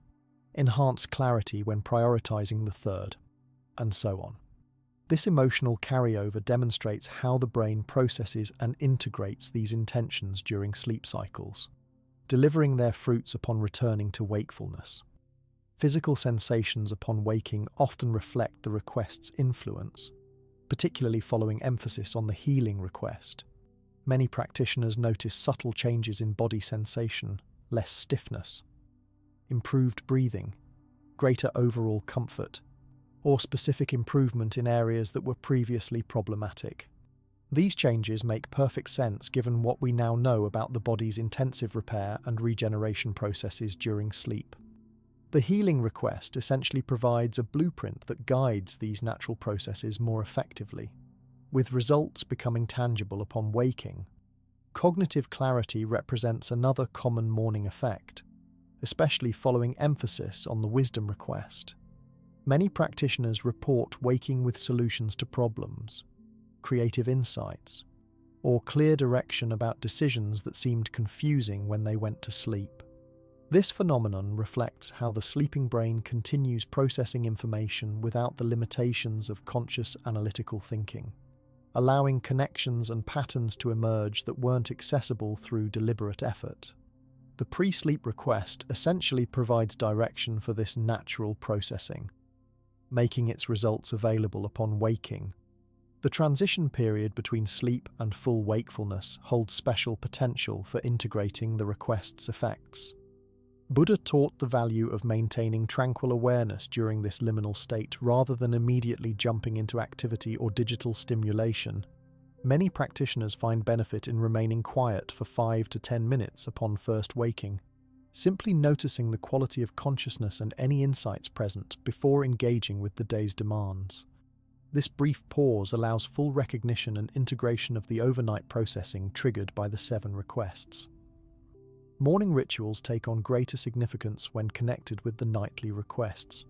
enhanced clarity when prioritizing the third, and so on. This emotional carryover demonstrates how the brain processes and integrates these intentions during sleep cycles, delivering their fruits upon returning to wakefulness. Physical sensations upon waking often reflect the request's influence, particularly following emphasis on the healing request. Many practitioners notice subtle changes in body sensation, less stiffness, improved breathing, greater overall comfort, or specific improvement in areas that were previously problematic. These changes make perfect sense given what we now know about the body's intensive repair and regeneration processes during sleep. The healing request essentially provides a blueprint that guides these natural processes more effectively, with results becoming tangible upon waking. Cognitive clarity represents another common morning effect, especially following emphasis on the wisdom request. Many practitioners report waking with solutions to problems, creative insights, or clear direction about decisions that seemed confusing when they went to sleep. This phenomenon reflects how the sleeping brain continues processing information without the limitations of conscious analytical thinking, allowing connections and patterns to emerge that weren't accessible through deliberate effort. The pre-sleep request essentially provides direction for this natural processing, making its results available upon waking. The transition period between sleep and full wakefulness holds special potential for integrating the request's effects. Buddha taught the value of maintaining tranquil awareness during this liminal state rather than immediately jumping into activity or digital stimulation. Many practitioners find benefit in remaining quiet for 5 to 10 minutes upon first waking, simply noticing the quality of consciousness and any insights present before engaging with the day's demands. This brief pause allows full recognition and integration of the overnight processing triggered by the 7 requests. Morning rituals take on greater significance when connected with the nightly requests,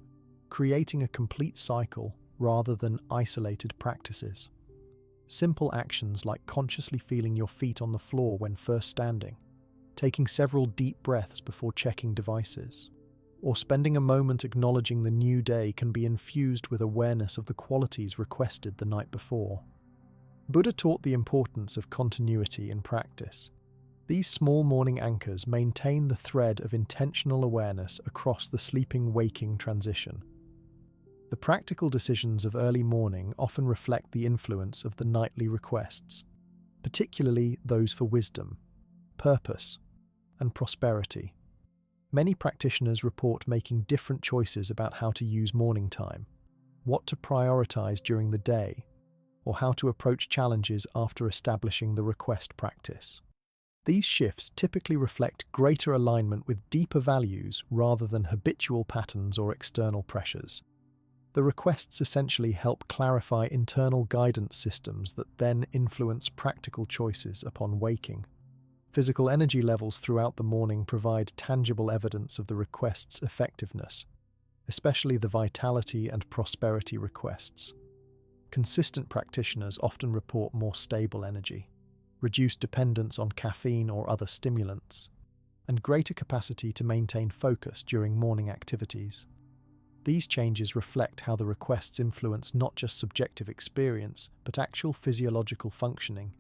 creating a complete cycle rather than isolated practices. Simple actions like consciously feeling your feet on the floor when first standing, taking several deep breaths before checking devices, or spending a moment acknowledging the new day can be infused with awareness of the qualities requested the night before. Buddha taught the importance of continuity in practice. These small morning anchors maintain the thread of intentional awareness across the sleeping-waking transition. The practical decisions of early morning often reflect the influence of the nightly requests, particularly those for wisdom, purpose, and prosperity. Many practitioners report making different choices about how to use morning time, what to prioritize during the day, or how to approach challenges after establishing the request practice. These shifts typically reflect greater alignment with deeper values rather than habitual patterns or external pressures. The requests essentially help clarify internal guidance systems that then influence practical choices upon waking. Physical energy levels throughout the morning provide tangible evidence of the request's effectiveness, especially the vitality and prosperity requests. Consistent practitioners often report more stable energy, reduced dependence on caffeine or other stimulants, and greater capacity to maintain focus during morning activities. These changes reflect how the requests influence not just subjective experience, but actual physiological functioning,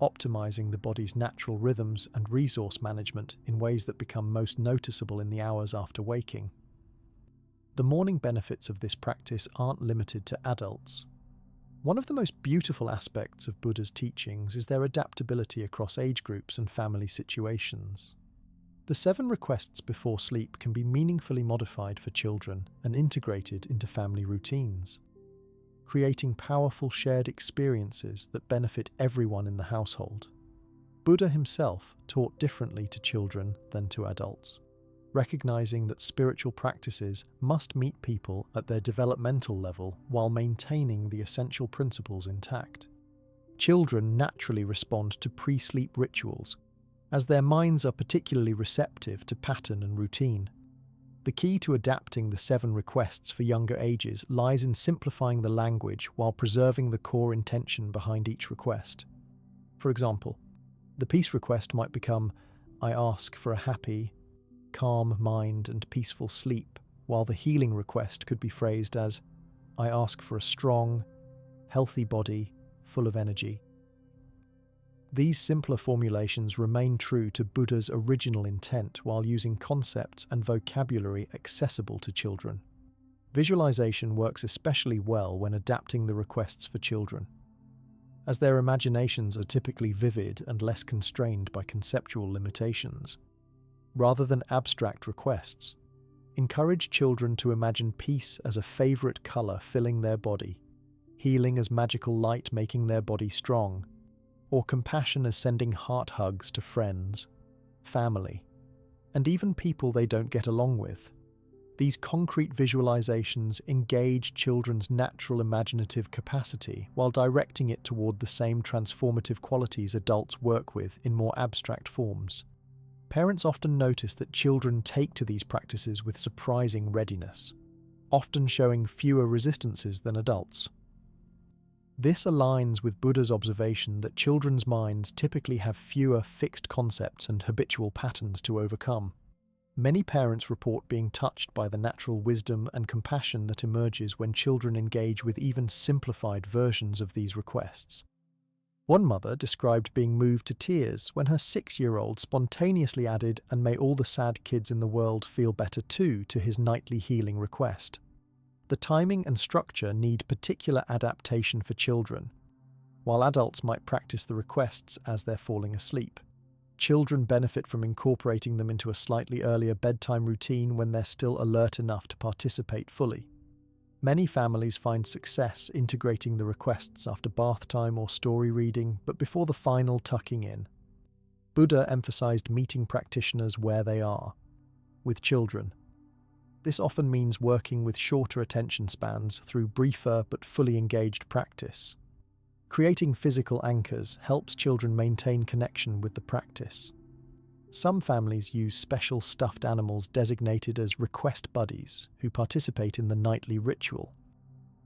optimizing the body's natural rhythms and resource management in ways that become most noticeable in the hours after waking. The morning benefits of this practice aren't limited to adults. One of the most beautiful aspects of Buddha's teachings is their adaptability across age groups and family situations. The 7 requests before sleep can be meaningfully modified for children and integrated into family routines, creating powerful shared experiences that benefit everyone in the household. Buddha himself taught differently to children than to adults, recognizing that spiritual practices must meet people at their developmental level while maintaining the essential principles intact. Children naturally respond to pre-sleep rituals, as their minds are particularly receptive to pattern and routine. The key to adapting the 7 requests for younger ages lies in simplifying the language while preserving the core intention behind each request. For example, the peace request might become, "I ask for a happy, calm mind and peaceful sleep," while the healing request could be phrased as, "I ask for a strong, healthy body full of energy." These simpler formulations remain true to Buddha's original intent while using concepts and vocabulary accessible to children. Visualization works especially well when adapting the requests for children, as their imaginations are typically vivid and less constrained by conceptual limitations. Rather than abstract requests, encourage children to imagine peace as a favorite color filling their body, healing as magical light making their body strong, or compassion as sending heart hugs to friends, family, and even people they don't get along with. These concrete visualizations engage children's natural imaginative capacity while directing it toward the same transformative qualities adults work with in more abstract forms. Parents often notice that children take to these practices with surprising readiness, often showing fewer resistances than adults. This aligns with Buddha's observation that children's minds typically have fewer fixed concepts and habitual patterns to overcome. Many parents report being touched by the natural wisdom and compassion that emerges when children engage with even simplified versions of these requests. One mother described being moved to tears when her 6-year-old spontaneously added, "And may all the sad kids in the world feel better too," to his nightly healing request. The timing and structure need particular adaptation for children. While adults might practice the requests as they're falling asleep, children benefit from incorporating them into a slightly earlier bedtime routine when they're still alert enough to participate fully. Many families find success integrating the requests after bath time or story reading, but before the final tucking in. Buddha emphasized meeting practitioners where they are, with children. This often means working with shorter attention spans through briefer but fully engaged practice. Creating physical anchors helps children maintain connection with the practice. Some families use special stuffed animals designated as request buddies who participate in the nightly ritual.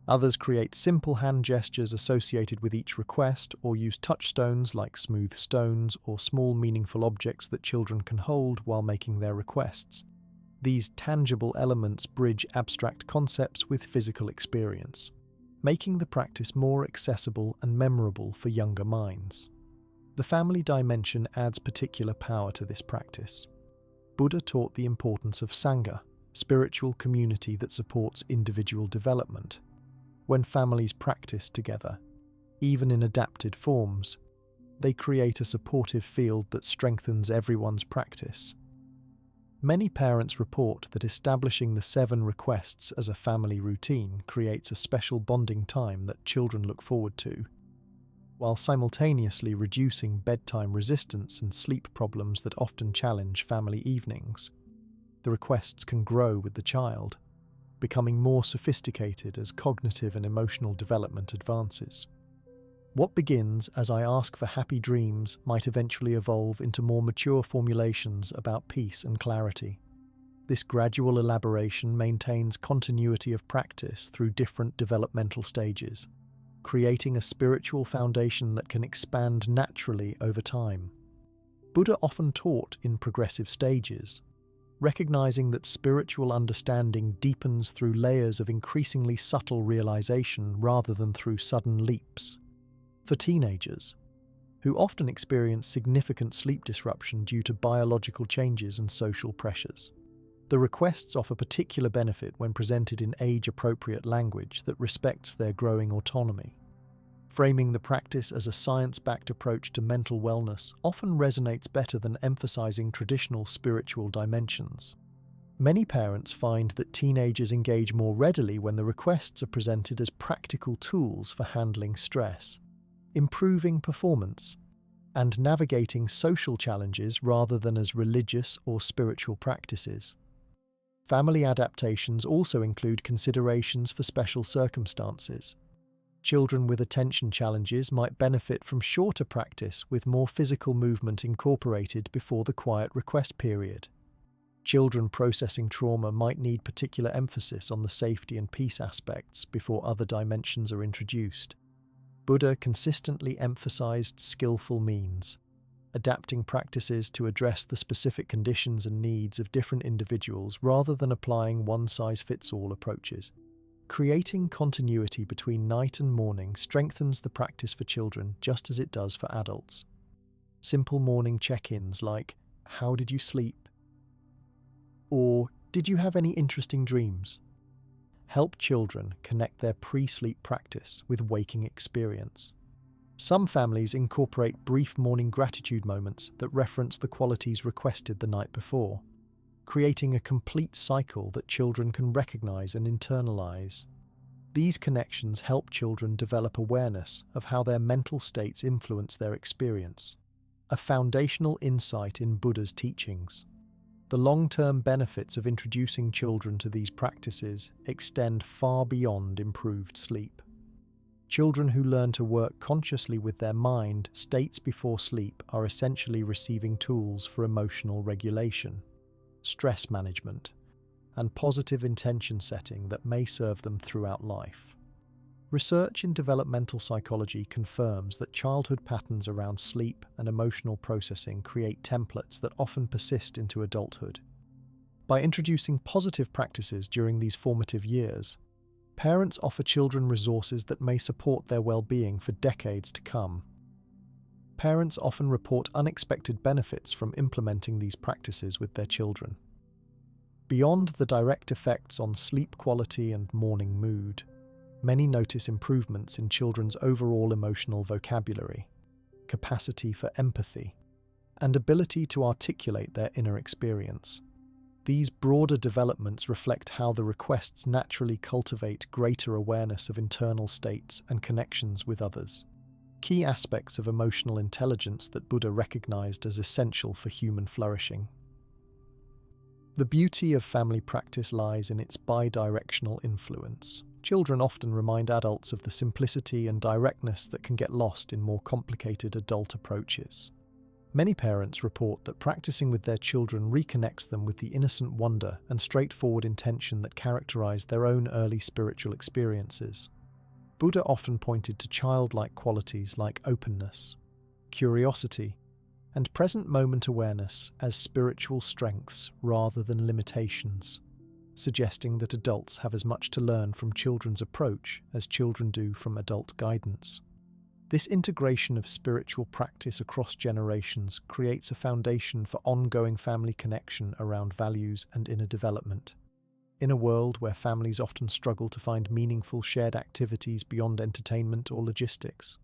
Others create simple hand gestures associated with each request or use touchstones like smooth stones or small meaningful objects that children can hold while making their requests. These tangible elements bridge abstract concepts with physical experience, making the practice more accessible and memorable for younger minds. The family dimension adds particular power to this practice. Buddha taught the importance of Sangha, spiritual community that supports individual development. When families practice together, even in adapted forms, they create a supportive field that strengthens everyone's practice. Many parents report that establishing the 7 requests as a family routine creates a special bonding time that children look forward to, while simultaneously reducing bedtime resistance and sleep problems that often challenge family evenings. The requests can grow with the child, becoming more sophisticated as cognitive and emotional development advances. What begins as "I ask for happy dreams" might eventually evolve into more mature formulations about peace and clarity. This gradual elaboration maintains continuity of practice through different developmental stages, creating a spiritual foundation that can expand naturally over time. Buddha often taught in progressive stages, recognizing that spiritual understanding deepens through layers of increasingly subtle realization rather than through sudden leaps. For teenagers, who often experience significant sleep disruption due to biological changes and social pressures, the requests offer particular benefit when presented in age-appropriate language that respects their growing autonomy. Framing the practice as a science-backed approach to mental wellness often resonates better than emphasizing traditional spiritual dimensions. Many parents find that teenagers engage more readily when the requests are presented as practical tools for handling stress, improving performance, and navigating social challenges rather than as religious or spiritual practices. Family adaptations also include considerations for special circumstances. Children with attention challenges might benefit from shorter practice with more physical movement incorporated before the quiet request period. Children processing trauma might need particular emphasis on the safety and peace aspects before other dimensions are introduced. Buddha consistently emphasized skillful means, adapting practices to address the specific conditions and needs of different individuals rather than applying one-size-fits-all approaches. Creating continuity between night and morning strengthens the practice for children just as it does for adults. Simple morning check-ins like, "How did you sleep?" or "Did you have any interesting dreams?" help children connect their pre-sleep practice with waking experience. Some families incorporate brief morning gratitude moments that reference the qualities requested the night before, creating a complete cycle that children can recognize and internalize. These connections help children develop awareness of how their mental states influence their experience, a foundational insight in Buddha's teachings. The long-term benefits of introducing children to these practices extend far beyond improved sleep. Children who learn to work consciously with their mind states before sleep are essentially receiving tools for emotional regulation, stress management, and positive intention setting that may serve them throughout life. Research in developmental psychology confirms that childhood patterns around sleep and emotional processing create templates that often persist into adulthood. By introducing positive practices during these formative years, parents offer children resources that may support their well-being for decades to come. Parents often report unexpected benefits from implementing these practices with their children. Beyond the direct effects on sleep quality and morning mood, many notice improvements in children's overall emotional vocabulary, capacity for empathy, and ability to articulate their inner experience. These broader developments reflect how the requests naturally cultivate greater awareness of internal states and connections with others, key aspects of emotional intelligence that Buddha recognized as essential for human flourishing. The beauty of family practice lies in its bidirectional influence. Children often remind adults of the simplicity and directness that can get lost in more complicated adult approaches. Many parents report that practicing with their children reconnects them with the innocent wonder and straightforward intention that characterized their own early spiritual experiences. Buddha often pointed to childlike qualities like openness, curiosity, and present moment awareness as spiritual strengths rather than limitations, suggesting that adults have as much to learn from children's approach as children do from adult guidance. This integration of spiritual practice across generations creates a foundation for ongoing family connection around values and inner development. In a world where families often struggle to find meaningful shared activities beyond entertainment or logistics,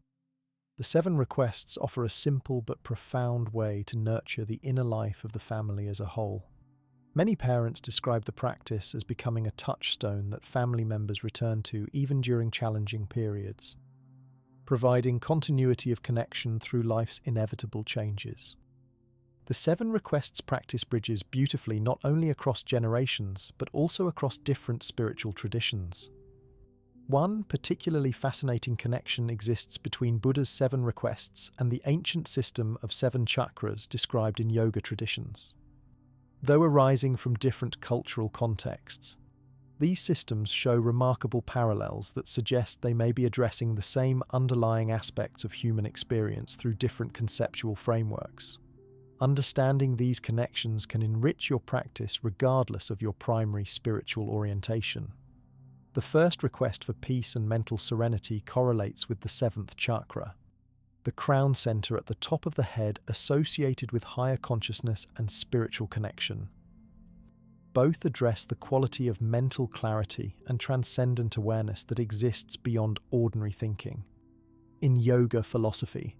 the 7 requests offer a simple but profound way to nurture the inner life of the family as a whole. Many parents describe the practice as becoming a touchstone that family members return to even during challenging periods, providing continuity of connection through life's inevitable changes. The 7 requests practice bridges beautifully not only across generations, but also across different spiritual traditions. One particularly fascinating connection exists between Buddha's 7 requests and the ancient system of 7 chakras described in yoga traditions. Though arising from different cultural contexts, these systems show remarkable parallels that suggest they may be addressing the same underlying aspects of human experience through different conceptual frameworks. Understanding these connections can enrich your practice regardless of your primary spiritual orientation. The first request for peace and mental serenity correlates with the 7th chakra, the crown center at the top of the head associated with higher consciousness and spiritual connection. Both address the quality of mental clarity and transcendent awareness that exists beyond ordinary thinking. In yoga philosophy,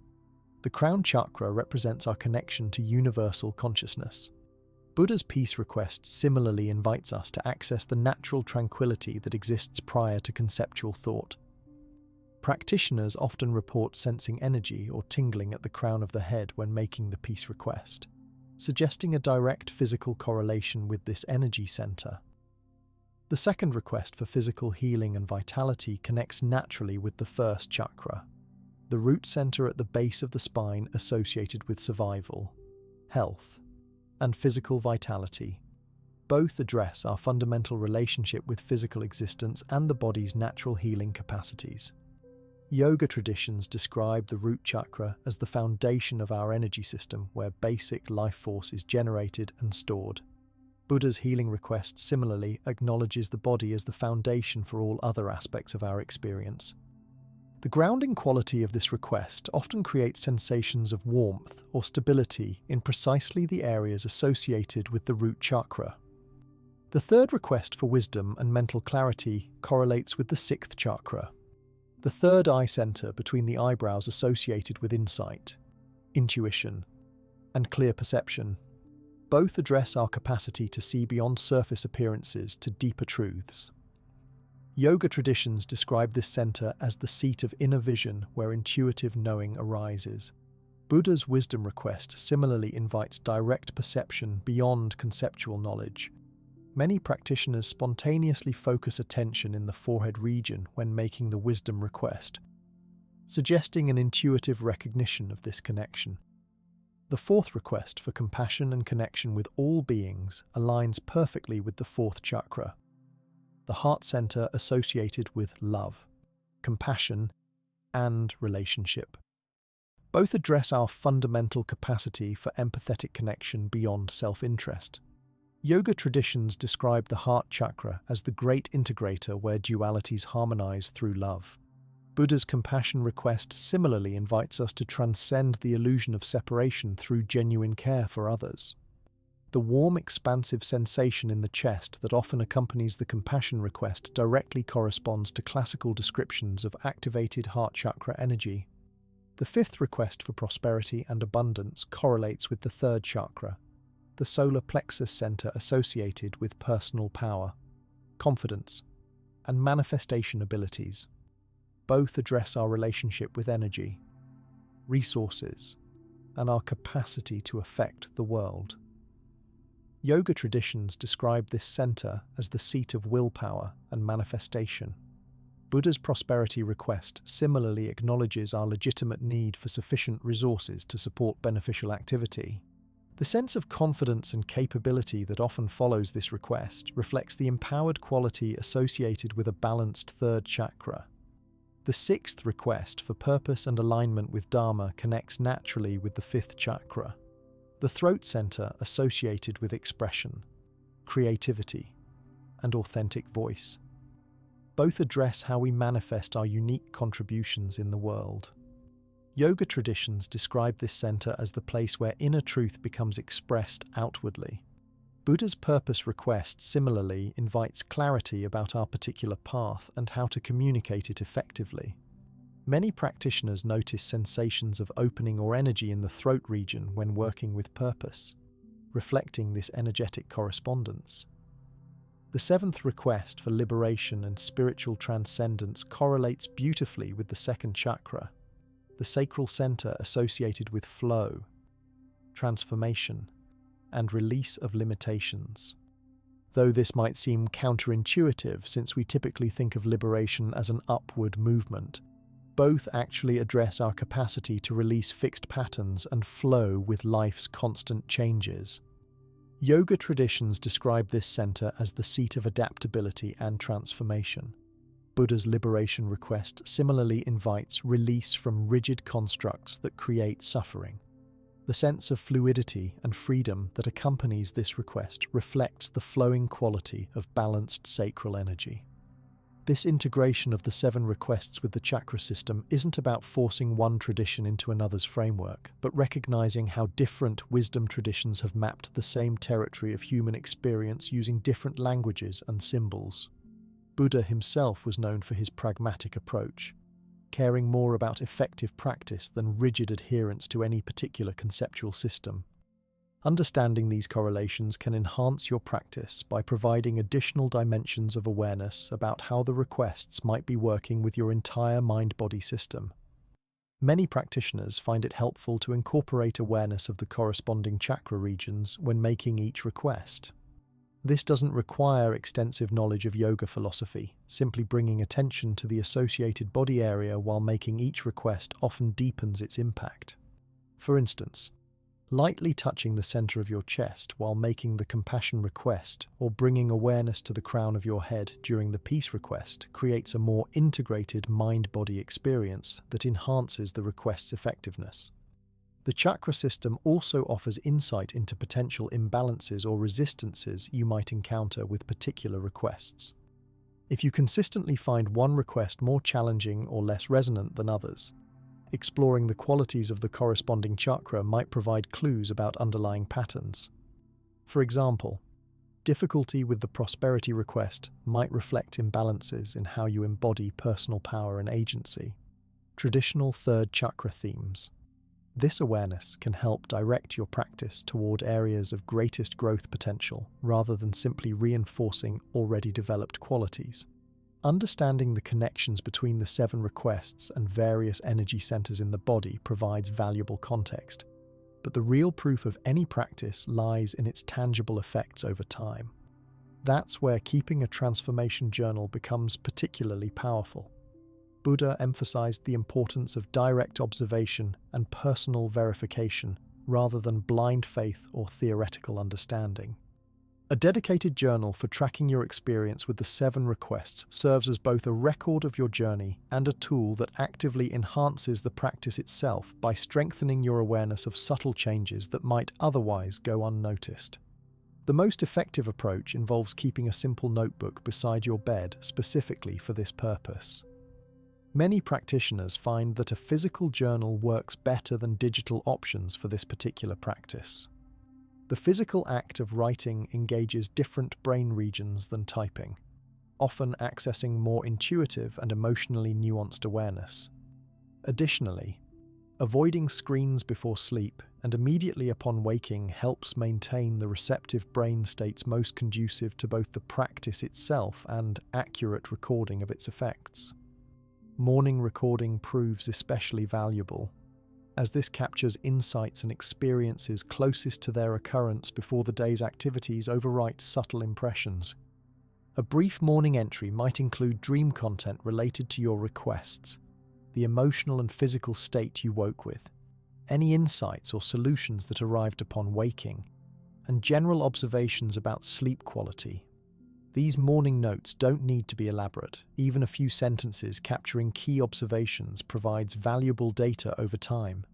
the crown chakra represents our connection to universal consciousness. Buddha's peace request similarly invites us to access the natural tranquility that exists prior to conceptual thought. Practitioners often report sensing energy or tingling at the crown of the head when making the peace request, suggesting a direct physical correlation with this energy center. The second request for physical healing and vitality connects naturally with the first chakra, the root center at the base of the spine associated with survival, health, and physical vitality. Both address our fundamental relationship with physical existence and the body's natural healing capacities. Yoga traditions describe the root chakra as the foundation of our energy system, where basic life force is generated and stored. Buddha's healing request similarly acknowledges the body as the foundation for all other aspects of our experience. The grounding quality of this request often creates sensations of warmth or stability in precisely the areas associated with the root chakra. The third request for wisdom and mental clarity correlates with the sixth chakra, the third eye center between the eyebrows associated with insight, intuition, and clear perception. Both address our capacity to see beyond surface appearances to deeper truths. Yoga traditions describe this center as the seat of inner vision where intuitive knowing arises. Buddha's wisdom request similarly invites direct perception beyond conceptual knowledge. Many practitioners spontaneously focus attention in the forehead region when making the wisdom request, suggesting an intuitive recognition of this connection. The fourth request for compassion and connection with all beings aligns perfectly with the fourth chakra, the heart center associated with love, compassion, and relationship. Both address our fundamental capacity for empathetic connection beyond self-interest. Yoga traditions describe the heart chakra as the great integrator where dualities harmonize through love. Buddha's compassion request similarly invites us to transcend the illusion of separation through genuine care for others. The warm, expansive sensation in the chest that often accompanies the compassion request directly corresponds to classical descriptions of activated heart chakra energy. The fifth request for prosperity and abundance correlates with the third chakra, the solar plexus center associated with personal power, confidence, and manifestation abilities. Both address our relationship with energy, resources, and our capacity to affect the world. Yoga traditions describe this center as the seat of willpower and manifestation. Buddha's prosperity request similarly acknowledges our legitimate need for sufficient resources to support beneficial activity. The sense of confidence and capability that often follows this request reflects the empowered quality associated with a balanced third chakra. The sixth request for purpose and alignment with Dharma connects naturally with the fifth chakra, the throat center associated with expression, creativity, and authentic voice. Both address how we manifest our unique contributions in the world. Yoga traditions describe this center as the place where inner truth becomes expressed outwardly. Buddha's purpose request similarly invites clarity about our particular path and how to communicate it effectively. Many practitioners notice sensations of opening or energy in the throat region when working with purpose, reflecting this energetic correspondence. The seventh request for liberation and spiritual transcendence correlates beautifully with the second chakra, the sacral center associated with flow, transformation, and release of limitations. Though this might seem counterintuitive since we typically think of liberation as an upward movement, both actually address our capacity to release fixed patterns and flow with life's constant changes. Yoga traditions describe this center as the seat of adaptability and transformation. Buddha's liberation request similarly invites release from rigid constructs that create suffering. The sense of fluidity and freedom that accompanies this request reflects the flowing quality of balanced sacral energy. This integration of the seven requests with the chakra system isn't about forcing one tradition into another's framework, but recognizing how different wisdom traditions have mapped the same territory of human experience using different languages and symbols. Buddha himself was known for his pragmatic approach, caring more about effective practice than rigid adherence to any particular conceptual system. Understanding these correlations can enhance your practice by providing additional dimensions of awareness about how the requests might be working with your entire mind-body system. Many practitioners find it helpful to incorporate awareness of the corresponding chakra regions when making each request. This doesn't require extensive knowledge of yoga philosophy. Simply bringing attention to the associated body area while making each request often deepens its impact. For instance, lightly touching the center of your chest while making the compassion request or bringing awareness to the crown of your head during the peace request creates a more integrated mind-body experience that enhances the request's effectiveness. The chakra system also offers insight into potential imbalances or resistances you might encounter with particular requests. If you consistently find one request more challenging or less resonant than others, exploring the qualities of the corresponding chakra might provide clues about underlying patterns. For example, difficulty with the prosperity request might reflect imbalances in how you embody personal power and agency. Traditional third chakra themes. This awareness can help direct your practice toward areas of greatest growth potential rather than simply reinforcing already developed qualities. Understanding the connections between the 7 requests and various energy centers in the body provides valuable context, but the real proof of any practice lies in its tangible effects over time. That's where keeping a transformation journal becomes particularly powerful. Buddha emphasized the importance of direct observation and personal verification rather than blind faith or theoretical understanding. A dedicated journal for tracking your experience with the 7 requests serves as both a record of your journey and a tool that actively enhances the practice itself by strengthening your awareness of subtle changes that might otherwise go unnoticed. The most effective approach involves keeping a simple notebook beside your bed specifically for this purpose. Many practitioners find that a physical journal works better than digital options for this particular practice. The physical act of writing engages different brain regions than typing, often accessing more intuitive and emotionally nuanced awareness. Additionally, avoiding screens before sleep and immediately upon waking helps maintain the receptive brain states most conducive to both the practice itself and accurate recording of its effects. Morning recording proves especially valuable, as this captures insights and experiences closest to their occurrence before the day's activities overwrite subtle impressions. A brief morning entry might include dream content related to your requests, the emotional and physical state you woke with, any insights or solutions that arrived upon waking, and general observations about sleep quality. These morning notes don't need to be elaborate. Even a few sentences capturing key observations provides valuable data over time.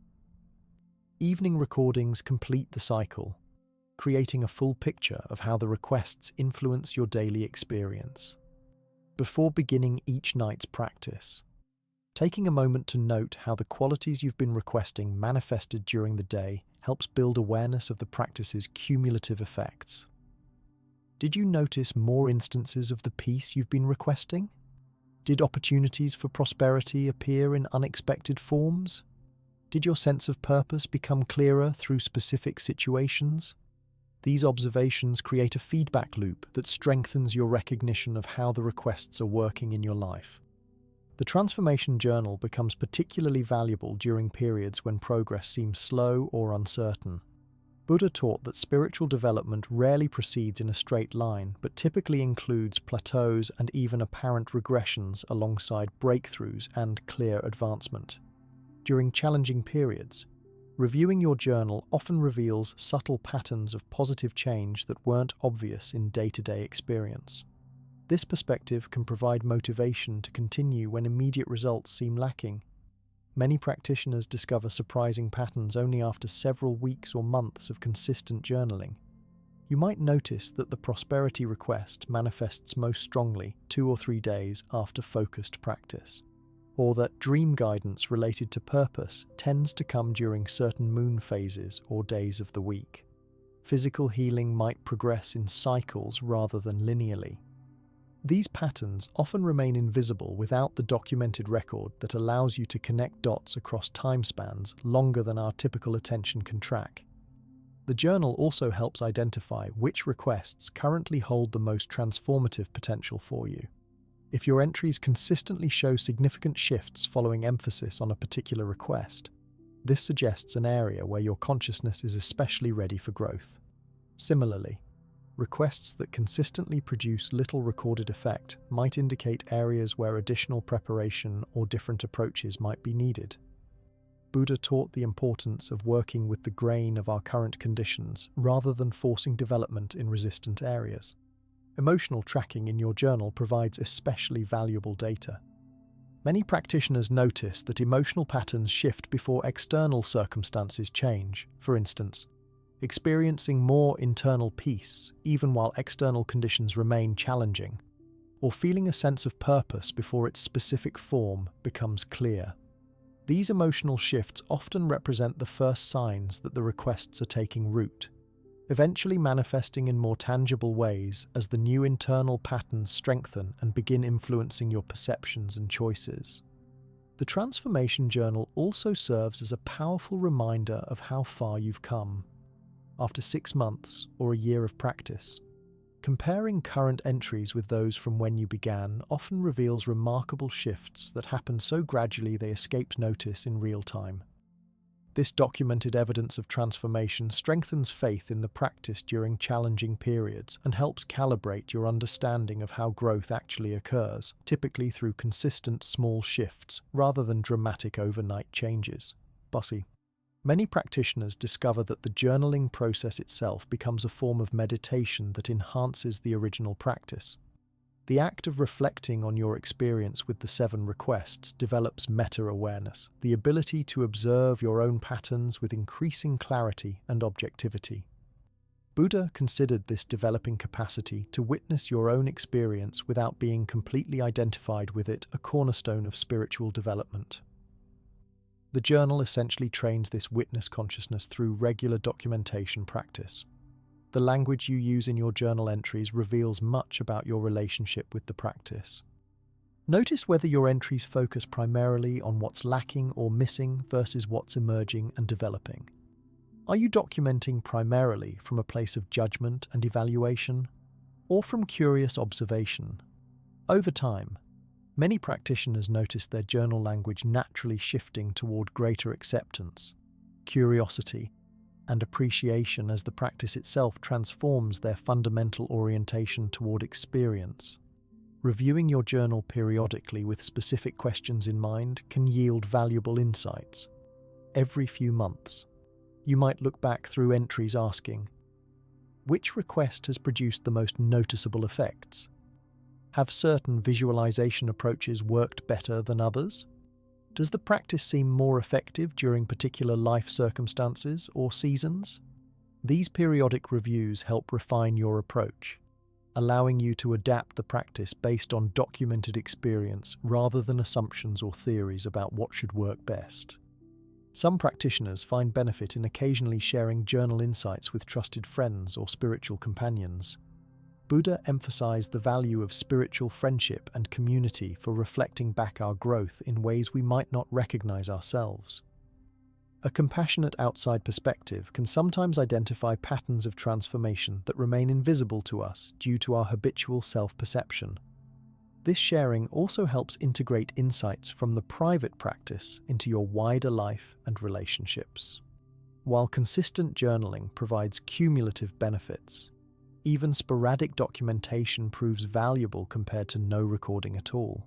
Evening recordings complete the cycle, creating a full picture of how the requests influence your daily experience. Before beginning each night's practice, taking a moment to note how the qualities you've been requesting manifested during the day helps build awareness of the practice's cumulative effects. Did you notice more instances of the peace you've been requesting? Did opportunities for prosperity appear in unexpected forms? Did your sense of purpose become clearer through specific situations? These observations create a feedback loop that strengthens your recognition of how the requests are working in your life. The transformation journal becomes particularly valuable during periods when progress seems slow or uncertain. Buddha taught that spiritual development rarely proceeds in a straight line, but typically includes plateaus and even apparent regressions alongside breakthroughs and clear advancement. During challenging periods, reviewing your journal often reveals subtle patterns of positive change that weren't obvious in day-to-day experience. This perspective can provide motivation to continue when immediate results seem lacking. Many practitioners discover surprising patterns only after several weeks or months of consistent journaling. You might notice that the prosperity request manifests most strongly 2 or 3 days after focused practice, or that dream guidance related to purpose tends to come during certain moon phases or days of the week. Physical healing might progress in cycles rather than linearly. These patterns often remain invisible without the documented record that allows you to connect dots across time spans longer than our typical attention can track. The journal also helps identify which requests currently hold the most transformative potential for you. If your entries consistently show significant shifts following emphasis on a particular request, this suggests an area where your consciousness is especially ready for growth. Similarly, requests that consistently produce little recorded effect might indicate areas where additional preparation or different approaches might be needed. Buddha taught the importance of working with the grain of our current conditions rather than forcing development in resistant areas. Emotional tracking in your journal provides especially valuable data. Many practitioners notice that emotional patterns shift before external circumstances change. For instance, experiencing more internal peace even while external conditions remain challenging, or feeling a sense of purpose before its specific form becomes clear. These emotional shifts often represent the first signs that the requests are taking root, eventually manifesting in more tangible ways as the new internal patterns strengthen and begin influencing your perceptions and choices. The Transformation Journal also serves as a powerful reminder of how far you've come. After 6 months or a year of practice, comparing current entries with those from when you began often reveals remarkable shifts that happen so gradually they escape notice in real time. This documented evidence of transformation strengthens faith in the practice during challenging periods and helps calibrate your understanding of how growth actually occurs, typically through consistent small shifts rather than dramatic overnight changes. Bossy. Many practitioners discover that the journaling process itself becomes a form of meditation that enhances the original practice. The act of reflecting on your experience with the 7 requests develops meta-awareness, the ability to observe your own patterns with increasing clarity and objectivity. Buddha considered this developing capacity to witness your own experience without being completely identified with it a cornerstone of spiritual development. The journal essentially trains this witness consciousness through regular documentation practice. The language you use in your journal entries reveals much about your relationship with the practice. Notice whether your entries focus primarily on what's lacking or missing versus what's emerging and developing. Are you documenting primarily from a place of judgment and evaluation, or from curious observation? Over time, many practitioners notice their journal language naturally shifting toward greater acceptance, curiosity, and appreciation as the practice itself transforms their fundamental orientation toward experience. Reviewing your journal periodically with specific questions in mind can yield valuable insights. Every few months, you might look back through entries asking, which request has produced the most noticeable effects? Have certain visualization approaches worked better than others? Does the practice seem more effective during particular life circumstances or seasons? These periodic reviews help refine your approach, allowing you to adapt the practice based on documented experience rather than assumptions or theories about what should work best. Some practitioners find benefit in occasionally sharing journal insights with trusted friends or spiritual companions. Buddha emphasized the value of spiritual friendship and community for reflecting back our growth in ways we might not recognize ourselves. A compassionate outside perspective can sometimes identify patterns of transformation that remain invisible to us due to our habitual self-perception. This sharing also helps integrate insights from the private practice into your wider life and relationships. While consistent journaling provides cumulative benefits, even sporadic documentation proves valuable compared to no recording at all.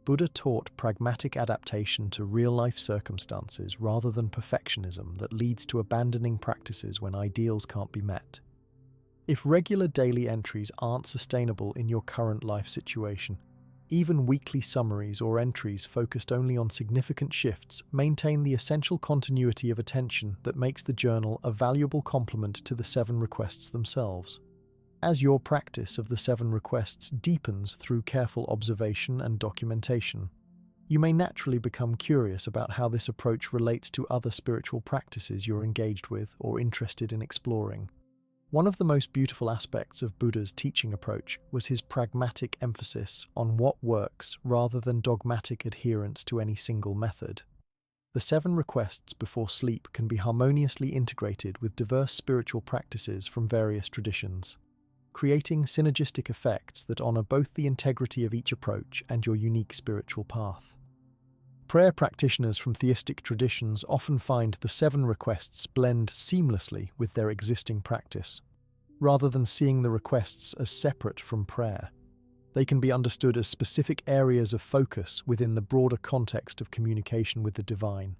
Buddha taught pragmatic adaptation to real-life circumstances rather than perfectionism that leads to abandoning practices when ideals can't be met. If regular daily entries aren't sustainable in your current life situation, even weekly summaries or entries focused only on significant shifts maintain the essential continuity of attention that makes the journal a valuable complement to the 7 requests themselves. As your practice of the 7 requests deepens through careful observation and documentation, you may naturally become curious about how this approach relates to other spiritual practices you're engaged with or interested in exploring. One of the most beautiful aspects of Buddha's teaching approach was his pragmatic emphasis on what works rather than dogmatic adherence to any single method. The 7 requests before sleep can be harmoniously integrated with diverse spiritual practices from various traditions, creating synergistic effects that honor both the integrity of each approach and your unique spiritual path. Prayer practitioners from theistic traditions often find the 7 requests blend seamlessly with their existing practice, rather than seeing the requests as separate from prayer. They can be understood as specific areas of focus within the broader context of communication with the divine.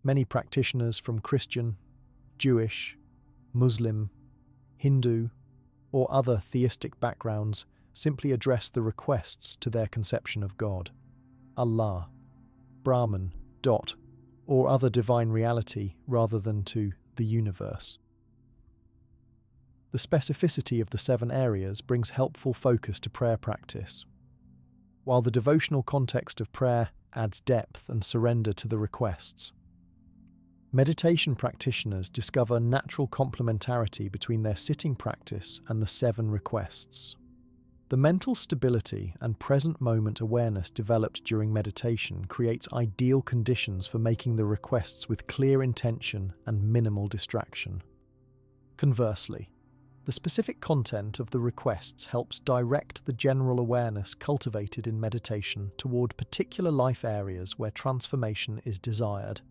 Many practitioners from Christian, Jewish, Muslim, Hindu, or other theistic backgrounds simply address the requests to their conception of God, Allah, Brahman, Dot, or other divine reality rather than to the universe. The specificity of the 7 areas brings helpful focus to prayer practice, while the devotional context of prayer adds depth and surrender to the requests. Meditation practitioners discover natural complementarity between their sitting practice and the 7 requests. The mental stability and present moment awareness developed during meditation creates ideal conditions for making the requests with clear intention and minimal distraction. Conversely, the specific content of the requests helps direct the general awareness cultivated in meditation toward particular life areas where transformation is desired.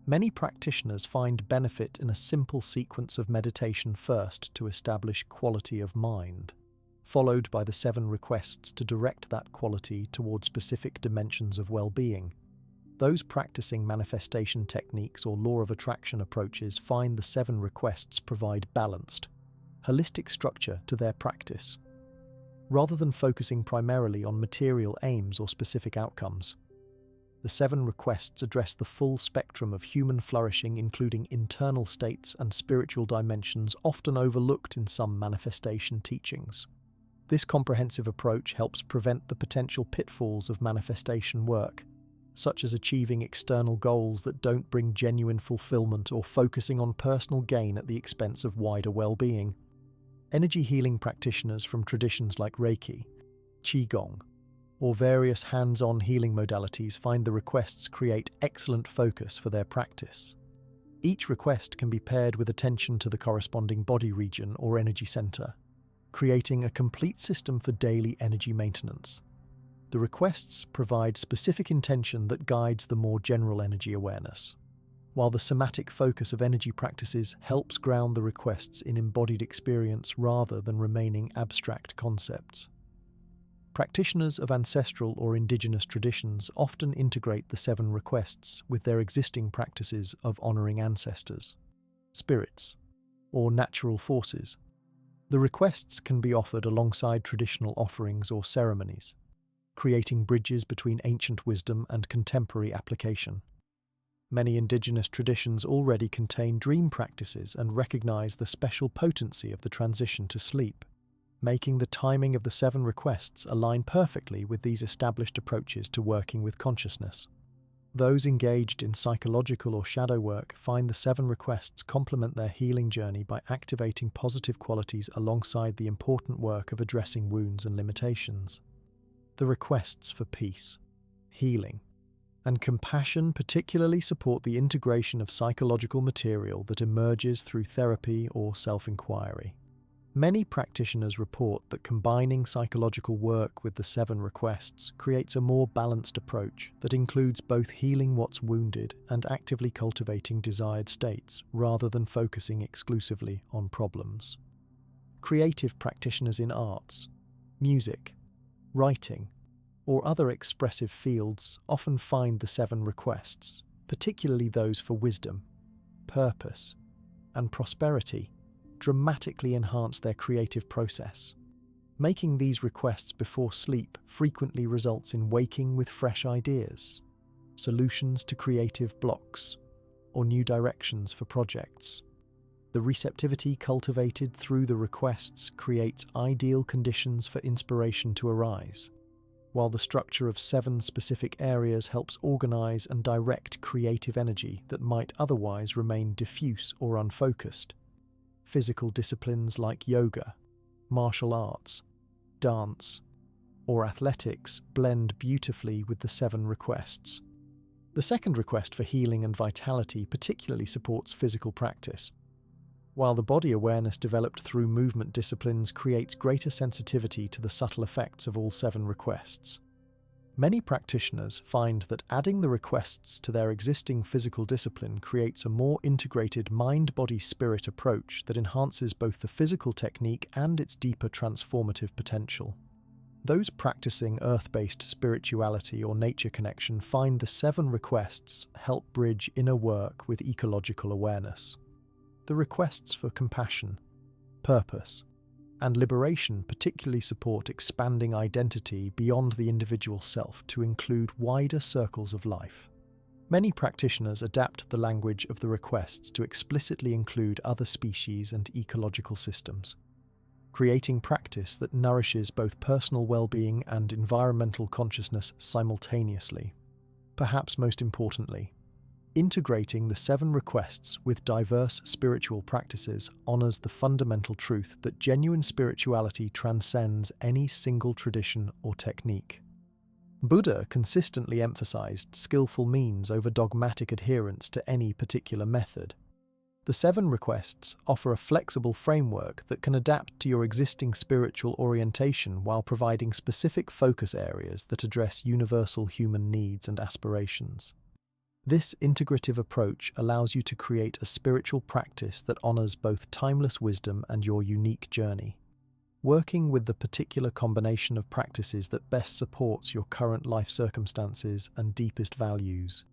Many practitioners find benefit in a simple sequence of meditation first to establish quality of mind, followed by the 7 requests to direct that quality toward specific dimensions of well-being. Those practicing manifestation techniques or law of attraction approaches find the 7 requests provide balanced, holistic structure to their practice, rather than focusing primarily on material aims or specific outcomes. The 7 requests address the full spectrum of human flourishing, including internal states and spiritual dimensions often overlooked in some manifestation teachings. This comprehensive approach helps prevent the potential pitfalls of manifestation work, such as achieving external goals that don't bring genuine fulfillment or focusing on personal gain at the expense of wider well-being. Energy healing practitioners from traditions like Reiki, Qigong, or various hands-on healing modalities find the requests create excellent focus for their practice. Each request can be paired with attention to the corresponding body region or energy center, creating a complete system for daily energy maintenance. The requests provide specific intention that guides the more general energy awareness, while the somatic focus of energy practices helps ground the requests in embodied experience rather than remaining abstract concepts. Practitioners of ancestral or indigenous traditions often integrate the 7 requests with their existing practices of honoring ancestors, spirits, or natural forces. The requests can be offered alongside traditional offerings or ceremonies, creating bridges between ancient wisdom and contemporary application. Many indigenous traditions already contain dream practices and recognize the special potency of the transition to sleep, making the timing of the 7 requests align perfectly with these established approaches to working with consciousness. Those engaged in psychological or shadow work find the 7 requests complement their healing journey by activating positive qualities alongside the important work of addressing wounds and limitations. The requests for peace, healing, and compassion particularly support the integration of psychological material that emerges through therapy or self-inquiry. Many practitioners report that combining psychological work with the 7 requests creates a more balanced approach that includes both healing what's wounded and actively cultivating desired states, rather than focusing exclusively on problems. Creative practitioners in arts, music, writing, or other expressive fields often find the 7 requests, particularly those for wisdom, purpose, and prosperity, dramatically enhance their creative process. Making these requests before sleep frequently results in waking with fresh ideas, solutions to creative blocks, or new directions for projects. The receptivity cultivated through the requests creates ideal conditions for inspiration to arise, while the structure of 7 specific areas helps organize and direct creative energy that might otherwise remain diffuse or unfocused. Physical disciplines like yoga, martial arts, dance, or athletics blend beautifully with the 7 requests. The second request for healing and vitality particularly supports physical practice, while the body awareness developed through movement disciplines creates greater sensitivity to the subtle effects of all 7 requests. Many practitioners find that adding the requests to their existing physical discipline creates a more integrated mind-body-spirit approach that enhances both the physical technique and its deeper transformative potential. Those practicing earth-based spirituality or nature connection find the 7 requests help bridge inner work with ecological awareness. The requests for compassion, purpose, and liberation particularly support expanding identity beyond the individual self to include wider circles of life. Many practitioners adapt the language of the requests to explicitly include other species and ecological systems, creating practice that nourishes both personal well-being and environmental consciousness simultaneously. Perhaps most importantly, integrating the 7 requests with diverse spiritual practices honors the fundamental truth that genuine spirituality transcends any single tradition or technique. Buddha consistently emphasized skillful means over dogmatic adherence to any particular method. The 7 requests offer a flexible framework that can adapt to your existing spiritual orientation while providing specific focus areas that address universal human needs and aspirations. This integrative approach allows you to create a spiritual practice that honors both timeless wisdom and your unique journey, working with the particular combination of practices that best supports your current life circumstances and deepest values.